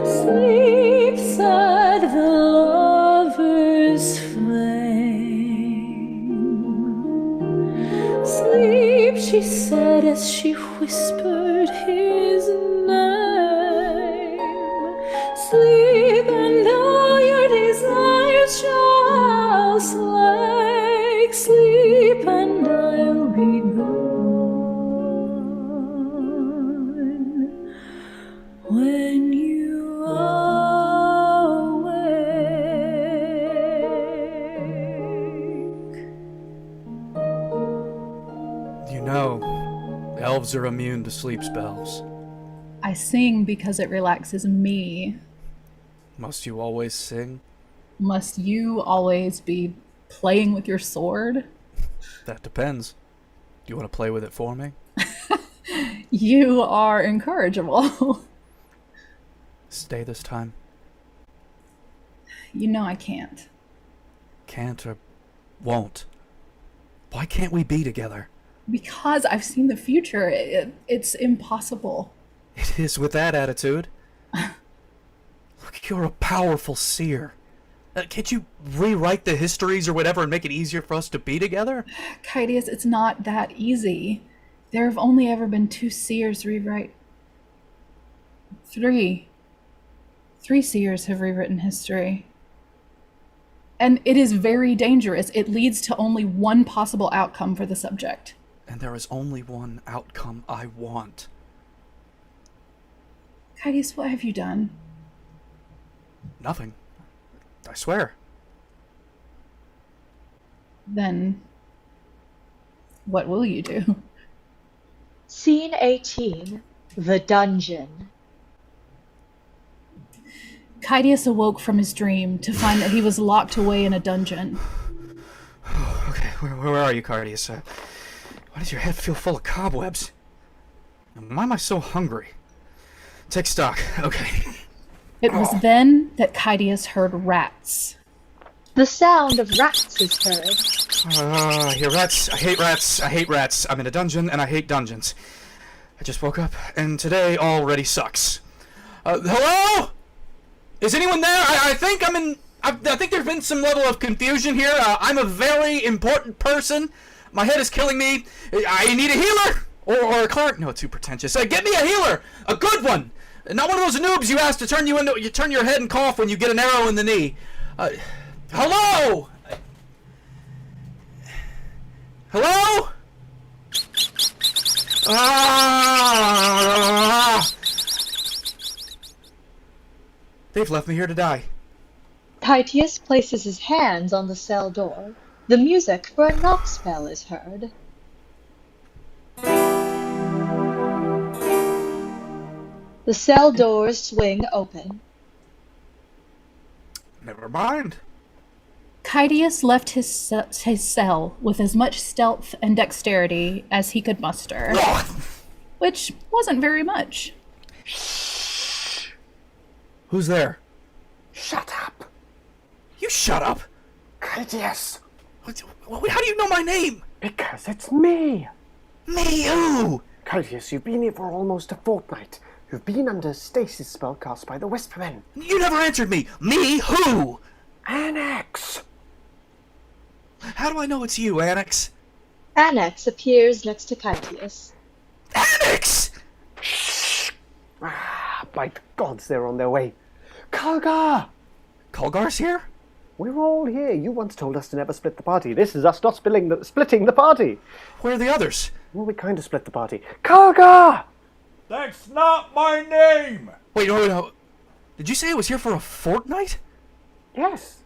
[SPEAKER 2] Sleeps at the lover's flame. Sleep, she said as she whispered his name. Sleep, and all your desires shall slake. Sleep, and I'll be gone when you awake.
[SPEAKER 7] You know, elves are immune to sleep spells.
[SPEAKER 2] I sing because it relaxes me.
[SPEAKER 7] Must you always sing?
[SPEAKER 2] Must you always be playing with your sword?
[SPEAKER 7] That depends. Do you want to play with it for me?
[SPEAKER 2] You are incorrigible.
[SPEAKER 7] Stay this time.
[SPEAKER 2] You know I can't.
[SPEAKER 7] Can't or won't. Why can't we be together?
[SPEAKER 2] Because I've seen the future. It's impossible.
[SPEAKER 7] It is with that attitude. Look, you're a powerful seer. Can't you rewrite the histories or whatever and make it easier for us to be together?
[SPEAKER 2] Kytius, it's not that easy. There have only ever been 2 seers rewrite. 3. 3 seers have rewritten history. And it is very dangerous. It leads to only one possible outcome for the subject.
[SPEAKER 7] And there is only one outcome I want.
[SPEAKER 2] Kytius, what have you done?
[SPEAKER 7] Nothing. I swear.
[SPEAKER 2] Then, what will you do?
[SPEAKER 3] Scene 18, The Dungeon.
[SPEAKER 2] Kytius awoke from his dream to find that he was locked away in a dungeon.
[SPEAKER 7] Okay, where are you, Kytius? Why does your head feel full of cobwebs? And why am I so hungry? Take stock. Okay.
[SPEAKER 2] It was then that Kytius heard rats.
[SPEAKER 3] The sound of rats is heard.
[SPEAKER 7] I hear rats. I hate rats. I hate rats. I'm in a dungeon and I hate dungeons. I just woke up and today already sucks. Hello? Is anyone there? I think I'm in... I think there's been some level of confusion here. I'm a very important person. My head is killing me. I need a healer! Or a cleric. No, too pretentious. Get me a healer! A good one! Not one of those noobs you ask to turn you into... You turn your head and cough when you get an arrow in the knee. Hello? Hello? They've left me here to die.
[SPEAKER 3] Kytius places his hands on the cell door. The music for a knock spell is heard. The cell doors swing open.
[SPEAKER 7] Never mind.
[SPEAKER 2] Kytius left his cell with as much stealth and dexterity as he could muster, which wasn't very much.
[SPEAKER 7] Who's there?
[SPEAKER 6] Shut up.
[SPEAKER 7] You shut up.
[SPEAKER 6] Kytius.
[SPEAKER 7] How do you know my name?
[SPEAKER 6] Because it's me.
[SPEAKER 7] Me who?
[SPEAKER 6] Kytius, you've been here for almost a fortnight. You've been under stasis spell cast by the Whispermen.
[SPEAKER 7] You never answered me. Me who?
[SPEAKER 6] Annex.
[SPEAKER 7] How do I know it's you, Annex?
[SPEAKER 3] Annex appears next to Kytius.
[SPEAKER 7] Annex!
[SPEAKER 6] Shh! By the gods, they're on their way. Culver!
[SPEAKER 7] Culgar's here?
[SPEAKER 6] We're all here. You once told us to never split the party. This is us not splitting the party.
[SPEAKER 7] Where are the others?
[SPEAKER 6] Well, we kind of split the party. Culgar!
[SPEAKER 8] That's not my name!
[SPEAKER 7] Wait, no. Did you say it was here for a fortnight?
[SPEAKER 6] Yes.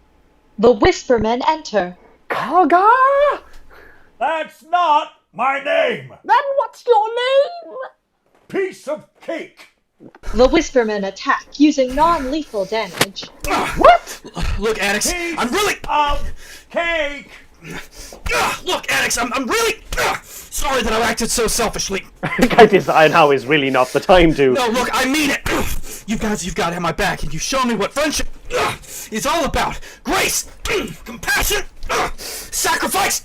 [SPEAKER 3] The Whispermen enter.
[SPEAKER 6] Culgar!
[SPEAKER 8] That's not my name!
[SPEAKER 6] Then what's your name?
[SPEAKER 8] Piece of cake!
[SPEAKER 3] The Whispermen attack using non-lethal damage.
[SPEAKER 6] What?
[SPEAKER 7] Look, Annex, I'm really...
[SPEAKER 8] of cake!
[SPEAKER 7] Look, Annex, I'm really... sorry that I acted so selfishly.
[SPEAKER 6] Kytius, now is really not the time to...
[SPEAKER 7] No, look, I mean it. You guys, you've got to have my back, and you've shown me what friendship is all about. Grace, compassion, sacrifice.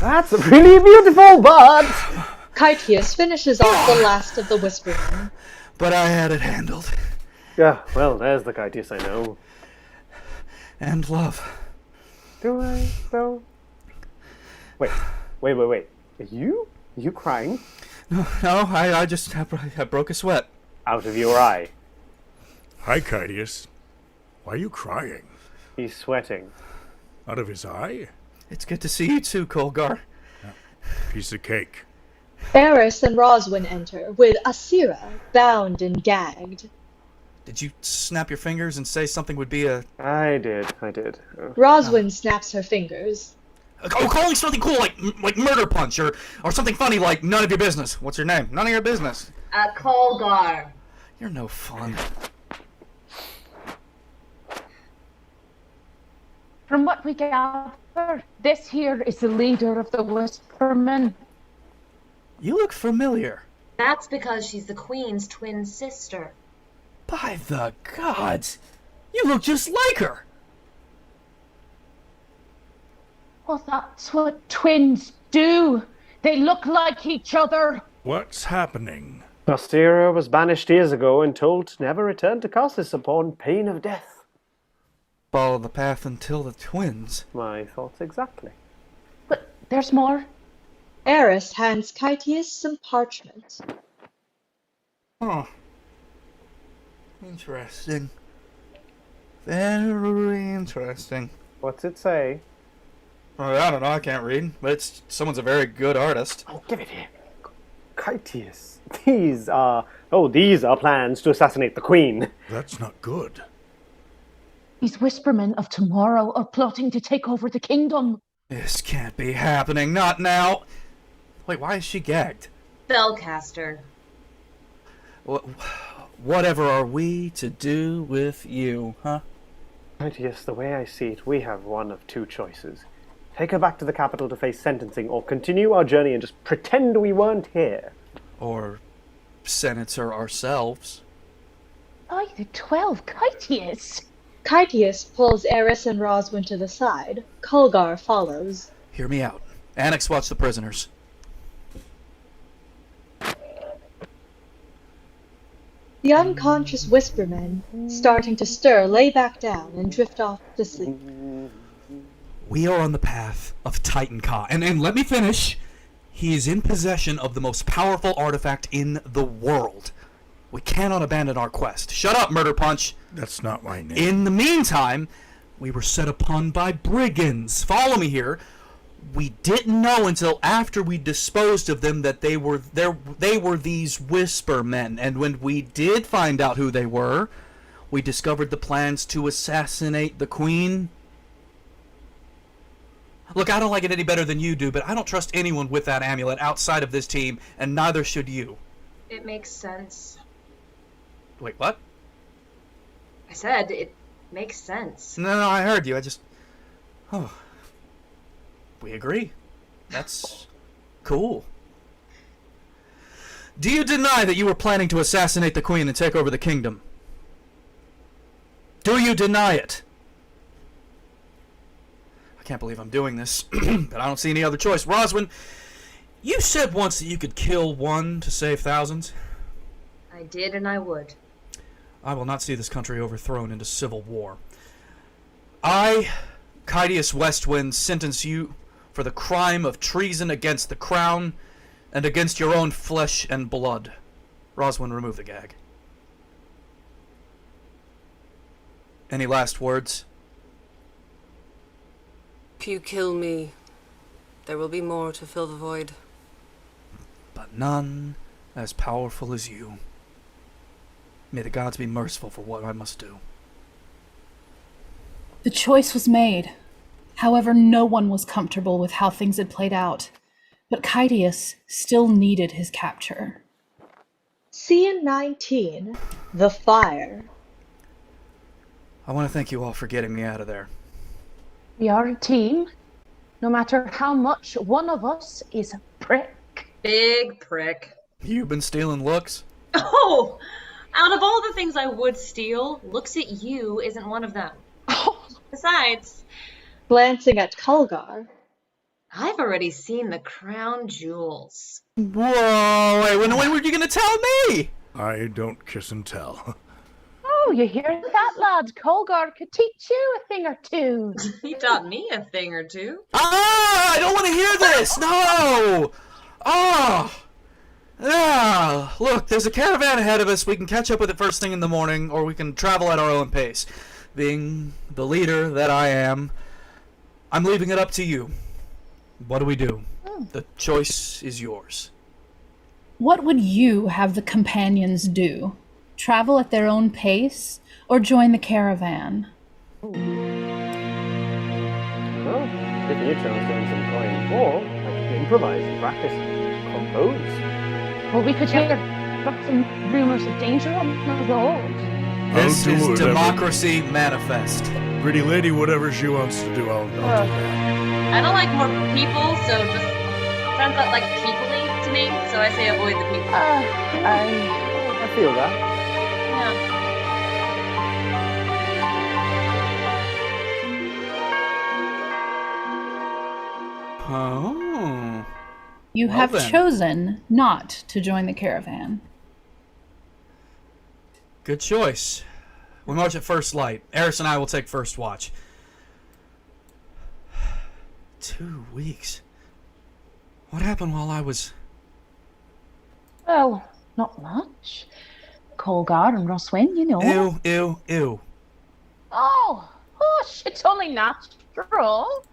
[SPEAKER 6] That's really beautiful, but...
[SPEAKER 3] Kytius finishes off the last of the Whispermen.
[SPEAKER 7] But I had it handled.
[SPEAKER 6] Yeah, well, there's the Kytius I know.
[SPEAKER 7] And love.
[SPEAKER 6] Do I, though? Wait. Are you crying?
[SPEAKER 7] No, I just I broke a sweat.
[SPEAKER 6] Out of your eye.
[SPEAKER 1] Hi, Kytius. Why are you crying?
[SPEAKER 6] He's sweating.
[SPEAKER 1] Out of his eye?
[SPEAKER 7] It's good to see you too, Culgar.
[SPEAKER 1] Piece of cake.
[SPEAKER 3] Eris and Rhoswen enter, with Asira bound and gagged.
[SPEAKER 7] Did you snap your fingers and say something would be a...
[SPEAKER 6] I did.
[SPEAKER 3] Rhoswen snaps her fingers.
[SPEAKER 7] Oh, calling something cool like murder punch or something funny like none of your business. What's your name? None of your business.
[SPEAKER 12] Culgar.
[SPEAKER 7] You're no fun.
[SPEAKER 11] From what we gather, this here is the leader of the Whispermen.
[SPEAKER 7] You look familiar.
[SPEAKER 12] That's because she's the Queen's twin sister.
[SPEAKER 7] By the gods! You look just like her!
[SPEAKER 11] Well, that's what twins do. They look like each other.
[SPEAKER 1] What's happening?
[SPEAKER 6] Asira was banished years ago and told to never return to Cassis upon pain of death.
[SPEAKER 7] Follow the path until the twins.
[SPEAKER 6] My thoughts exactly.
[SPEAKER 11] But there's more.
[SPEAKER 3] Eris hands Kytius some parchment.
[SPEAKER 7] Oh. Interesting. Very interesting.
[SPEAKER 6] What's it say?
[SPEAKER 7] Well, I don't know, I can't read, but someone's a very good artist.
[SPEAKER 6] Oh, give it here. Kytius. These are plans to assassinate the Queen.
[SPEAKER 1] That's not good.
[SPEAKER 11] These Whispermen of tomorrow are plotting to take over the kingdom.
[SPEAKER 7] This can't be happening, not now. Wait, why is she gagged?
[SPEAKER 12] Spellcaster.
[SPEAKER 7] Whatever are we to do with you, huh?
[SPEAKER 6] Kytius, the way I see it, we have one of two choices. Take her back to the capital to face sentencing, or continue our journey and just pretend we weren't here.
[SPEAKER 7] Or sentence her ourselves.
[SPEAKER 11] By the 12, Kytius!
[SPEAKER 3] Kytius pulls Eris and Rhoswen to the side. Culgar follows.
[SPEAKER 7] Hear me out. Annex, watch the prisoners.
[SPEAKER 3] The unconscious Whispermen, starting to stir, lay back down and drift off to sleep.
[SPEAKER 7] We are on the path of Titan Ka, and let me finish. He is in possession of the most powerful artifact in the world. We cannot abandon our quest. Shut up, Murder Punch.
[SPEAKER 1] That's not my name.
[SPEAKER 7] In the meantime, we were set upon by brigands. Follow me here. We didn't know until after we disposed of them that they were these Whisper Men, and when we did find out who they were, we discovered the plans to assassinate the Queen. Look, I don't like it any better than you do, but I don't trust anyone with that amulet outside of this team, and neither should you.
[SPEAKER 12] It makes sense.
[SPEAKER 7] Wait, what?
[SPEAKER 12] I said it makes sense.
[SPEAKER 7] No, I heard you. Oh. We agree. That's cool. Do you deny that you were planning to assassinate the Queen and take over the kingdom? Do you deny it? I can't believe I'm doing this, but I don't see any other choice. Rhoswen, you said once that you could kill one to save thousands.
[SPEAKER 12] I did and I would.
[SPEAKER 7] I will not see this country overthrown into civil war. I, Kytius Westwind, sentence you for the crime of treason against the crown and against your own flesh and blood. Rhoswen, remove the gag. Any last words?
[SPEAKER 18] If you kill me, there will be more to fill the void.
[SPEAKER 7] But none as powerful as you. May the gods be merciful for what I must do.
[SPEAKER 2] The choice was made. However, no one was comfortable with how things had played out. But Kytius still needed his capture.
[SPEAKER 3] Scene 19, The Fire.
[SPEAKER 7] I want to thank you all for getting me out of there.
[SPEAKER 11] We are a team. No matter how much one of us is a prick.
[SPEAKER 12] Big prick.
[SPEAKER 7] You've been stealing looks?
[SPEAKER 12] Oh! Out of all the things I would steal, looks at you isn't one of them. Besides,
[SPEAKER 3] glancing at Culver,
[SPEAKER 12] I've already seen the crown jewels.
[SPEAKER 7] Whoa! Wait, when were you gonna tell me?
[SPEAKER 1] I don't kiss and tell.
[SPEAKER 11] Oh, you hear that, lad? Colgar could teach you a thing or two.
[SPEAKER 12] He taught me a thing or two.
[SPEAKER 7] Ah! I don't want to hear this! No! Oh! Ah! Look, there's a caravan ahead of us. We can catch up with it first thing in the morning, or we can travel at our own pace. Being the leader that I am, I'm leaving it up to you. What do we do? The choice is yours.
[SPEAKER 2] What would you have the companions do? Travel at their own pace, or join the caravan?
[SPEAKER 6] Well, if you chose to earn some coin, or I could improvise and practice, compose.
[SPEAKER 11] Well, we could hear some rumors of danger on the road.
[SPEAKER 7] This is democracy manifest.
[SPEAKER 1] Pretty lady, whatever she wants to do, I'll do that.
[SPEAKER 12] I don't like more people, so just sounds like people-y to me, so I say avoid the people.
[SPEAKER 6] I feel that.
[SPEAKER 12] Yeah.
[SPEAKER 7] Oh.
[SPEAKER 2] You
[SPEAKER 7] Well
[SPEAKER 2] have
[SPEAKER 7] then.
[SPEAKER 2] chosen not to join the caravan.
[SPEAKER 7] Good choice. We march at first light. Eris and I will take first watch. 2 weeks? What happened while I was...
[SPEAKER 11] Well, not much. Colgar and Rhoswen, you know.
[SPEAKER 7] Ew.
[SPEAKER 11] Oh, hush, it's only natural.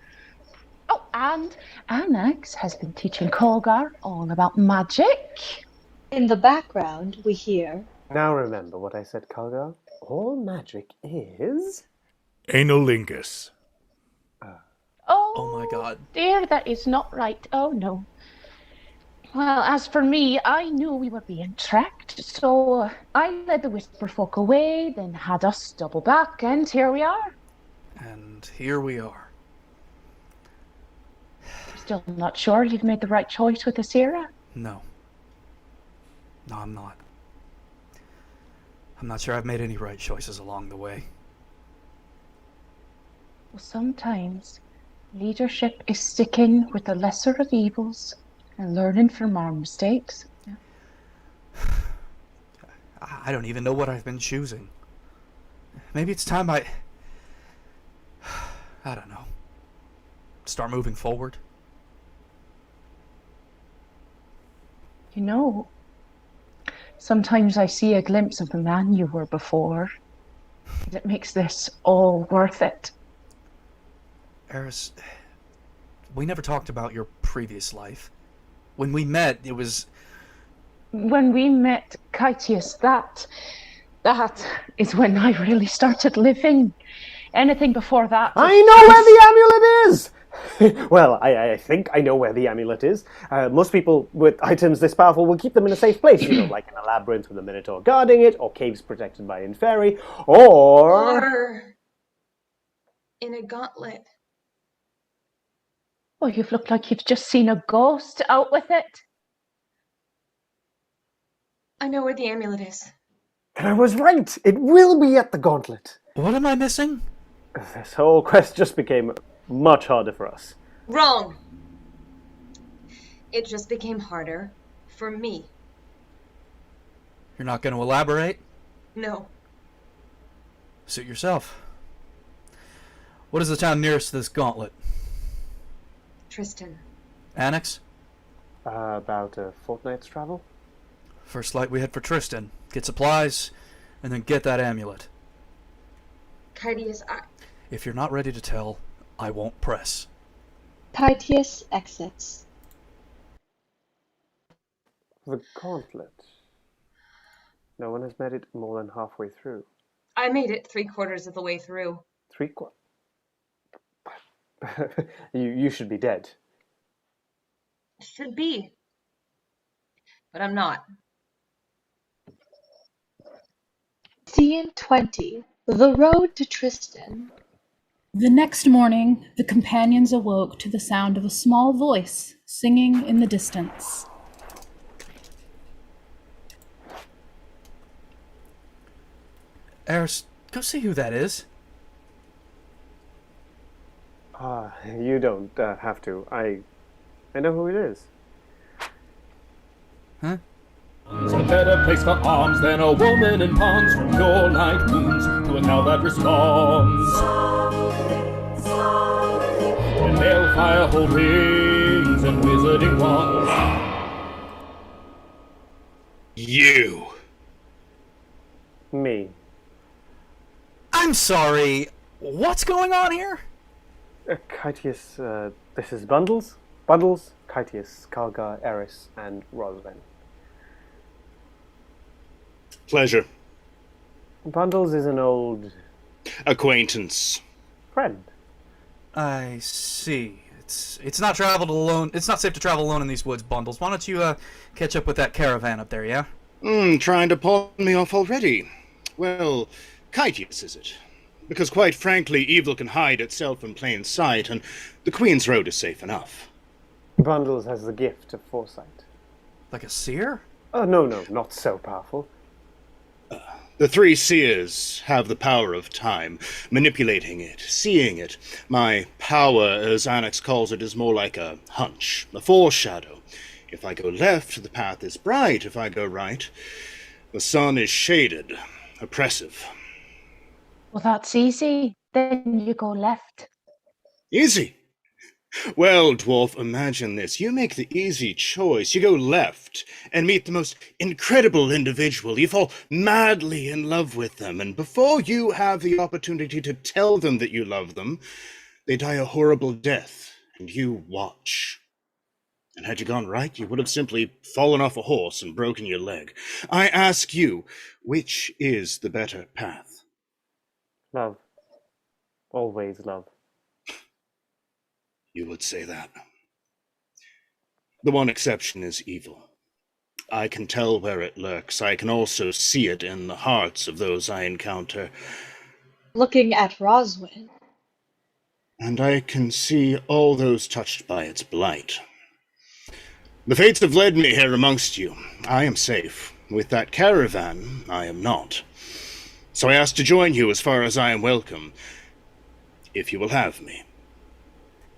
[SPEAKER 11] Oh, and Annex has been teaching Colgar all about magic.
[SPEAKER 3] In the background, we hear...
[SPEAKER 6] Now remember what I said, Culver. All magic is...
[SPEAKER 1] Analingus.
[SPEAKER 11] Oh
[SPEAKER 7] my god.
[SPEAKER 11] Dear, that is not right. Oh, no. Well, as for me, I knew we were being tracked, so I led the Whisper folk away, then had us double back, and here we are.
[SPEAKER 7] And here we are.
[SPEAKER 11] Still not sure you've made the right choice with Asira?
[SPEAKER 7] No. No, I'm not. I'm not sure I've made any right choices along the way.
[SPEAKER 11] Well, sometimes leadership is sticking with the lesser of evils and learning from our mistakes.
[SPEAKER 7] I don't even know what I've been choosing. Maybe it's time I don't know. Start moving forward.
[SPEAKER 11] You know, sometimes I see a glimpse of the man you were before. And it makes this all worth it.
[SPEAKER 7] Eris, we never talked about your previous life. When we met, it was...
[SPEAKER 11] When we met Kytius, that is when I really started living. Anything before that...
[SPEAKER 6] I know where the amulet is! Well, I think I know where the amulet is. Most people with items this powerful will keep them in a safe place, you know, like in a labyrinth with a minotaur guarding it, or caves protected by inferi, or
[SPEAKER 12] in a gauntlet.
[SPEAKER 11] Oh, you've looked like you've just seen a ghost. Out with it.
[SPEAKER 12] I know where the amulet is.
[SPEAKER 6] And I was right! It will be at the gauntlet!
[SPEAKER 7] What am I missing?
[SPEAKER 6] This whole quest just became much harder for us.
[SPEAKER 12] Wrong! It just became harder for me.
[SPEAKER 7] You're not going to elaborate?
[SPEAKER 12] No.
[SPEAKER 7] Suit yourself. What is the town nearest to this gauntlet?
[SPEAKER 12] Tristan.
[SPEAKER 7] Annex?
[SPEAKER 6] About a fortnight's travel.
[SPEAKER 7] First light we head for Tristan. Get supplies, and then get that amulet.
[SPEAKER 12] Kytius,
[SPEAKER 7] If you're not ready to tell, I won't press.
[SPEAKER 3] Kytius exits.
[SPEAKER 6] The gauntlet. No one has made it more than halfway through.
[SPEAKER 12] I made it 3/4 of the way through.
[SPEAKER 6] 3/4? You should be dead.
[SPEAKER 12] Should be. But I'm not.
[SPEAKER 3] Scene 20. The road to Tristan.
[SPEAKER 2] The next morning, the companions awoke to the sound of a small voice singing in the distance.
[SPEAKER 7] Eris, go see who that is.
[SPEAKER 6] You don't have to. I know who it is.
[SPEAKER 7] Huh?
[SPEAKER 13] There's a better place for arms than a woman in ponds, from pure light wounds to a cow that responds. And balefire hold rings and wizarding wands.
[SPEAKER 7] You.
[SPEAKER 6] Me.
[SPEAKER 7] I'm sorry. What's going on here?
[SPEAKER 6] Kytius, this is Bundles? Bundles, Kytius, Culver, Eris, and Rhoswen.
[SPEAKER 1] Pleasure.
[SPEAKER 6] Bundles is an old...
[SPEAKER 1] acquaintance.
[SPEAKER 6] Friend.
[SPEAKER 7] I see. It's not traveled alone. It's not safe to travel alone in these woods, Bundles. Why don't you catch up with that caravan up there, yeah?
[SPEAKER 1] Trying to pawn me off already. Well, Kytius is it? Because quite frankly, evil can hide itself in plain sight, and the Queen's Road is safe enough.
[SPEAKER 6] Bundles has the gift of foresight.
[SPEAKER 7] Like a seer?
[SPEAKER 6] No, not so powerful.
[SPEAKER 1] The three seers have the power of time, manipulating it, seeing it. My power, as Annex calls it, is more like a hunch, a foreshadow. If I go left, the path is bright. If I go right, the sun is shaded, oppressive.
[SPEAKER 11] Well, that's easy. Then you go left.
[SPEAKER 1] Easy. Well, dwarf, imagine this. You make the easy choice. You go left and meet the most incredible individual. You fall madly in love with them, and before you have the opportunity to tell them that you love them, they die a horrible death, and you watch. And had you gone right, you would have simply fallen off a horse and broken your leg. I ask you, which is the better path?
[SPEAKER 6] Love. Always love.
[SPEAKER 1] You would say that. The one exception is evil. I can tell where it lurks. I can also see it in the hearts of those I encounter.
[SPEAKER 3] Looking at Rhoswen.
[SPEAKER 1] And I can see all those touched by its blight. The fates have led me here amongst you. I am safe. With that caravan, I am not. So I ask to join you as far as I am welcome, if you will have me.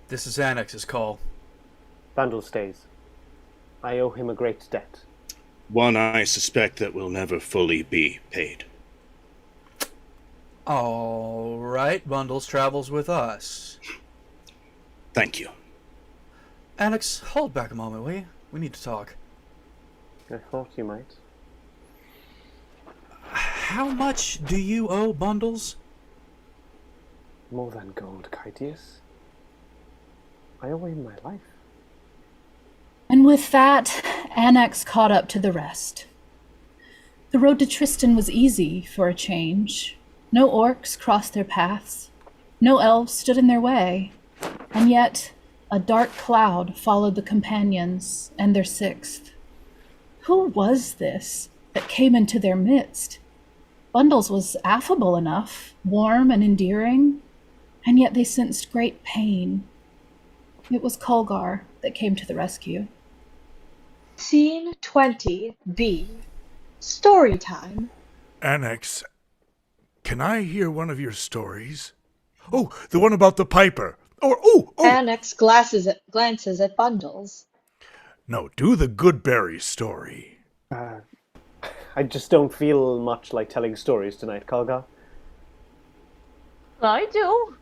[SPEAKER 7] This is Annex's call.
[SPEAKER 6] Bundle stays. I owe him a great debt.
[SPEAKER 1] One I suspect that will never fully be paid.
[SPEAKER 7] All right, Bundles travels with us.
[SPEAKER 1] Thank you.
[SPEAKER 7] Annex, hold back a moment, will you? We need to talk.
[SPEAKER 6] I thought you might.
[SPEAKER 7] How much do you owe Bundles?
[SPEAKER 6] More than gold, Kytius. I owe him my life.
[SPEAKER 2] And with that, Annex caught up to the rest. The road to Tristan was easy for a change. No orcs crossed their paths. No elves stood in their way. And yet, a dark cloud followed the companions and their sixth. Who was this that came into their midst? Bundles was affable enough, warm and endearing, and yet they sensed great pain. It was Culver that came to the rescue.
[SPEAKER 3] Scene 20B. Story time.
[SPEAKER 20] Annex, can I hear one of your stories? Oh, the one about the piper.
[SPEAKER 3] Annex glances at Bundles.
[SPEAKER 20] No, do the Goodberry story.
[SPEAKER 6] I just don't feel much like telling stories tonight, Culver.
[SPEAKER 11] I do.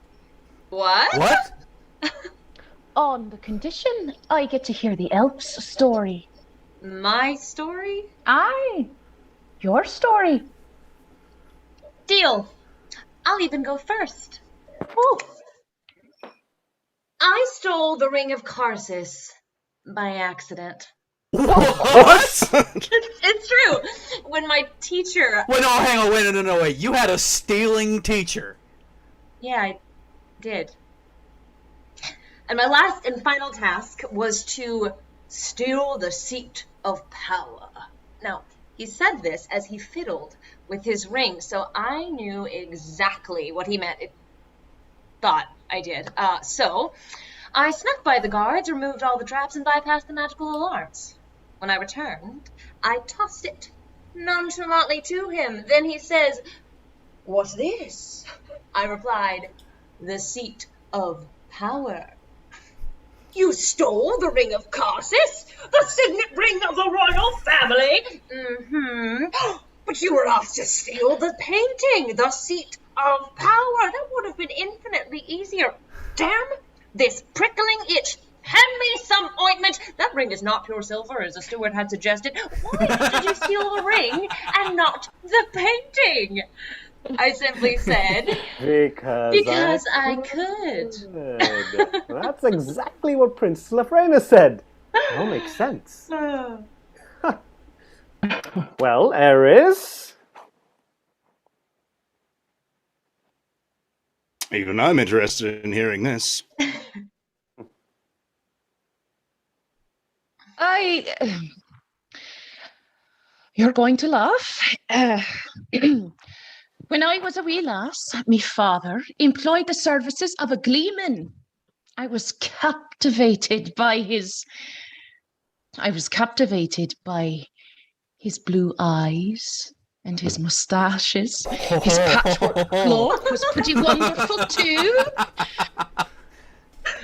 [SPEAKER 12] What?
[SPEAKER 11] On the condition I get to hear the elf's story.
[SPEAKER 12] My story?
[SPEAKER 11] Aye. Your story.
[SPEAKER 12] Deal. I'll even go first. Ooh. I stole the ring of Karsus by accident.
[SPEAKER 7] What?
[SPEAKER 12] It's true. When my teacher...
[SPEAKER 7] Wait, no, hang on, wait, no, wait. You had a stealing teacher.
[SPEAKER 12] Yeah, I did. And my last and final task was to steal the seat of power. Now, he said this as he fiddled with his ring, so I knew exactly what he meant. Thought I did. So, I snuck by the guards, removed all the traps, and bypassed the magical alarms. When I returned, I tossed it nonchalantly to him. Then he says, "What's this?" I replied, "The seat of power." "You stole the ring of Karsus, the signet ring of the royal family?" "Mm-hmm. But you were off to steal the painting, the seat of power. That would have been infinitely easier. Damn this prickling itch. Hand me some ointment. That ring is not pure silver, as the steward had suggested. Why did you steal the ring and not the painting?" I simply said, Because I could.
[SPEAKER 6] That's exactly what Princess Lafrena said. It all makes sense. Well, Eris?
[SPEAKER 1] Even I'm interested in hearing this.
[SPEAKER 11] You're going to laugh. When I was a wee lass, me father employed the services of a gleeman. I was captivated by his blue eyes and his moustaches. His patchwork cloak was pretty wonderful too.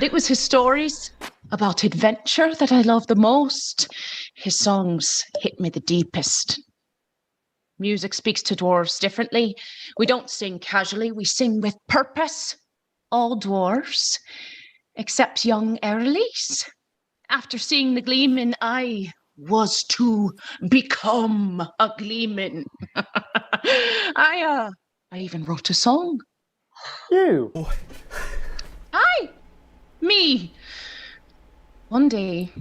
[SPEAKER 11] It was his stories about adventure that I loved the most. His songs hit me the deepest. Music speaks to dwarves differently. We don't sing casually, we sing with purpose. All dwarves, except young Erlis. After seeing the Gleeman, I was to become a Gleeman. I even wrote a song.
[SPEAKER 6] You?
[SPEAKER 11] Aye, me. One day,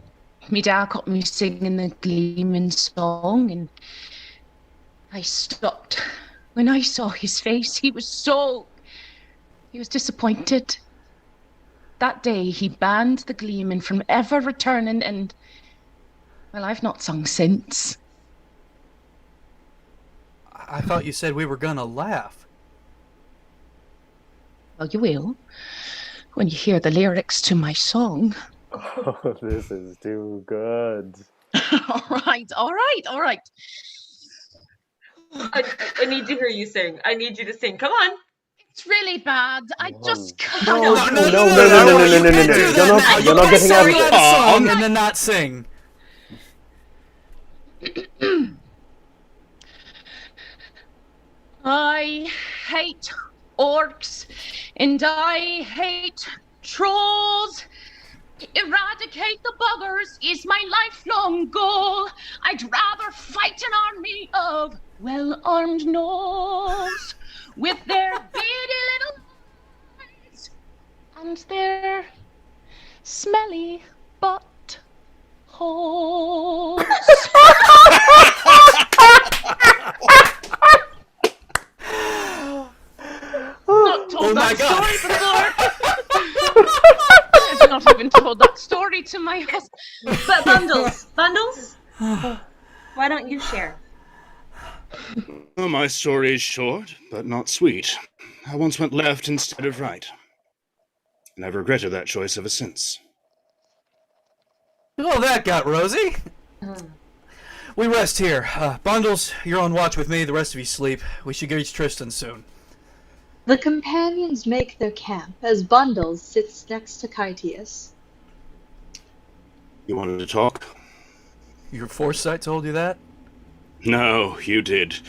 [SPEAKER 11] me dad got me singing the Gleeman song, and I stopped. When I saw his face, he was disappointed. That day, he banned the Gleeman from ever returning, and, well, I've not sung since.
[SPEAKER 7] I thought you said we were gonna laugh.
[SPEAKER 11] Well, you will, when you hear the lyrics to my song.
[SPEAKER 6] Oh, this is too good.
[SPEAKER 11] All right.
[SPEAKER 12] I need to hear you sing. I need you to sing. Come on.
[SPEAKER 11] It's really bad. I just can't.
[SPEAKER 6] No.
[SPEAKER 7] You can't
[SPEAKER 6] You're not getting out of
[SPEAKER 7] sing
[SPEAKER 6] this.
[SPEAKER 7] a song and then not sing.
[SPEAKER 11] I hate orcs and I hate trolls. Eradicate the buggers is my lifelong goal. I'd rather fight an army of well-armed gnolls with their beady little eyes and their smelly butt holes. Not told that story before. I've not even told that story to my husband.
[SPEAKER 12] But Bundles? Why don't you share?
[SPEAKER 1] Well, my story is short, but not sweet. I once went left instead of right. And I've regretted that choice ever since.
[SPEAKER 7] Oh, that got rosy. We rest here. Bundles, you're on watch with me. The rest of you sleep. We should reach Tristan soon.
[SPEAKER 3] The companions make their camp as Bundles sits next to Kytius.
[SPEAKER 1] You wanted to talk?
[SPEAKER 7] Your foresight told you that?
[SPEAKER 1] No, you did.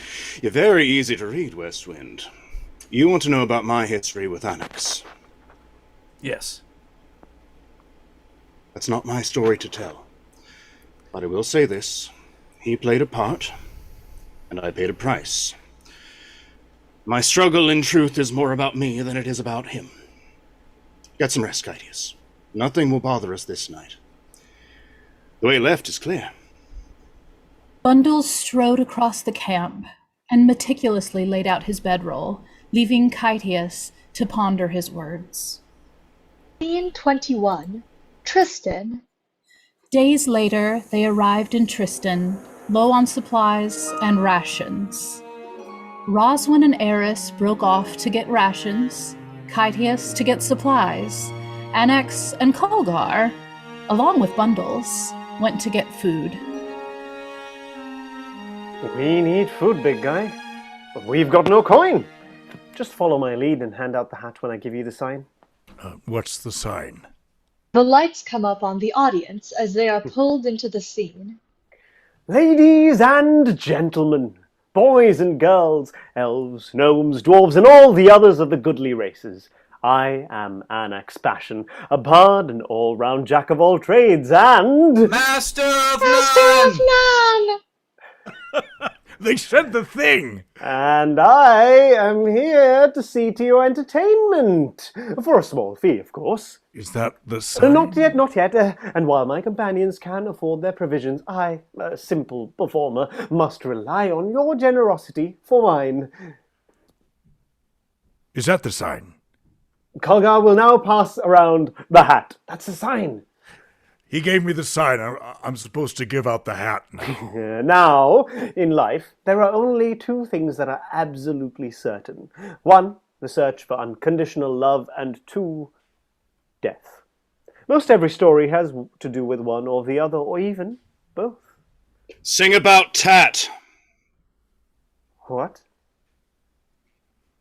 [SPEAKER 1] You're very easy to read, Westwind. You want to know about my history with Annex.
[SPEAKER 7] Yes.
[SPEAKER 1] That's not my story to tell. But I will say this. He played a part, and I paid a price.
[SPEAKER 21] My struggle, in truth, is more about me than it is about him. Get some rest, Kytius. Nothing will bother us this night. The way left is clear.
[SPEAKER 2] Bundles strode across the camp and meticulously laid out his bedroll, leaving Kytius to ponder his words.
[SPEAKER 3] Scene 21. Tristan.
[SPEAKER 2] Days later, they arrived in Tristan, low on supplies and rations. Rhoswen and Eris broke off to get rations, Kytius to get supplies. Annex and Culver, along with Bundles, went to get food.
[SPEAKER 6] We need food, big guy. But we've got no coin. Just follow my lead and hand out the hat when I give you the sign.
[SPEAKER 20] What's the sign?
[SPEAKER 3] The lights come up on the audience as they are pulled into the scene.
[SPEAKER 6] Ladies and gentlemen, boys and girls, elves, gnomes, dwarves, and all the others of the goodly races, I am Annex Passion, a bard and all-round jack of all trades, and...
[SPEAKER 7] Master of
[SPEAKER 3] none!
[SPEAKER 20] They said the thing!
[SPEAKER 6] And I am here to see to your entertainment. For a small fee, of course.
[SPEAKER 20] Is that the sign?
[SPEAKER 6] Not yet, not yet. And while my companions can afford their provisions, I, a simple performer, must rely on your generosity for mine.
[SPEAKER 20] Is that the sign?
[SPEAKER 6] Culver will now pass around the hat. That's the sign.
[SPEAKER 20] He gave me the sign. I'm supposed to give out the hat now.
[SPEAKER 6] Now, in life, there are only two things that are absolutely certain. One, the search for unconditional love, and two, death. Most every story has to do with one or the other, or even both.
[SPEAKER 21] Sing about Tat.
[SPEAKER 6] What?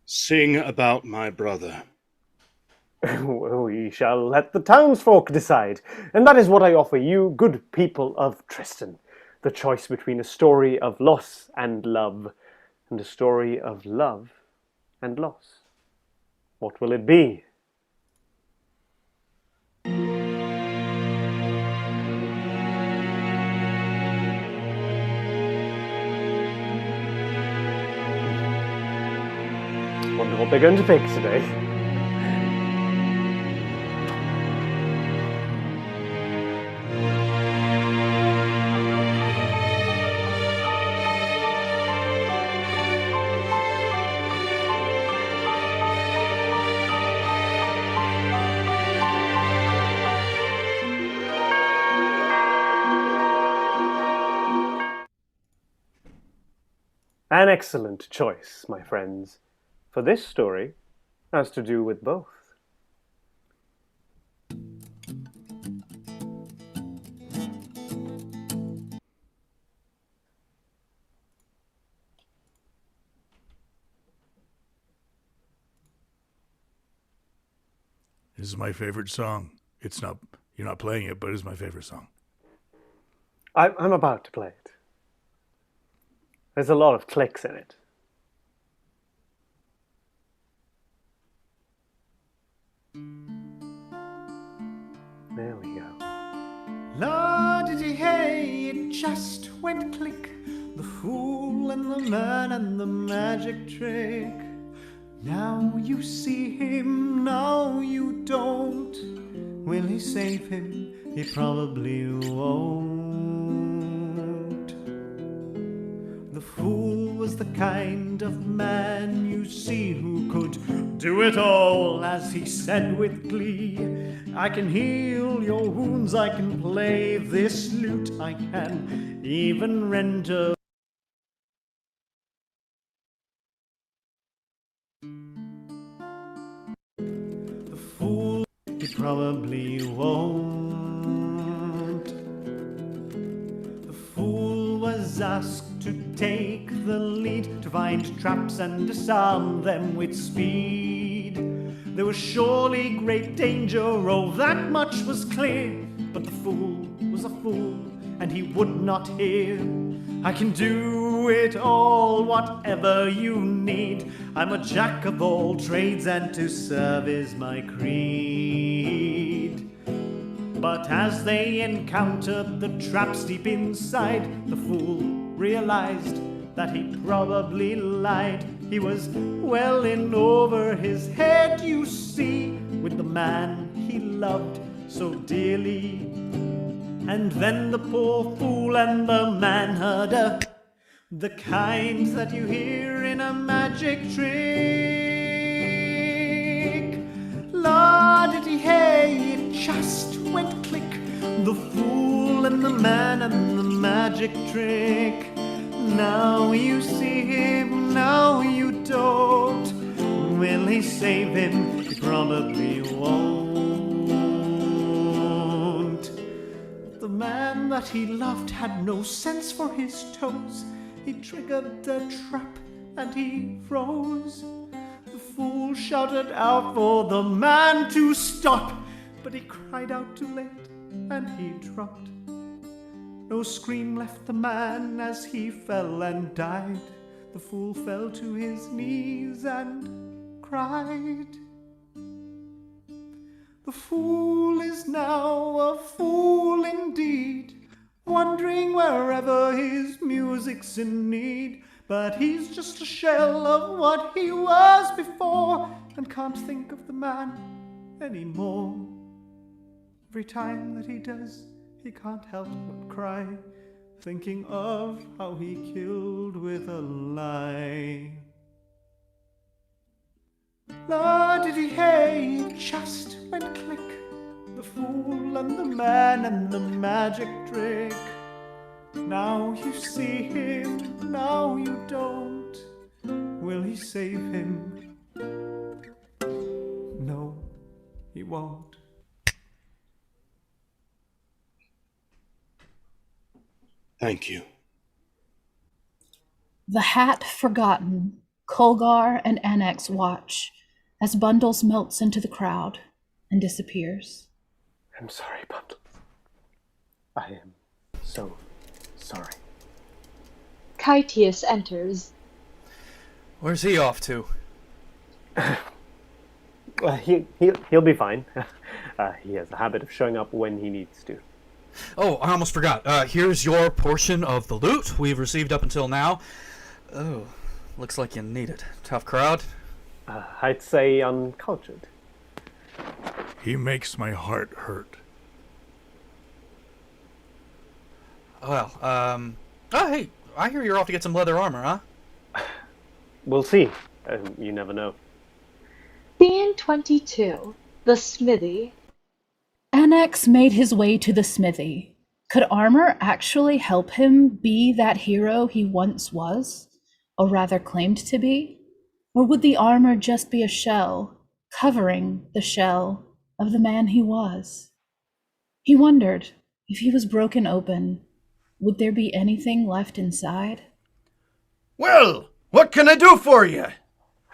[SPEAKER 21] Sing about my brother.
[SPEAKER 6] We shall let the townsfolk decide, and that is what I offer you, good people of Tristan. The choice between a story of loss and love, and a story of love and loss. What will it be? Wonder what they're going to pick today. An excellent choice, my friends, for this story has to do with both.
[SPEAKER 20] This is my favorite song. It's not, you're not playing it, but it's my favorite song.
[SPEAKER 6] I'm about to play it. There's a lot of clicks in it. There we go.
[SPEAKER 19] La-di-di-hey, it just went click. The fool and the man and the magic trick. Now you see him, now you don't. Will he save him? He probably won't. The fool was the kind of man, you see, who could do it all, as he said with glee. I can heal your wounds, I can play this lute, I can even render. The fool, he probably won't. The fool was asked to take the lead, to find traps and disarm them with speed. There was surely great danger, oh, that much was clear. But the fool was a fool, and he would not hear. I can do it all, whatever you need. I'm a jack of all trades, and to serve is my creed. But as they encountered the traps deep inside, the fool realized that he probably lied.
[SPEAKER 8] He was well in over his head, you see, with the man he loved so dearly. And then the poor fool and the man heard the kind that you hear in a magic trick. La-di-di-hey, it just went click. The fool and the man and the magic trick. Now you see him, now you don't. Will he save him? He probably won't. The man that he loved had no sense for his toes. He triggered the trap and he froze. The fool shouted out for the man to stop, but he cried out too late and he dropped. No scream left the man as he fell and died. The fool fell to his knees and cried. The fool is now a fool indeed, wandering wherever his music's in need. But he's just a shell of what he was before, and can't think of the man anymore. Every time that he does, he can't help but cry, thinking of how he killed with a lie. La-di-di-hey, it just went click. The fool and the man and the magic trick. Now you see him, now you don't. Will he save him? No, he won't.
[SPEAKER 21] Thank you.
[SPEAKER 2] The hat forgotten, Colgar and Annex watch as Bundles melts into the crowd and disappears.
[SPEAKER 6] I'm sorry, Bundles. I am so sorry.
[SPEAKER 3] Kytius enters.
[SPEAKER 7] Where's he off to?
[SPEAKER 6] He'll be fine. He has a habit of showing up when he needs to.
[SPEAKER 7] Oh, I almost forgot. Here's your portion of the loot we've received up until now. Oh, looks like you need it. Tough crowd.
[SPEAKER 6] I'd say uncultured.
[SPEAKER 20] He makes my heart hurt.
[SPEAKER 7] Well, oh, hey, I hear you're off to get some leather armor, huh?
[SPEAKER 6] We'll see. You never know.
[SPEAKER 3] Scene 22. The Smithy.
[SPEAKER 2] Annex made his way to the smithy. Could armor actually help him be that hero he once was, or rather claimed to be? Or would the armor just be a shell, covering the shell of the man he was? He wondered, if he was broken open, would there be anything left inside?
[SPEAKER 9] Well, what can I do for you?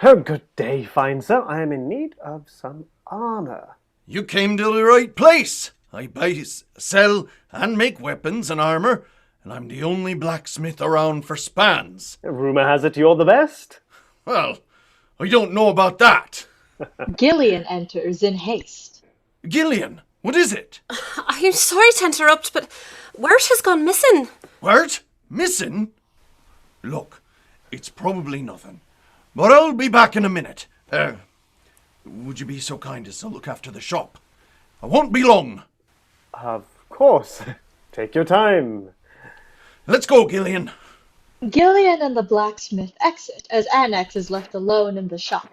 [SPEAKER 6] Oh, good day, fine sir. I am in need of some armor.
[SPEAKER 9] You came to the right place. I buy, sell, and make weapons and armor, and I'm the only blacksmith around for spans.
[SPEAKER 6] Rumor has it you're the best.
[SPEAKER 9] Well, I don't know about that.
[SPEAKER 3] Gillian enters in haste.
[SPEAKER 9] Gillian, what is it?
[SPEAKER 5] I'm sorry to interrupt, but Wirt has gone missing.
[SPEAKER 9] Wirt? Missing? Look, it's probably nothing, but I'll be back in a minute. Would you be so kind as to look after the shop? I won't be long.
[SPEAKER 6] Of course. Take your time.
[SPEAKER 9] Let's go, Gillian.
[SPEAKER 3] Gillian and the blacksmith exit as Annex is left alone in the shop.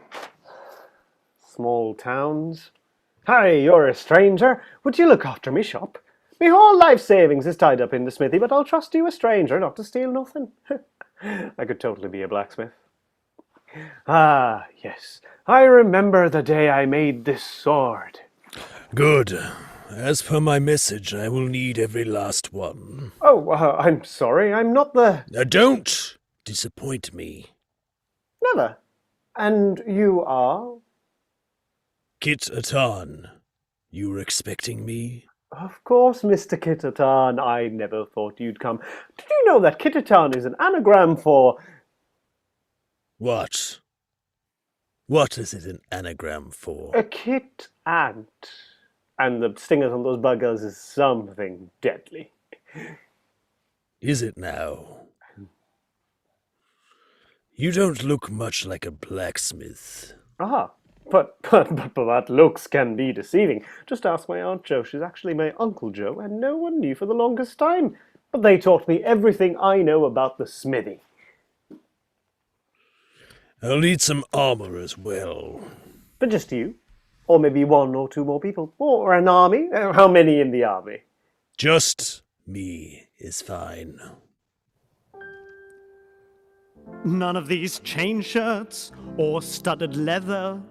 [SPEAKER 6] Small towns. Hi, you're a stranger. Would you look after me shop? Me whole life savings is tied up in the smithy, but I'll trust you a stranger not to steal nothing. I could totally be a blacksmith. Ah, yes. I remember the day I made this sword.
[SPEAKER 10] Good. As per my message, I will need every last one.
[SPEAKER 6] Oh, I'm sorry. I'm not the...
[SPEAKER 10] Don't disappoint me.
[SPEAKER 6] Never. And you are?
[SPEAKER 10] Kit-Atan. You were expecting me?
[SPEAKER 6] Of course, Mr. Kit-Atan. I never thought you'd come. Did you know that Kit-Atan is an anagram for...
[SPEAKER 10] What? What is it an anagram for?
[SPEAKER 6] A kit ant. And the stingers on those buggers is something deadly.
[SPEAKER 10] Is it now? You don't look much like a blacksmith.
[SPEAKER 6] Ah, but looks can be deceiving. Just ask my Aunt Jo. She's actually my Uncle Joe, and no one knew for the longest time. But they taught me everything I know about the smithy.
[SPEAKER 10] I'll need some armor as well.
[SPEAKER 6] But just you? Or maybe 1 or 2 more people? Or an army? How many in the army?
[SPEAKER 10] Just me is fine.
[SPEAKER 8] None of these chain shirts or studded leather.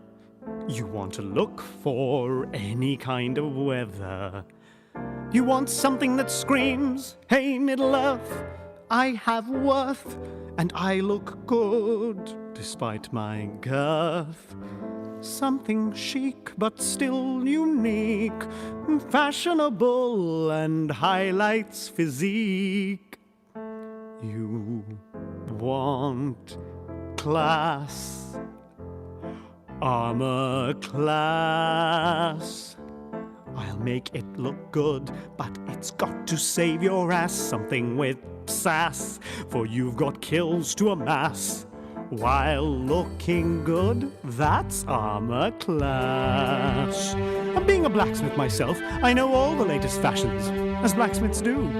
[SPEAKER 8] You want to look for any kind of weather. You want something that screams, hey Middle-earth, I have worth, and I look good, despite my girth. Something chic, but still unique, fashionable, and highlights physique. You want class, armor class. I'll make it look good, but it's got to save your ass. Something with sass, for you've got kills to amass. While looking good, that's armor class. And being a blacksmith myself, I know all the latest fashions, as blacksmiths do.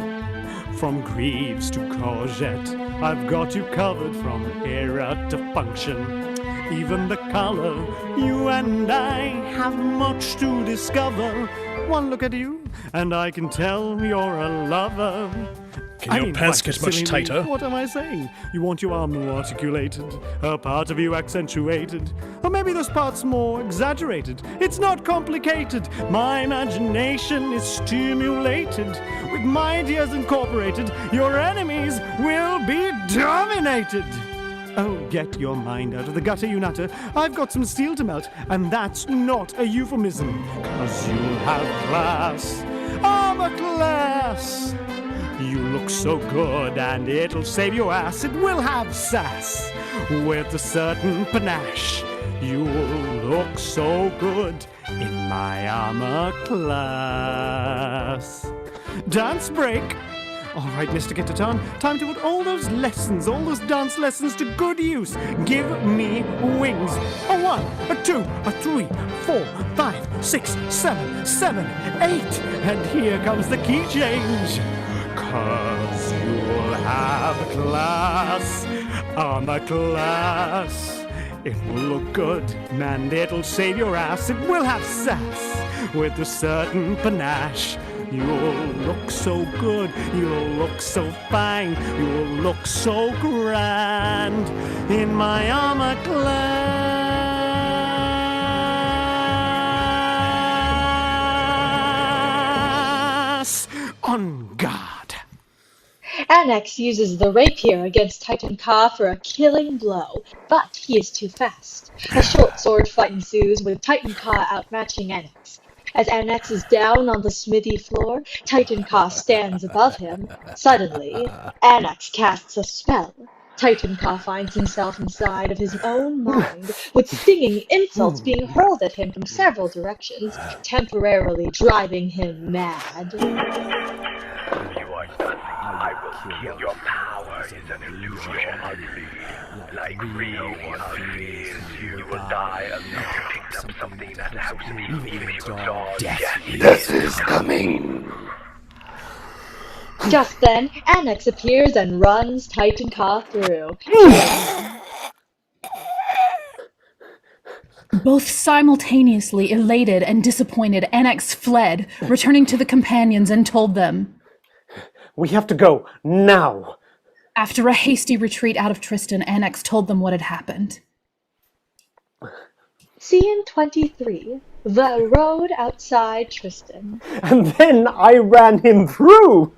[SPEAKER 8] From greaves to courgette, I've got you covered from era to function. Even the color, you and I have much to discover. One look at you, and I can tell you're a lover.
[SPEAKER 10] Can your pants get much tighter?
[SPEAKER 8] What am I saying? You want your arm more articulated, a part of you accentuated, or maybe those parts more exaggerated. It's not complicated. My imagination is stimulated. With my ideas incorporated, your enemies will be dominated. Oh, get your mind out of the gutter, you nutter. I've got some steel to melt, and that's not a euphemism, 'cause you have class. Armor class! You look so good, and it'll save your ass. It will have sass, with a certain panache. You'll look so good in my armor class. Dance break! All right, Mr. Guitar, time to put all those lessons, all those dance lessons to good use. Give me wings. A 1, a 2, a 3, 4, 5, 6, 7, 7, 8. And here comes the key change. 'Cause you'll have class, armor class. It will look good, and it'll save your ass. It will have sass, with a certain panache. You'll look so good, you'll look so fine, you'll look so grand in my armor class. On guard.
[SPEAKER 3] Annex uses the rapier against Titan Ka for a killing blow, but he is too fast. A short sword fight ensues with Titan Ka outmatching Annex. As Annex is down on the smithy floor, Titan Ka stands above him. Suddenly, Annex casts a spell. Titan Ka finds himself inside of his own mind, with stinging insults being hurled at him from several directions, temporarily driving him mad.
[SPEAKER 15] I will kill your power is an illusion. Like real fears, you will die alone. Picked up something that helps me, even if you don't. Death is coming.
[SPEAKER 3] Just then, Annex appears and runs Titan Ka through.
[SPEAKER 2] Both simultaneously elated and disappointed, Annex fled, returning to the companions and told them,
[SPEAKER 6] "We have to go, now!"
[SPEAKER 2] After a hasty retreat out of Tristan, Annex told them what had happened.
[SPEAKER 3] Scene 23. The road outside Tristan.
[SPEAKER 6] And then I ran him through!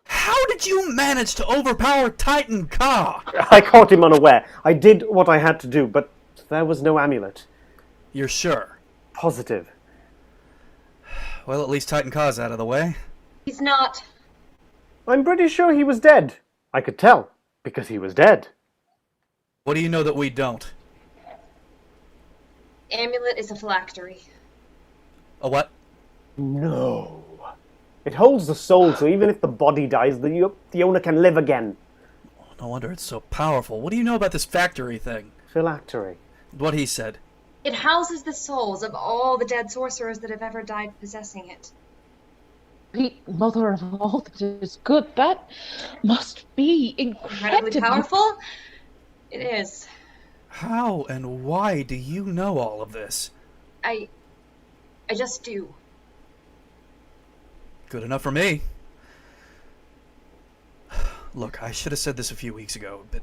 [SPEAKER 7] How did you manage to overpower Titan Ka?
[SPEAKER 6] I caught him unaware. I did what I had to do, but there was no amulet.
[SPEAKER 7] You're sure?
[SPEAKER 6] Positive.
[SPEAKER 7] Well, at least Titan Ka's out of the way.
[SPEAKER 12] He's not.
[SPEAKER 6] I'm pretty sure he was dead. I could tell, because he was dead.
[SPEAKER 7] What do you know that we don't?
[SPEAKER 12] Amulet is a phylactery.
[SPEAKER 7] A what?
[SPEAKER 6] No. It holds the soul, so even if the body dies, the owner can live again.
[SPEAKER 7] No wonder it's so powerful. What do you know about this factory thing?
[SPEAKER 6] Phylactery.
[SPEAKER 7] What he said.
[SPEAKER 12] It houses the souls of all the dead sorcerers that have ever died possessing it.
[SPEAKER 11] Sweet mother of all that is good, that must be
[SPEAKER 12] Incredibly powerful? It is.
[SPEAKER 7] How and why do you know all of this?
[SPEAKER 12] I just do.
[SPEAKER 7] Good enough for me. Look, I should have said this a few weeks ago, but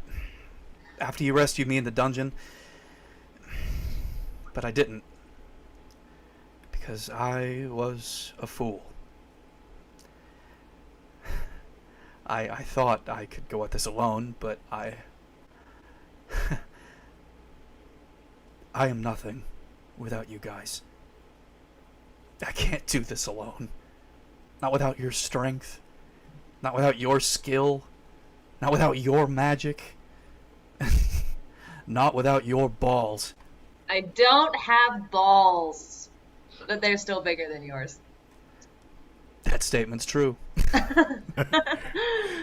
[SPEAKER 7] after you rescued me in the dungeon, but I didn't. Because I was a fool. I thought I could go at this alone, but I am nothing without you guys. I can't do this alone. Not without your strength. Not without your skill. Not without your magic. Not without your balls.
[SPEAKER 12] I don't have balls, but they're still bigger than yours.
[SPEAKER 7] That statement's true.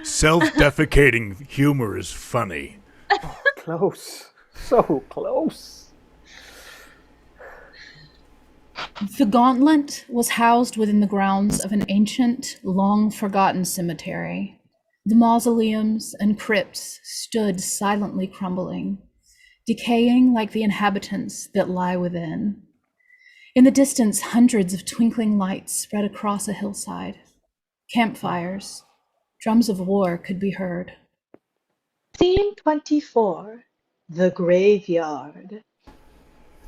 [SPEAKER 20] Self-defecating humor is funny.
[SPEAKER 6] Close. So close.
[SPEAKER 2] The gauntlet was housed within the grounds of an ancient, long-forgotten cemetery. The mausoleums and crypts stood silently crumbling, decaying like the inhabitants that lie within. In the distance, hundreds of twinkling lights spread across a hillside. Campfires, drums of war could be heard.
[SPEAKER 3] Scene 24, The Graveyard.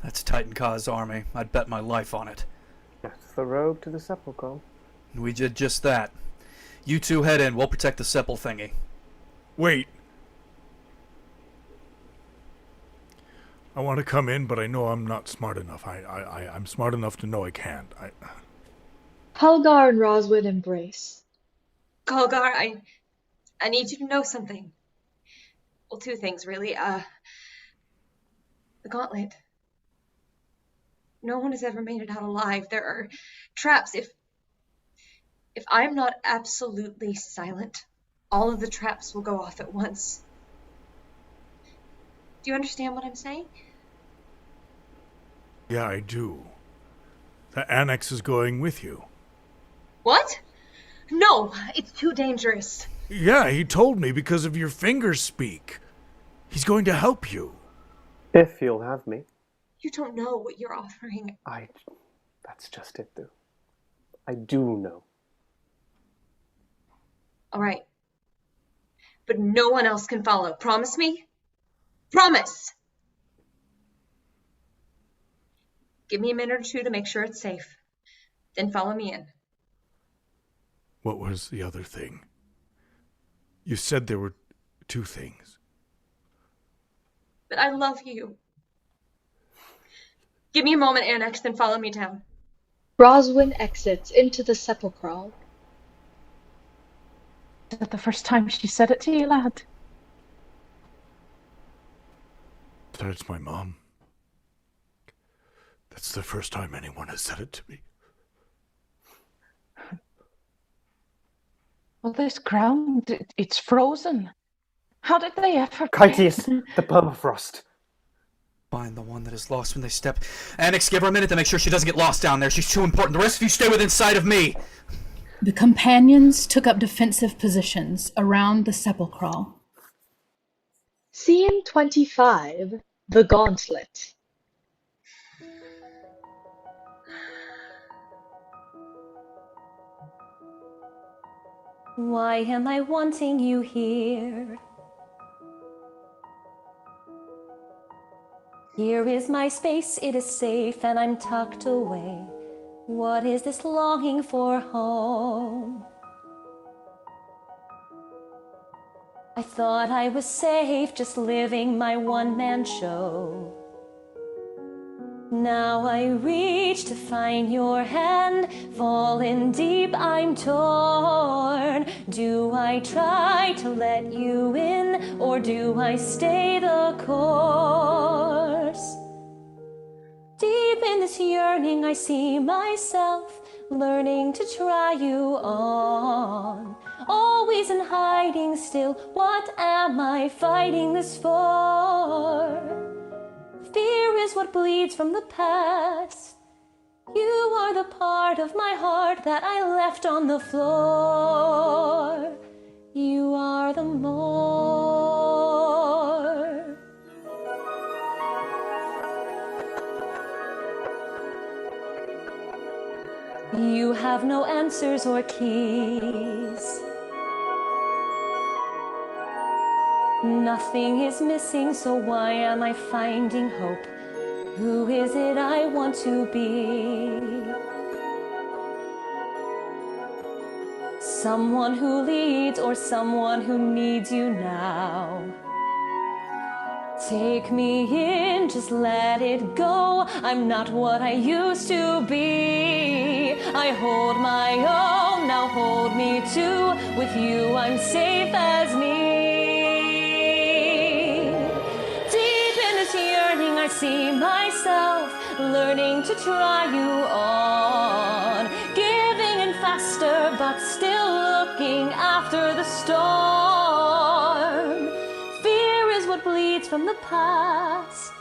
[SPEAKER 7] That's Titan Ka's army. I'd bet my life on it.
[SPEAKER 6] That's the road to the sepulchre.
[SPEAKER 7] We did just that. You two head in. We'll protect the sepul thingy.
[SPEAKER 20] Wait. I want to come in, but I know I'm not smart enough. I'm smart enough to know I can't.
[SPEAKER 3] Culgar and Rhoswen embrace.
[SPEAKER 12] Culgar, I need you to know something. Well, two things, really. The gauntlet. No one has ever made it out alive. There are traps. If I'm not absolutely silent, all of the traps will go off at once. Do you understand what I'm saying?
[SPEAKER 20] Yeah, I do. The annex is going with you.
[SPEAKER 12] What? No, it's too dangerous.
[SPEAKER 20] Yeah, he told me because of your fingers speak. He's going to help you.
[SPEAKER 6] If you'll have me.
[SPEAKER 12] You don't know what you're offering.
[SPEAKER 6] That's just it, though. I do know.
[SPEAKER 12] All right. But no one else can follow. Promise me? Promise! Give me a minute or two to make sure it's safe. Then follow me in.
[SPEAKER 20] What was the other thing? You said there were two things.
[SPEAKER 12] But I love you. Give me a moment, Annex, then follow me down.
[SPEAKER 3] Rhoswen exits into the sepulchre.
[SPEAKER 11] Is that the first time she said it to you, lad?
[SPEAKER 20] That's my mom. That's the first time anyone has said it to me.
[SPEAKER 11] Well, this ground, it's frozen. How did they ever...
[SPEAKER 6] Kytius, the permafrost.
[SPEAKER 7] Find the one that is lost when they step. Annex, give her a minute to make sure she doesn't get lost down there. She's too important. The rest of you stay within sight of me.
[SPEAKER 2] The companions took up defensive positions around the sepulchre.
[SPEAKER 3] Scene 25, The Gauntlet.
[SPEAKER 16] Why am I wanting you here? Here is my space, it is safe, and I'm tucked away. What is this longing for home? I thought I was safe, just living my one-man show. Now I reach to find your hand, falling deep, I'm torn. Do I try to let you in, or do I stay the course? Deep in this yearning I see myself, learning to try you on. All we always in hiding still. What am I fighting this for? Fear is what bleeds from the past. You are the part of my heart that I left on the floor. You are the more. You have no answers or keys. Nothing is missing, so why am I finding hope? Who is it I want to be? Someone who leads or someone who needs you now? Take me in, just let it go. I'm not what I used to be. I hold my own, now hold me too. With you I'm safe as me. Deep in this yearning I see myself, learning to try you on. Giving in faster, but still looking after the storm. Fear is what bleeds from the past.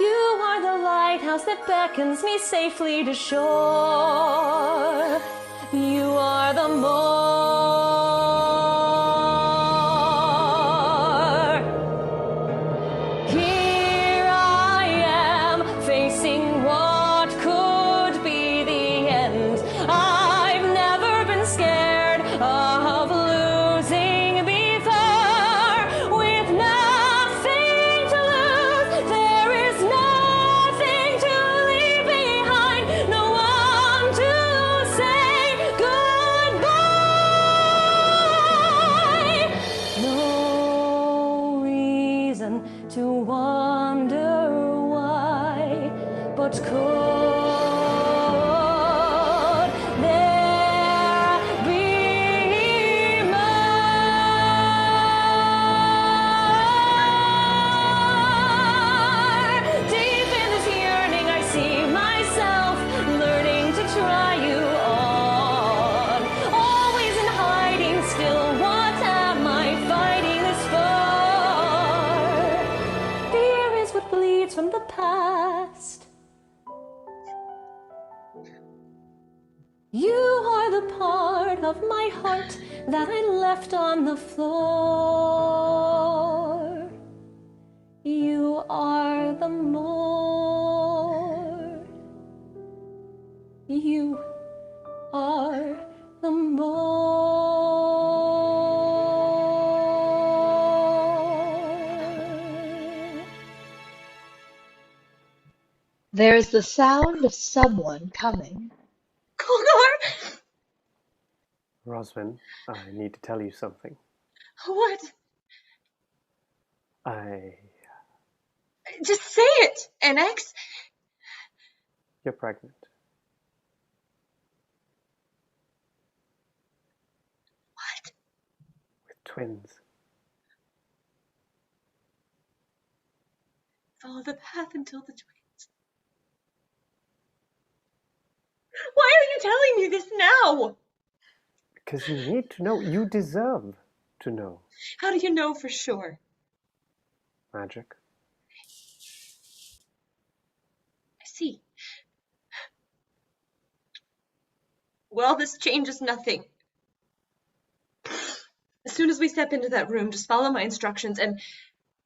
[SPEAKER 16] You are the lighthouse that beckons me safely to shore. You are the more. Here I am, facing what could be the end. I've never been scared of losing before. With nothing to lose, there is nothing to leave behind. No one to say goodbye. No reason to wonder why, but could there be more? Deep in this yearning I see myself, learning to try you on. Always in hiding still, what am I fighting this for? Fear is what bleeds from the past. You are the part of my heart that I left on the floor. You are the more. You are the more.
[SPEAKER 3] There's the sound of someone coming.
[SPEAKER 12] Culver!
[SPEAKER 6] Rhoswen, I need to tell you something.
[SPEAKER 12] What? Just say it, NX.
[SPEAKER 6] You're pregnant.
[SPEAKER 12] What?
[SPEAKER 6] With twins.
[SPEAKER 12] Follow the path until the twins. Why are you telling me this now?
[SPEAKER 6] Because you need to know. You deserve to know.
[SPEAKER 12] How do you know for sure?
[SPEAKER 6] Magic.
[SPEAKER 12] I see. Well, this changes nothing. As soon as we step into that room, just follow my instructions and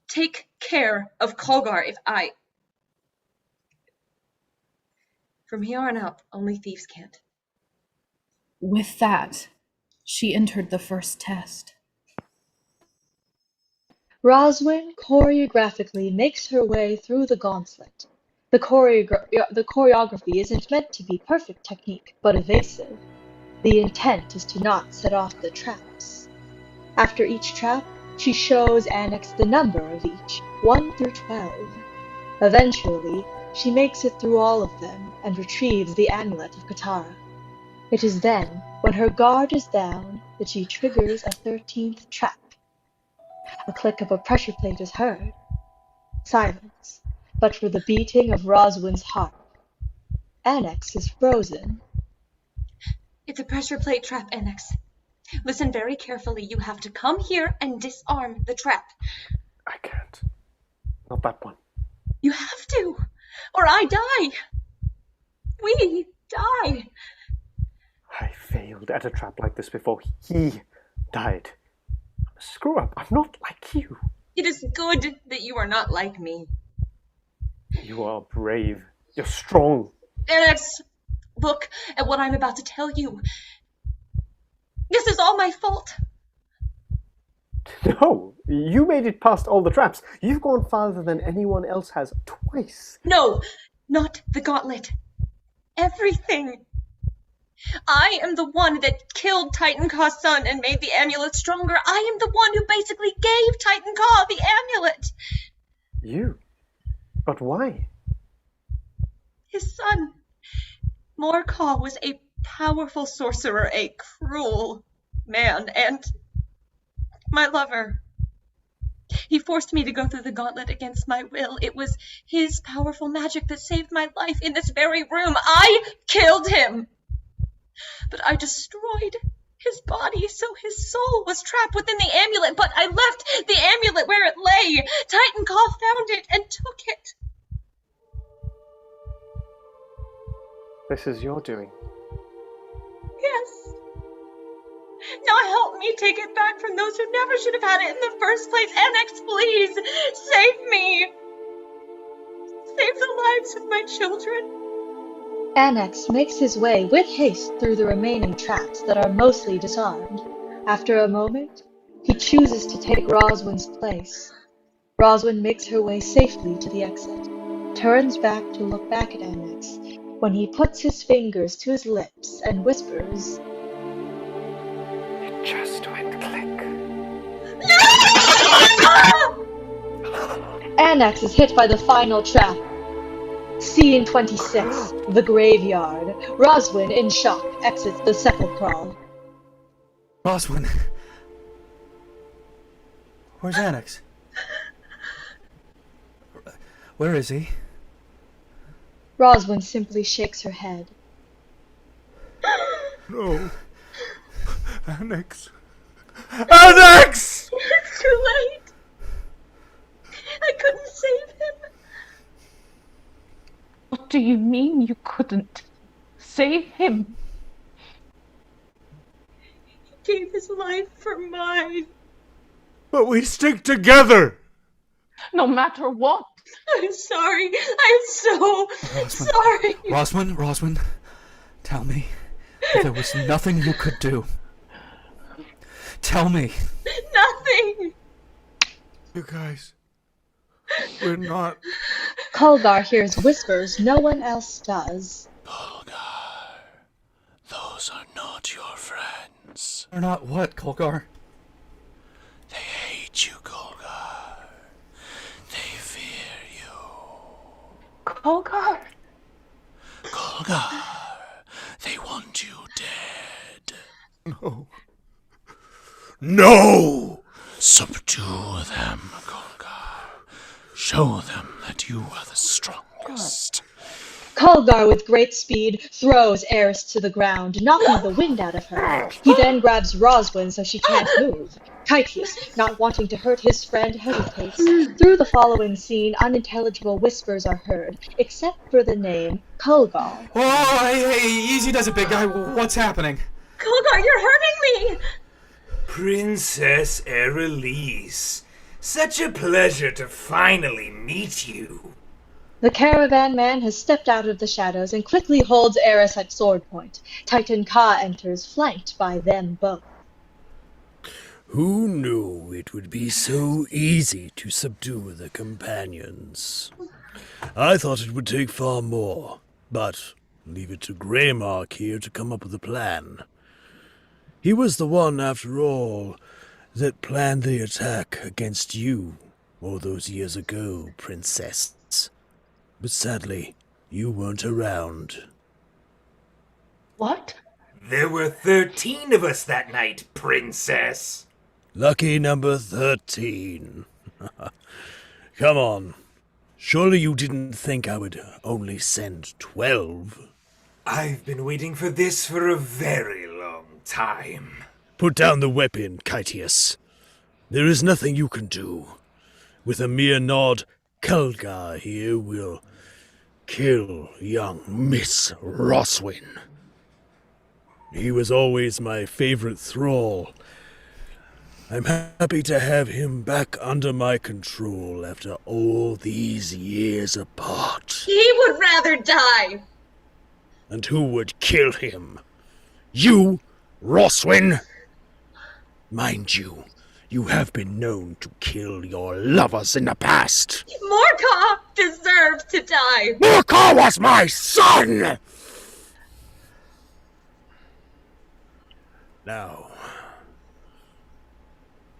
[SPEAKER 12] take care of Culver. From here on out, only thieves can't.
[SPEAKER 2] With that, she entered the first test.
[SPEAKER 3] Rhoswen choreographically makes her way through the gauntlet. The choreography isn't meant to be perfect technique, but evasive. The intent is to not set off the traps. After each trap, she shows Annex the number of each, 1 through 12. Eventually, she makes it through all of them and retrieves the amulet of Katara. It is then, when her guard is down, that she triggers a 13th trap. A click of a pressure plate is heard. Silence, but for the beating of Rhoswen's heart. Annex is frozen.
[SPEAKER 12] It's a pressure plate trap, NX. Listen very carefully. You have to come here and disarm the trap.
[SPEAKER 6] I can't. Not that one.
[SPEAKER 12] You have to, or I die. We die.
[SPEAKER 6] I failed at a trap like this before he died. I'm a screw-up. I'm not like you.
[SPEAKER 12] It is good that you are not like me.
[SPEAKER 6] You are brave. You're strong.
[SPEAKER 12] Alex, look at what I'm about to tell you. This is all my fault.
[SPEAKER 6] No, you made it past all the traps. You've gone farther than anyone else has twice.
[SPEAKER 12] No, not the gauntlet. Everything. I am the one that killed Titan Kaw's son and made the amulet stronger. I am the one who basically gave Titan Kaw the amulet.
[SPEAKER 6] You? But why?
[SPEAKER 12] His son, Morkaw, was a powerful sorcerer, a cruel man, and my lover. He forced me to go through the gauntlet against my will. It was his powerful magic that saved my life in this very room. I killed him. But I destroyed his body, so his soul was trapped within the amulet. But I left the amulet where it lay. Titan Kaw found it and took it.
[SPEAKER 6] This is your doing.
[SPEAKER 12] Yes. Now help me take it back from those who never should have had it in the first place. Annex, please, save me. Save the lives of my children.
[SPEAKER 3] Annex makes his way with haste through the remaining traps that are mostly disarmed. After a moment, he chooses to take Rhoswen's place. Rhoswen makes her way safely to the exit, turns back to look back at Annex, when he puts his fingers to his lips and whispers,
[SPEAKER 6] "It just went click."
[SPEAKER 3] Annex is hit by the final trap. Scene 26, the graveyard. Rhoswen, in shock, exits the sepulchre.
[SPEAKER 7] Rhoswen. Where's Annex? Where is he?
[SPEAKER 3] Rhoswen simply shakes her head.
[SPEAKER 20] No. Annex. Annex!
[SPEAKER 12] It's too late. I couldn't save him.
[SPEAKER 11] What do you mean you couldn't save him?
[SPEAKER 12] He gave his life for mine.
[SPEAKER 20] But we stick together!
[SPEAKER 11] No matter what.
[SPEAKER 12] I'm sorry. I'm so sorry.
[SPEAKER 7] Rhoswen, tell me that there was nothing you could do. Tell me.
[SPEAKER 12] Nothing.
[SPEAKER 20] You guys, we're not...
[SPEAKER 3] Culver hears whispers no one else does.
[SPEAKER 9] Those are not your friends.
[SPEAKER 7] They're not what, Culgar?
[SPEAKER 9] They hate you, Culgar. They fear you.
[SPEAKER 11] Culgar?
[SPEAKER 9] Culgar, they want you dead.
[SPEAKER 20] No. No!
[SPEAKER 9] Subdue them, Culgar. Show them that you are the strongest.
[SPEAKER 3] Culver, with great speed, throws Eris to the ground, knocking the wind out of her. He then grabs Rhoswen so she can't move. Kytius, not wanting to hurt his friend, hesitates. Through the following scene, unintelligible whispers are heard, except for the name Culver.
[SPEAKER 7] Oh, hey, easy does it, big guy. What's happening?
[SPEAKER 12] Culgar, you're hurting me!
[SPEAKER 14] Princess Erelise, such a pleasure to finally meet you.
[SPEAKER 3] The caravan man has stepped out of the shadows and quickly holds Eris at sword point. Titan Ka enters, flanked by them both.
[SPEAKER 10] Who knew it would be so easy to subdue the companions? I thought it would take far more, but leave it to Greymark here to come up with a plan. He was the one, after all, that planned the attack against you all those years ago, Princess. But sadly, you weren't around.
[SPEAKER 11] What?
[SPEAKER 14] There were 13 of us that night, Princess.
[SPEAKER 10] Lucky number 13. Come on. Surely you didn't think I would only send 12?
[SPEAKER 14] I've been waiting for this for a very long time.
[SPEAKER 10] Put down the weapon, Kytius. There is nothing you can do. With a mere nod, Culver here will kill young Miss Rhoswen. He was always my favorite thrall. I'm happy to have him back under my control after all these years apart.
[SPEAKER 12] He would rather die.
[SPEAKER 10] And who would kill him? You, Rhoswen? Mind you, you have been known to kill your lovers in the past.
[SPEAKER 12] Morcar deserves to die.
[SPEAKER 10] Morcar was my son! Now,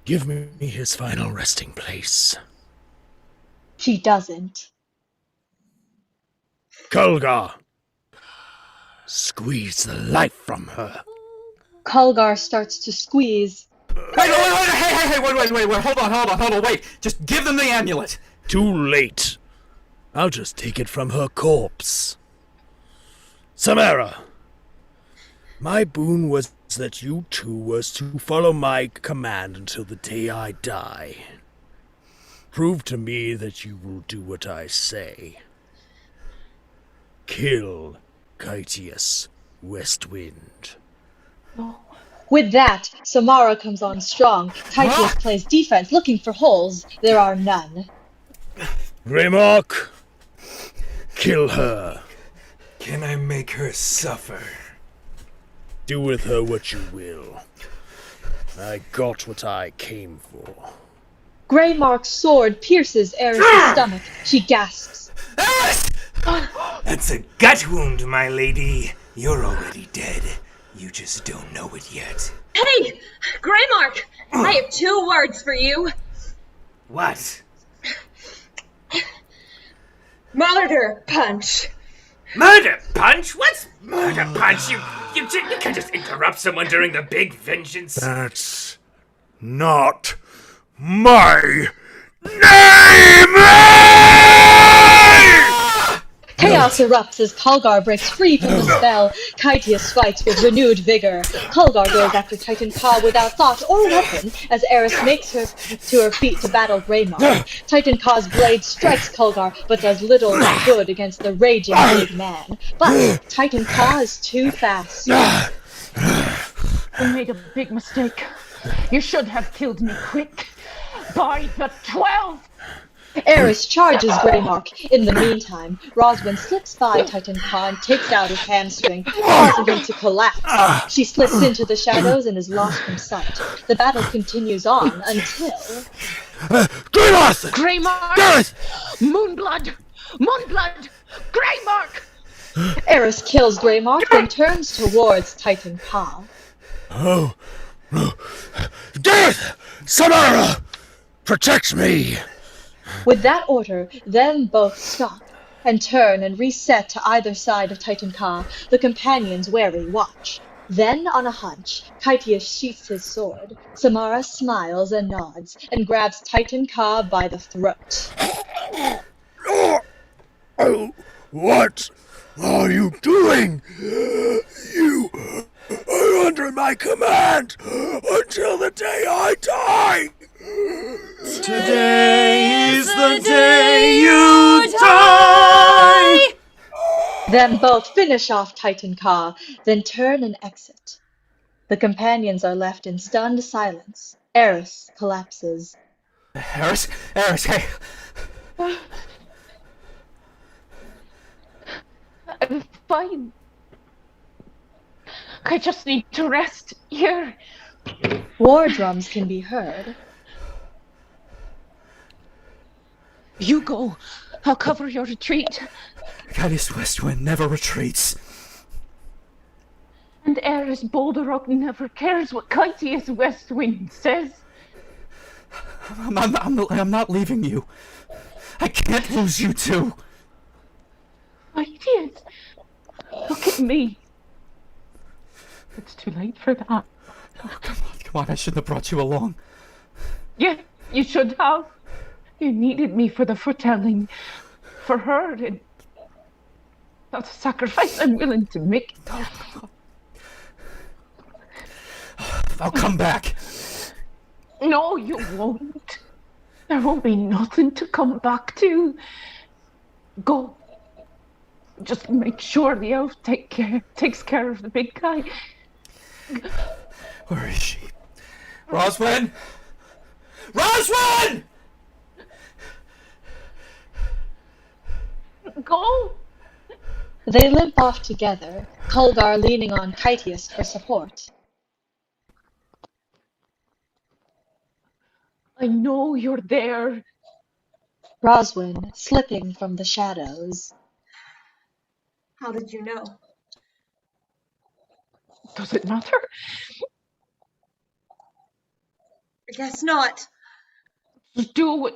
[SPEAKER 10] give me his final resting place.
[SPEAKER 3] She doesn't.
[SPEAKER 10] Culver! Squeeze the life from her.
[SPEAKER 3] Culver starts to squeeze.
[SPEAKER 7] Wait, hold on, wait. Just give them the amulet.
[SPEAKER 10] Too late. I'll just take it from her corpse. Samara, my boon was that you two was to follow my command until the day I die. Prove to me that you will do what I say. Kill Kytius Westwind.
[SPEAKER 3] With that, Samara comes on strong. Kytius plays defense, looking for holes. There are none.
[SPEAKER 10] Greymark, kill her.
[SPEAKER 14] Can I make her suffer?
[SPEAKER 10] Do with her what you will. I got what I came for.
[SPEAKER 3] Greymark's sword pierces Eris's stomach. She gasps.
[SPEAKER 14] That's a gut wound, my lady. You're already dead. You just don't know it yet.
[SPEAKER 12] Hey, Greymark, I have 2 words for you.
[SPEAKER 14] What?
[SPEAKER 12] Murder punch.
[SPEAKER 14] Murder punch? What's murder punch? You can't just interrupt someone during the big vengeance.
[SPEAKER 20] That's not my name!
[SPEAKER 3] Chaos erupts as Culver breaks free from the spell. Kytius fights with renewed vigor. Culver goes after Titan Ka without thought or weapon as Eris makes her to her feet to battle Greymark. Titan Ka's blade strikes Culver but does little good against the raging big man. But Titan Ka is too fast.
[SPEAKER 11] You made a big mistake. You should have killed me quick. By the 12!
[SPEAKER 3] Eris charges Greymark. In the meantime, Rhoswen slips by Titan Ka and takes out his hamstring, causing him to collapse. She slips into the shadows and is lost from sight. The battle continues on until...
[SPEAKER 11] Greymark! Moonblood! Moonblood! Greymark!
[SPEAKER 3] Eris kills Greymark, then turns towards Titan Ka.
[SPEAKER 10] Oh, no. Death! Samara! Protect me!
[SPEAKER 3] With that order, them both stop and turn and reset to either side of Titan Ka, the companions' wary watch. Then, on a hunch, Kytius sheaths his sword. Samara smiles and nods and grabs Titan Ka by the throat.
[SPEAKER 10] Oh, what are you doing? You are under my command until the day I die!
[SPEAKER 19] Today is the day you die!
[SPEAKER 3] Them both finish off Titan Ka, then turn and exit. The companions are left in stunned silence. Eris collapses.
[SPEAKER 7] Eris, hey!
[SPEAKER 11] I'm fine. I just need to rest here.
[SPEAKER 3] War drums can be heard.
[SPEAKER 11] You go. I'll cover your retreat.
[SPEAKER 7] Kytius Westwind never retreats.
[SPEAKER 11] And Eris Boulderrock never cares what Kytius Westwind says.
[SPEAKER 7] I'm not leaving you. I can't lose you two.
[SPEAKER 11] Kytius, look at me. It's too late for that.
[SPEAKER 7] Oh, come on, I shouldn't have brought you along.
[SPEAKER 11] Yeah, you should have. You needed me for the foretelling. For her, and that's a sacrifice I'm willing to make.
[SPEAKER 7] I'll come back.
[SPEAKER 11] No, you won't. There won't be nothing to come back to. Go. Just make sure the elf takes care of the big guy.
[SPEAKER 7] Where is she? Rhoswen! Rhoswen!
[SPEAKER 11] Go!
[SPEAKER 3] They limp off together, Culver leaning on Kytius for support.
[SPEAKER 11] I know you're there.
[SPEAKER 3] Rhoswen slipping from the shadows.
[SPEAKER 12] How did you know?
[SPEAKER 11] Does it matter?
[SPEAKER 12] I guess not.
[SPEAKER 11] Just do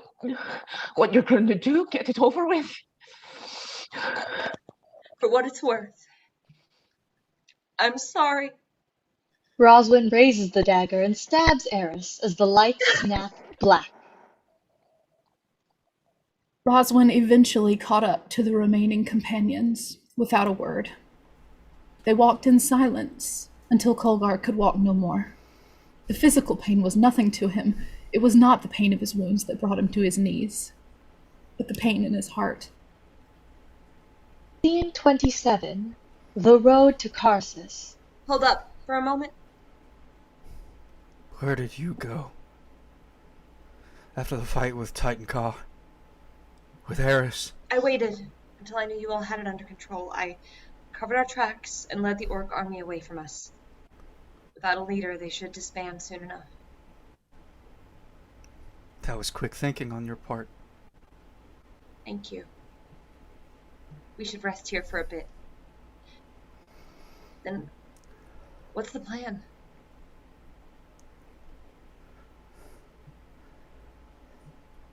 [SPEAKER 11] what you're going to do. Get it over with.
[SPEAKER 12] For what it's worth. I'm sorry.
[SPEAKER 3] Rhoswen raises the dagger and stabs Eris as the lights snap black.
[SPEAKER 2] Rhoswen eventually caught up to the remaining companions without a word. They walked in silence until Culver could walk no more. The physical pain was nothing to him. It was not the pain of his wounds that brought him to his knees, but the pain in his heart.
[SPEAKER 3] Scene 27. The road to Karsus.
[SPEAKER 12] Hold up for a moment.
[SPEAKER 7] Where did you go? After the fight with Titan Ka? With Eris?
[SPEAKER 12] I waited until I knew you all had it under control. I covered our tracks and led the orc army away from us. Without a leader, they should disband soon enough.
[SPEAKER 7] That was quick thinking on your part.
[SPEAKER 12] Thank you. We should rest here for a bit. Then, what's the plan?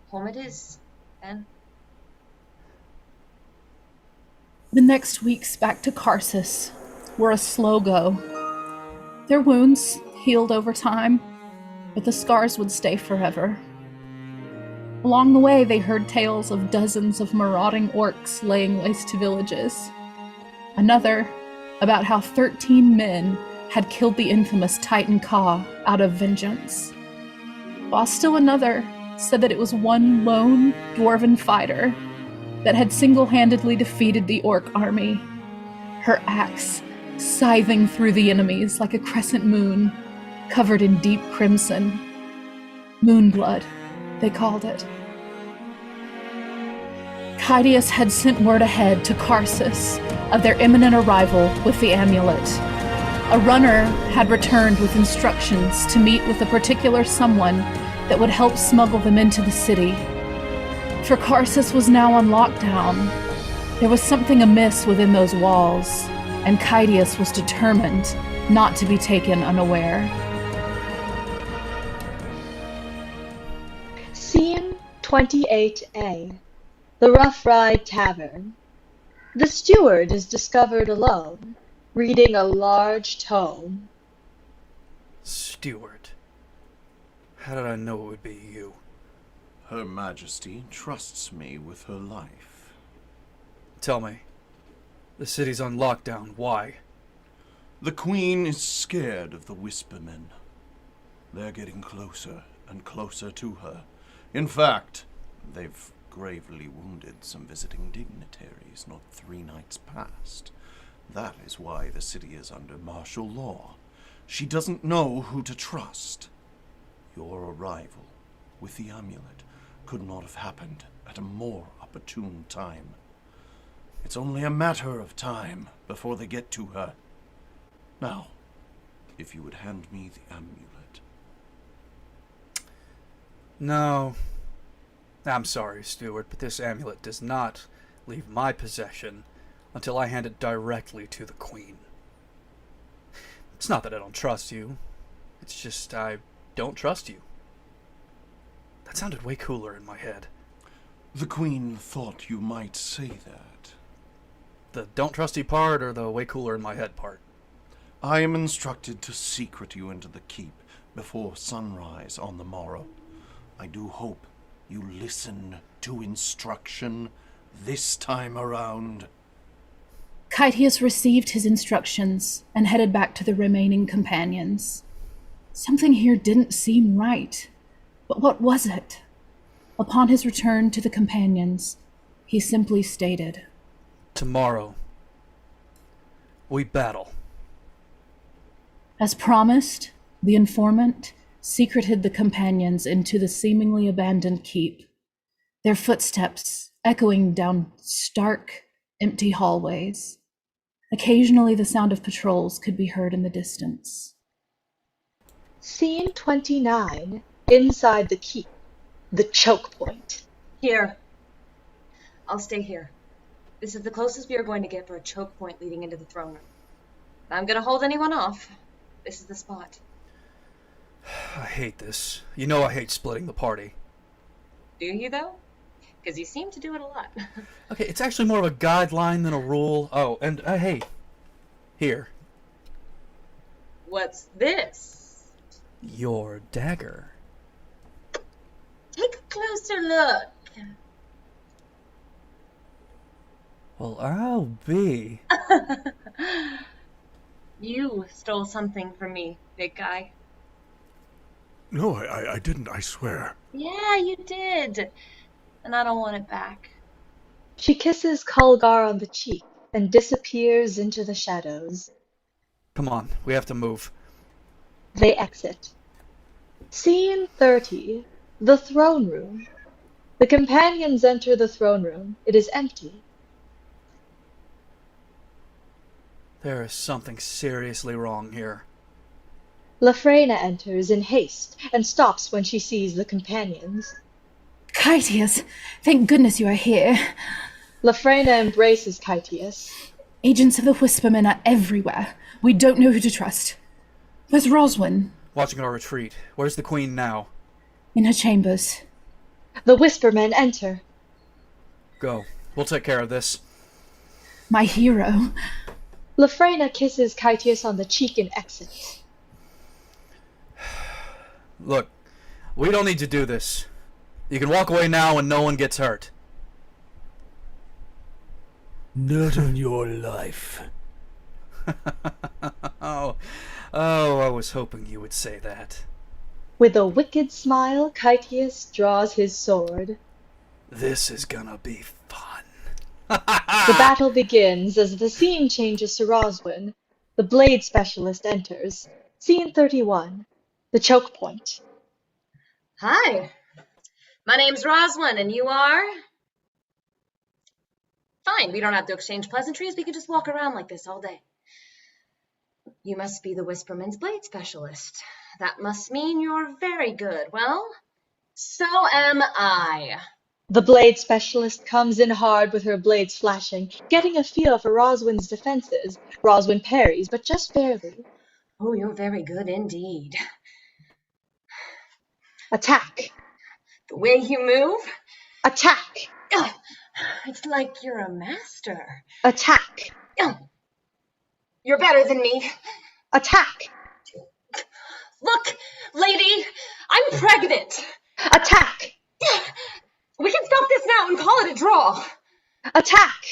[SPEAKER 12] Home it is, then.
[SPEAKER 2] The next weeks back to Karsus were a slow go. Their wounds healed over time, but the scars would stay forever. Along the way, they heard tales of dozens of marauding orcs laying waste to villages. Another about how 13 men had killed the infamous Titan Ka out of vengeance. While still another said that it was one lone dwarven fighter that had single-handedly defeated the orc army, her axe scything through the enemies like a crescent moon covered in deep crimson. Moonblood, they called it. Kytius had sent word ahead to Karsus of their imminent arrival with the amulet. A runner had returned with instructions to meet with a particular someone that would help smuggle them into the city. For Karsus was now on lockdown. There was something amiss within those walls, and Kytius was determined not to be taken unaware.
[SPEAKER 3] Scene 28A. The Rough Ride Tavern. The steward is discovered alone, reading a large tome.
[SPEAKER 7] Steward. How did I know it would be you?
[SPEAKER 9] Her Majesty trusts me with her life.
[SPEAKER 7] Tell me, the city's on lockdown. Why?
[SPEAKER 9] The Queen is scared of the Whispermen. They're getting closer and closer to her. In fact, they've gravely wounded some visiting dignitaries not 3 nights past. That is why the city is under martial law. She doesn't know who to trust. Your arrival with the amulet could not have happened at a more opportune time. It's only a matter of time before they get to her. Now, if you would hand me the amulet.
[SPEAKER 7] No. I'm sorry, steward, but this amulet does not leave my possession until I hand it directly to the Queen. It's not that I don't trust you. It's just I don't trust you. That sounded way cooler in my head.
[SPEAKER 9] The Queen thought you might say that.
[SPEAKER 7] The don't trust you part or the way cooler in my head part?
[SPEAKER 9] I am instructed to secret you into the keep before sunrise on the morrow. I do hope you listen to instruction this time around.
[SPEAKER 2] Kytius received his instructions and headed back to the remaining companions. Something here didn't seem right. But what was it? Upon his return to the companions, he simply stated,
[SPEAKER 7] Tomorrow, we battle.
[SPEAKER 2] As promised, the informant secreted the companions into the seemingly abandoned keep, their footsteps echoing down stark, empty hallways. Occasionally the sound of patrols could be heard in the distance.
[SPEAKER 3] Scene 29. Inside the keep. The choke point.
[SPEAKER 12] Here. I'll stay here. This is the closest we are going to get for a choke point leading into the throne room. If I'm gonna hold anyone off, this is the spot.
[SPEAKER 7] I hate this. You know I hate splitting the party.
[SPEAKER 12] Do you, though? Because you seem to do it a lot.
[SPEAKER 7] Okay, it's actually more of a guideline than a rule. Oh, and hey, here.
[SPEAKER 12] What's this?
[SPEAKER 7] Your dagger.
[SPEAKER 12] Take a closer look.
[SPEAKER 7] Well, I'll be.
[SPEAKER 12] You stole something from me, big guy.
[SPEAKER 20] No, I didn't, I swear.
[SPEAKER 12] Yeah, you did. And I don't want it back.
[SPEAKER 3] She kisses Culver on the cheek and disappears into the shadows.
[SPEAKER 7] Come on, we have to move.
[SPEAKER 3] They exit. Scene 30. The throne room. The companions enter the throne room. It is empty.
[SPEAKER 7] There is something seriously wrong here.
[SPEAKER 3] Lafrena enters in haste and stops when she sees the companions.
[SPEAKER 2] Kytius, thank goodness you are here.
[SPEAKER 3] Lafrena embraces Kytius.
[SPEAKER 2] Agents of the Whispermen are everywhere. We don't know who to trust. Where's Rhoswen?
[SPEAKER 7] Watching our retreat. Where's the queen now?
[SPEAKER 2] In her chambers.
[SPEAKER 3] The Whispermen enter.
[SPEAKER 7] Go. We'll take care of this.
[SPEAKER 2] My hero.
[SPEAKER 3] Lafrena kisses Kytius on the cheek and exits.
[SPEAKER 7] Look, we don't need to do this. You can walk away now and no one gets hurt.
[SPEAKER 10] Not on your life.
[SPEAKER 7] Oh, I was hoping you would say that.
[SPEAKER 3] With a wicked smile, Kytius draws his sword.
[SPEAKER 7] This is gonna be fun.
[SPEAKER 3] The battle begins as the scene changes to Rhoswen. The blade specialist enters. Scene 31. The choke point.
[SPEAKER 12] Hi. My name's Rhoswen, and you are? Fine, we don't have to exchange pleasantries. We can just walk around like this all day. You must be the Whisperman's blade specialist. That must mean you're very good. Well, so am I.
[SPEAKER 3] The blade specialist comes in hard with her blades flashing, getting a feel for Rhoswen's defenses. Rhoswen parries, but just barely.
[SPEAKER 12] Oh, you're very good indeed.
[SPEAKER 3] Attack.
[SPEAKER 12] The way you move?
[SPEAKER 3] Attack.
[SPEAKER 12] Ugh, it's like you're a master.
[SPEAKER 3] Attack.
[SPEAKER 12] Ugh, you're better than me.
[SPEAKER 3] Attack.
[SPEAKER 12] Look, lady, I'm pregnant.
[SPEAKER 3] Attack.
[SPEAKER 12] We can stop this now and call it a draw.
[SPEAKER 3] Attack.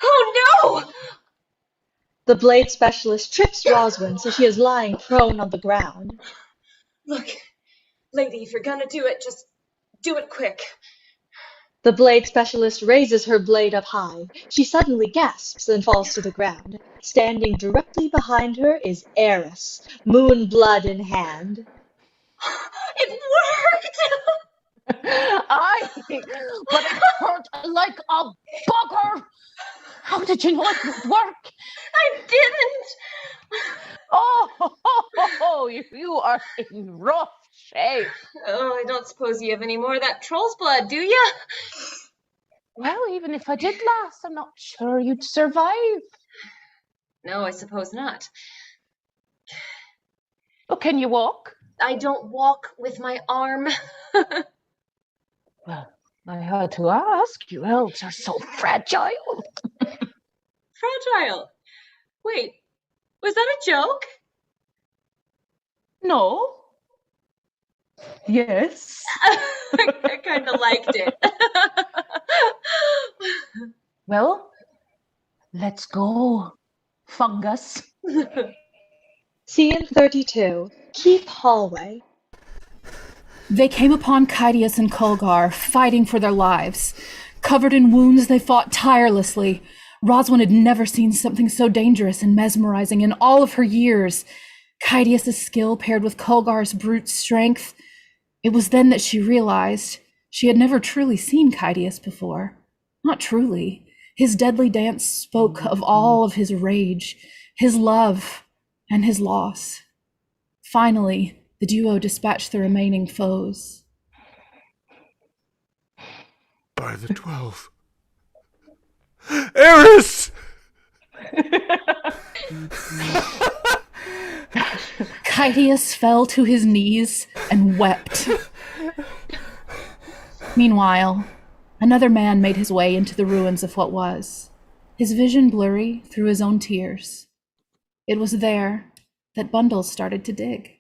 [SPEAKER 12] Oh no!
[SPEAKER 3] The blade specialist trips Rhoswen so she is lying prone on the ground.
[SPEAKER 12] Look, lady, if you're gonna do it, just do it quick.
[SPEAKER 3] The blade specialist raises her blade up high. She suddenly gasps and falls to the ground. Standing directly behind her is Eris, moon blood in hand.
[SPEAKER 12] It worked!
[SPEAKER 11] But it hurt like a bugger. How did you know it would work?
[SPEAKER 12] I didn't.
[SPEAKER 11] Oh, you are in rough shape.
[SPEAKER 12] Oh, I don't suppose you have any more of that troll's blood, do you?
[SPEAKER 11] Well, even if I did last, I'm not sure you'd survive.
[SPEAKER 12] No, I suppose not.
[SPEAKER 11] Oh, can you walk?
[SPEAKER 12] I don't walk with my arm.
[SPEAKER 11] Well, I had to ask. You elves are so fragile.
[SPEAKER 12] Fragile? Wait, was that a joke?
[SPEAKER 11] No. Yes.
[SPEAKER 12] I kind of liked it.
[SPEAKER 11] Well, let's go, fungus.
[SPEAKER 3] Scene 32. keep hallway.
[SPEAKER 2] They came upon Kytius and Culver, fighting for their lives. Covered in wounds, they fought tirelessly. Rhoswen had never seen something so dangerous and mesmerizing in all of her years. Kytius' skill paired with Culgar's brute strength. It was then that she realized she had never truly seen Kytius before. Not truly. His deadly dance spoke of all of his rage, his love, and his loss. Finally, the duo dispatched the remaining foes.
[SPEAKER 20] By the 12. Eris!
[SPEAKER 2] Kytius fell to his knees and wept. Meanwhile, another man made his way into the ruins of what was, his vision blurry through his own tears. It was there that Bundles started to dig.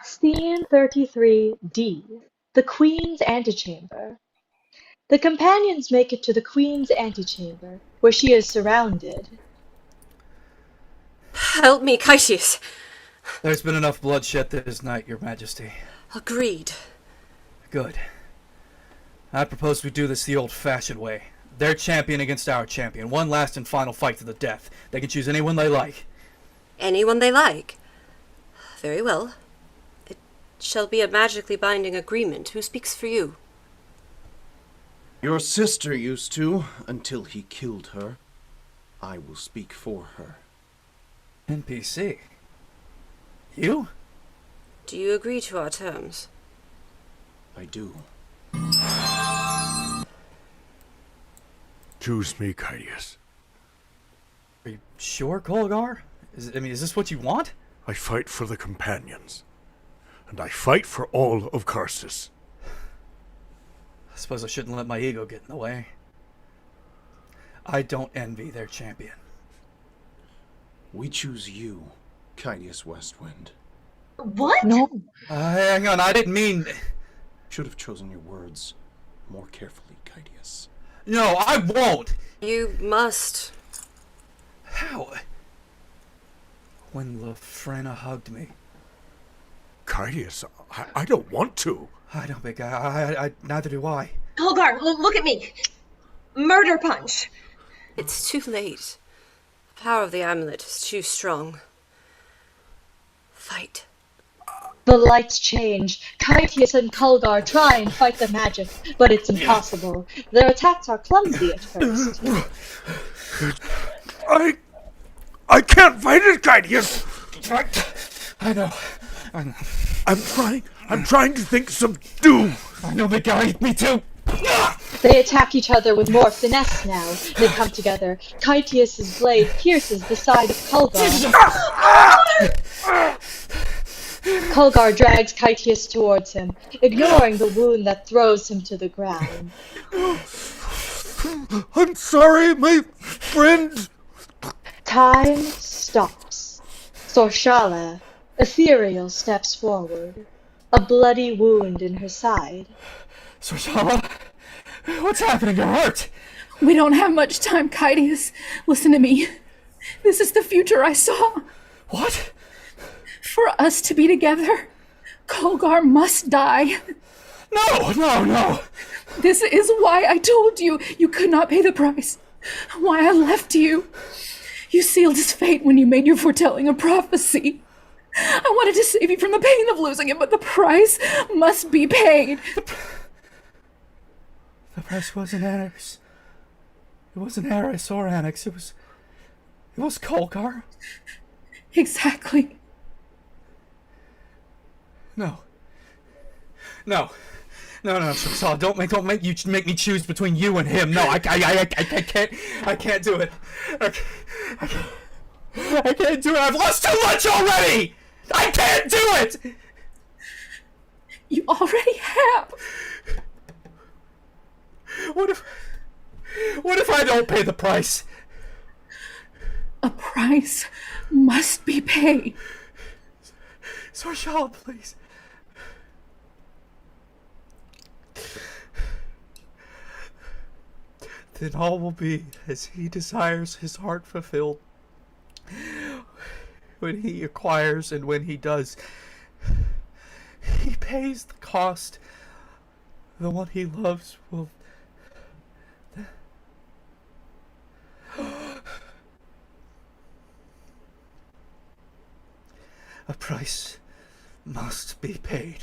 [SPEAKER 3] Scene 33D. The Queen's Antechamber. The companions make it to the Queen's antechamber, where she is surrounded.
[SPEAKER 5] Help me, Kytius.
[SPEAKER 7] There's been enough bloodshed this night, Your Majesty.
[SPEAKER 5] Agreed.
[SPEAKER 7] Good. I propose we do this the old-fashioned way. Their champion against our champion. One last and final fight to the death. They can choose anyone they like.
[SPEAKER 5] Anyone they like? Very well. It shall be a magically binding agreement. Who speaks for you?
[SPEAKER 9] Your sister used to, until he killed her. I will speak for her.
[SPEAKER 7] NPC? You?
[SPEAKER 5] Do you agree to our terms?
[SPEAKER 9] I do.
[SPEAKER 20] Choose me, Kytius.
[SPEAKER 7] Are you sure, Colgar? Is this what you want?
[SPEAKER 20] I fight for the companions. And I fight for all of Karsus.
[SPEAKER 7] I suppose I shouldn't let my ego get in the way. I don't envy their champion.
[SPEAKER 9] We choose you, Kytius Westwind.
[SPEAKER 12] What?
[SPEAKER 3] No.
[SPEAKER 7] Hang on, I didn't mean...
[SPEAKER 9] Should have chosen your words more carefully, Kytius.
[SPEAKER 7] No, I won't!
[SPEAKER 5] You must.
[SPEAKER 7] How? When Lafrena hugged me.
[SPEAKER 20] Kytius, I don't want to.
[SPEAKER 7] I don't think I neither do I.
[SPEAKER 12] Colgar, look at me. Murder punch.
[SPEAKER 5] It's too late. The power of the amulet is too strong. Fight.
[SPEAKER 3] The lights change. Kytius and Culver try and fight the magic, but it's impossible. Their attacks are clumsy at first.
[SPEAKER 20] I can't fight it, Kytius!
[SPEAKER 7] I know.
[SPEAKER 20] I'm trying to think subdue.
[SPEAKER 7] I know, big guy, me too.
[SPEAKER 3] They attack each other with more finesse now. They come together. Kytius' blade pierces the side of Culver. Culver drags Kytius towards him, ignoring the wound that throws him to the ground.
[SPEAKER 20] I'm sorry, my friend.
[SPEAKER 3] Time stops. Sorshala, ethereal, steps forward. A bloody wound in her side.
[SPEAKER 7] Sorshala? What's happening? You're hurt!
[SPEAKER 2] We don't have much time, Kytius. Listen to me. This is the future I saw.
[SPEAKER 7] What?
[SPEAKER 2] For us to be together, Culver must die.
[SPEAKER 7] No!
[SPEAKER 2] This is why I told you you could not pay the price. Why I left you. You sealed his fate when you made your foretelling a prophecy. I wanted to save you from the pain of losing him, but the price must be paid.
[SPEAKER 7] The price wasn't Annex. It wasn't Eris or Annex. It was Culver.
[SPEAKER 2] Exactly.
[SPEAKER 7] No, Sorshala, don't make me choose between you and him. No, I can't do it. I can't do it. I've lost too much already. I can't do it.
[SPEAKER 2] You already have.
[SPEAKER 7] What if I don't pay the price?
[SPEAKER 2] A price must be paid.
[SPEAKER 7] Sorshala, please. Then all will be as he desires, his heart fulfilled. when he acquires and when he does, he pays the cost. The one he loves will... A price must be paid.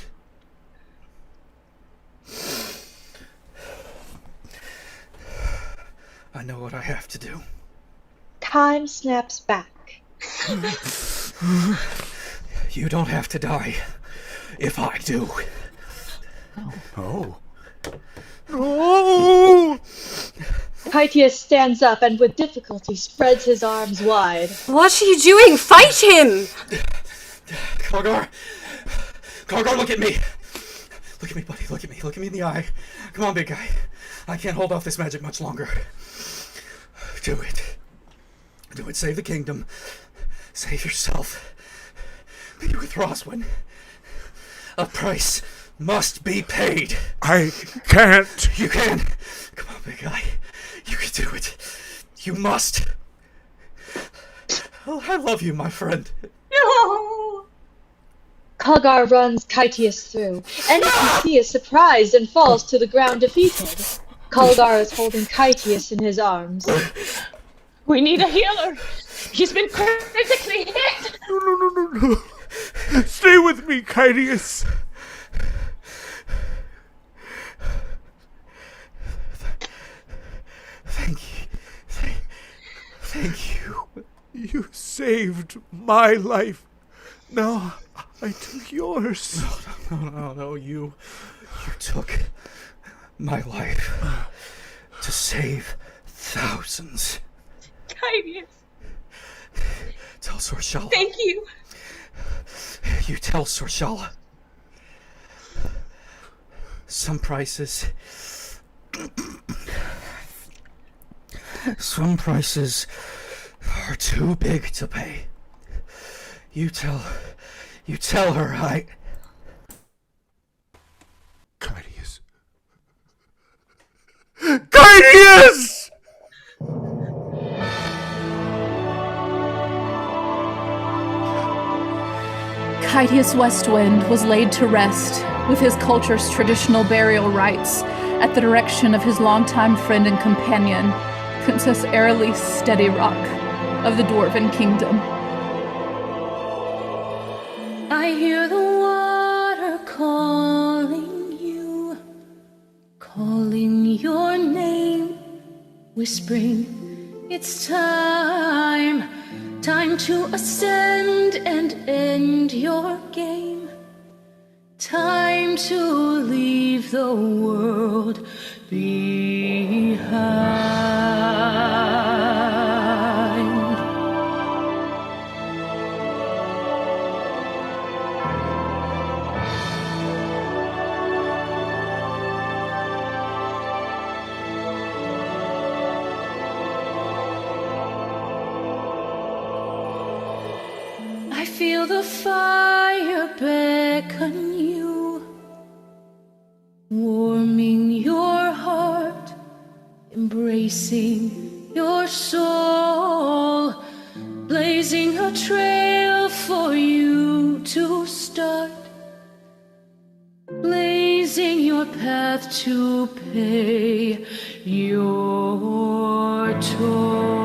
[SPEAKER 7] I know what I have to do.
[SPEAKER 3] Time snaps back.
[SPEAKER 7] You don't have to die if I do.
[SPEAKER 20] Oh. Oh!
[SPEAKER 3] Kytius stands up and with difficulty spreads his arms wide.
[SPEAKER 5] What are you doing? Fight him!
[SPEAKER 7] Culver! Culver, look at me! Look at me, buddy. Look at me. Look at me in the eye. Come on, big guy. I can't hold off this magic much longer. Do it. Do it. Save the kingdom. Save yourself. Be with Rhoswen. A price must be paid.
[SPEAKER 20] I can't.
[SPEAKER 7] You can. Come on, big guy. You can do it. You must. Oh, I love you, my friend.
[SPEAKER 3] No! Culver runs Kytius through, and he is surprised and falls to the ground defeated. Culver is holding Kytius in his arms.
[SPEAKER 11] We need a healer. He's been critically hit.
[SPEAKER 20] No. Stay with me, Kytius.
[SPEAKER 7] Thank you.
[SPEAKER 20] You saved my life. Now I took yours.
[SPEAKER 7] No. You took my life to save thousands.
[SPEAKER 11] Kytius.
[SPEAKER 7] Tell Sorshala.
[SPEAKER 11] Thank you.
[SPEAKER 7] You tell Sorshala. Some prices are too big to pay. You tell her I...
[SPEAKER 20] Kytius! Kytius!
[SPEAKER 2] Kytius Westwind was laid to rest with his culture's traditional burial rites at the direction of his longtime friend and companion, Princess Aerylise Steadyrock of the Dwarven Kingdom.
[SPEAKER 16] I hear the water calling you, calling your name, whispering, it's time to ascend and end your game, time to leave the world behind. I feel the fire beckon you, warming your heart, embracing your soul, blazing a trail for you to start, blazing your path to pay your toll.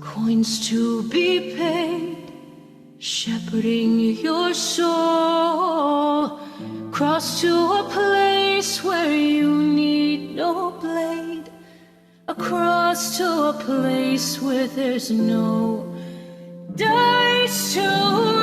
[SPEAKER 16] Coins to be paid, shepherding your soul, cross to a place where you need no blade, across to a place where there's no dice to roll.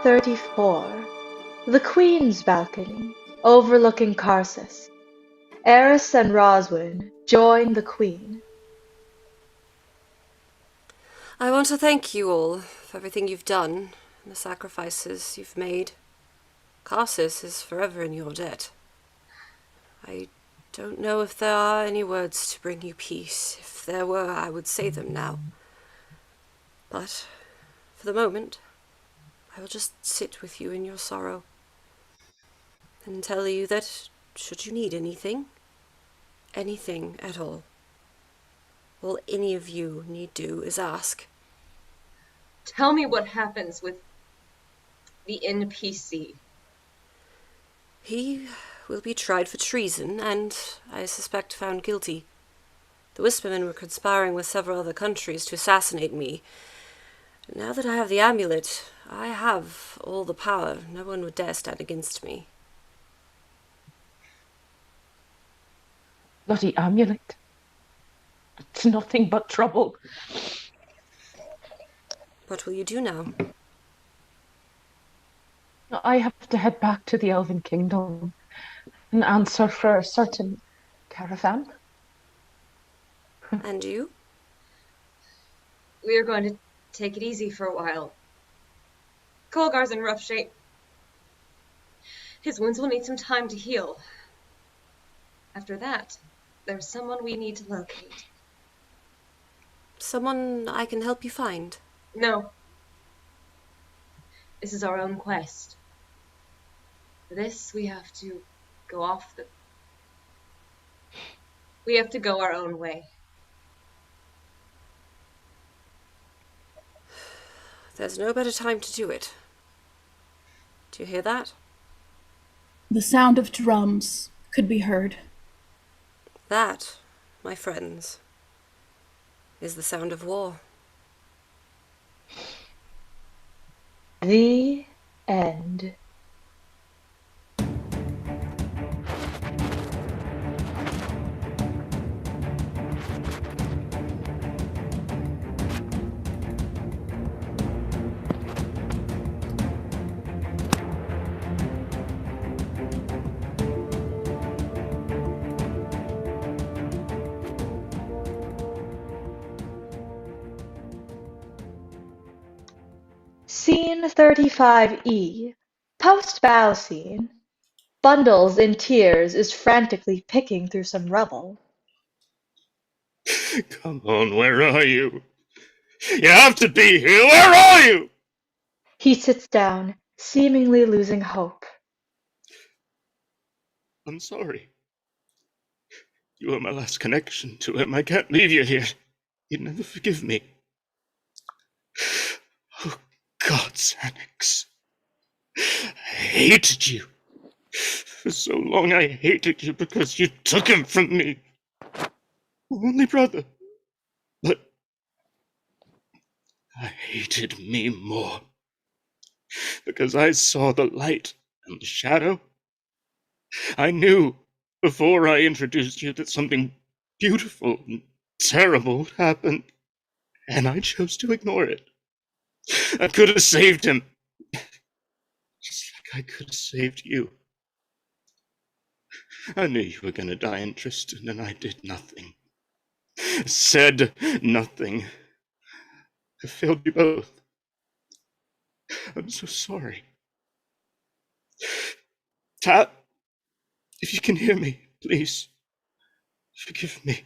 [SPEAKER 3] 34. The Queen's balcony, overlooking Karsus. Eris and Rhoswen join the Queen.
[SPEAKER 4] I want to thank you all for everything you've done and the sacrifices you've made. Karsus is forever in your debt. I don't know if there are any words to bring you peace. If there were, I would say them now. But, for the moment, I will just sit with you in your sorrow and tell you that, should you need anything at all any of you need do is ask.
[SPEAKER 12] Tell me what happens with the NPC.
[SPEAKER 4] He will be tried for treason and, I suspect, found guilty. The Whispermen were conspiring with several other countries to assassinate me. Now that I have the amulet, I have all the power. No one would dare stand against me.
[SPEAKER 11] Bloody amulet. It's nothing but trouble.
[SPEAKER 4] What will you do now?
[SPEAKER 11] I have to head back to the Elven Kingdom and answer for a certain caravan.
[SPEAKER 4] And you?
[SPEAKER 12] We are going to take it easy for a while. Colgar's in rough shape. His wounds will need some time to heal. After that, there's someone we need to locate.
[SPEAKER 4] Someone I can help you find?
[SPEAKER 12] No. This is our own quest. For this, we have to go We have to go our own way.
[SPEAKER 4] There's no better time to do it. Do you hear that?
[SPEAKER 2] The sound of drums could be heard.
[SPEAKER 4] That, my friends, is the sound of war.
[SPEAKER 3] The end. Scene 35E. Post-bow scene. Bundles in tears is frantically picking through some rubble.
[SPEAKER 21] Come on, where are you? You have to be here. Where are you?
[SPEAKER 3] He sits down, seemingly losing hope.
[SPEAKER 21] I'm sorry. You are my last connection to him. I can't leave you here. You'd never forgive me. Oh, God, Xanax. I hated you. For so long I hated you because you took him from me. My only brother. But I hated me more. Because I saw the light and the shadow. I knew before I introduced you that something beautiful and terrible would happen. And I chose to ignore it. I could have saved him. Just like I could have saved you. I knew you were going to die in Tristan, and I did nothing. Said nothing. I failed you both. I'm so sorry. Tap, if you can hear me, please, forgive me.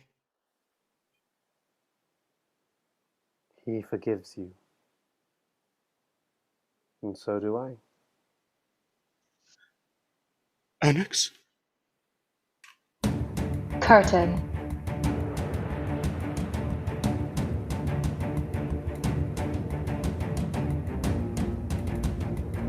[SPEAKER 6] He forgives you. And so do I.
[SPEAKER 21] Annex?
[SPEAKER 3] Curtain.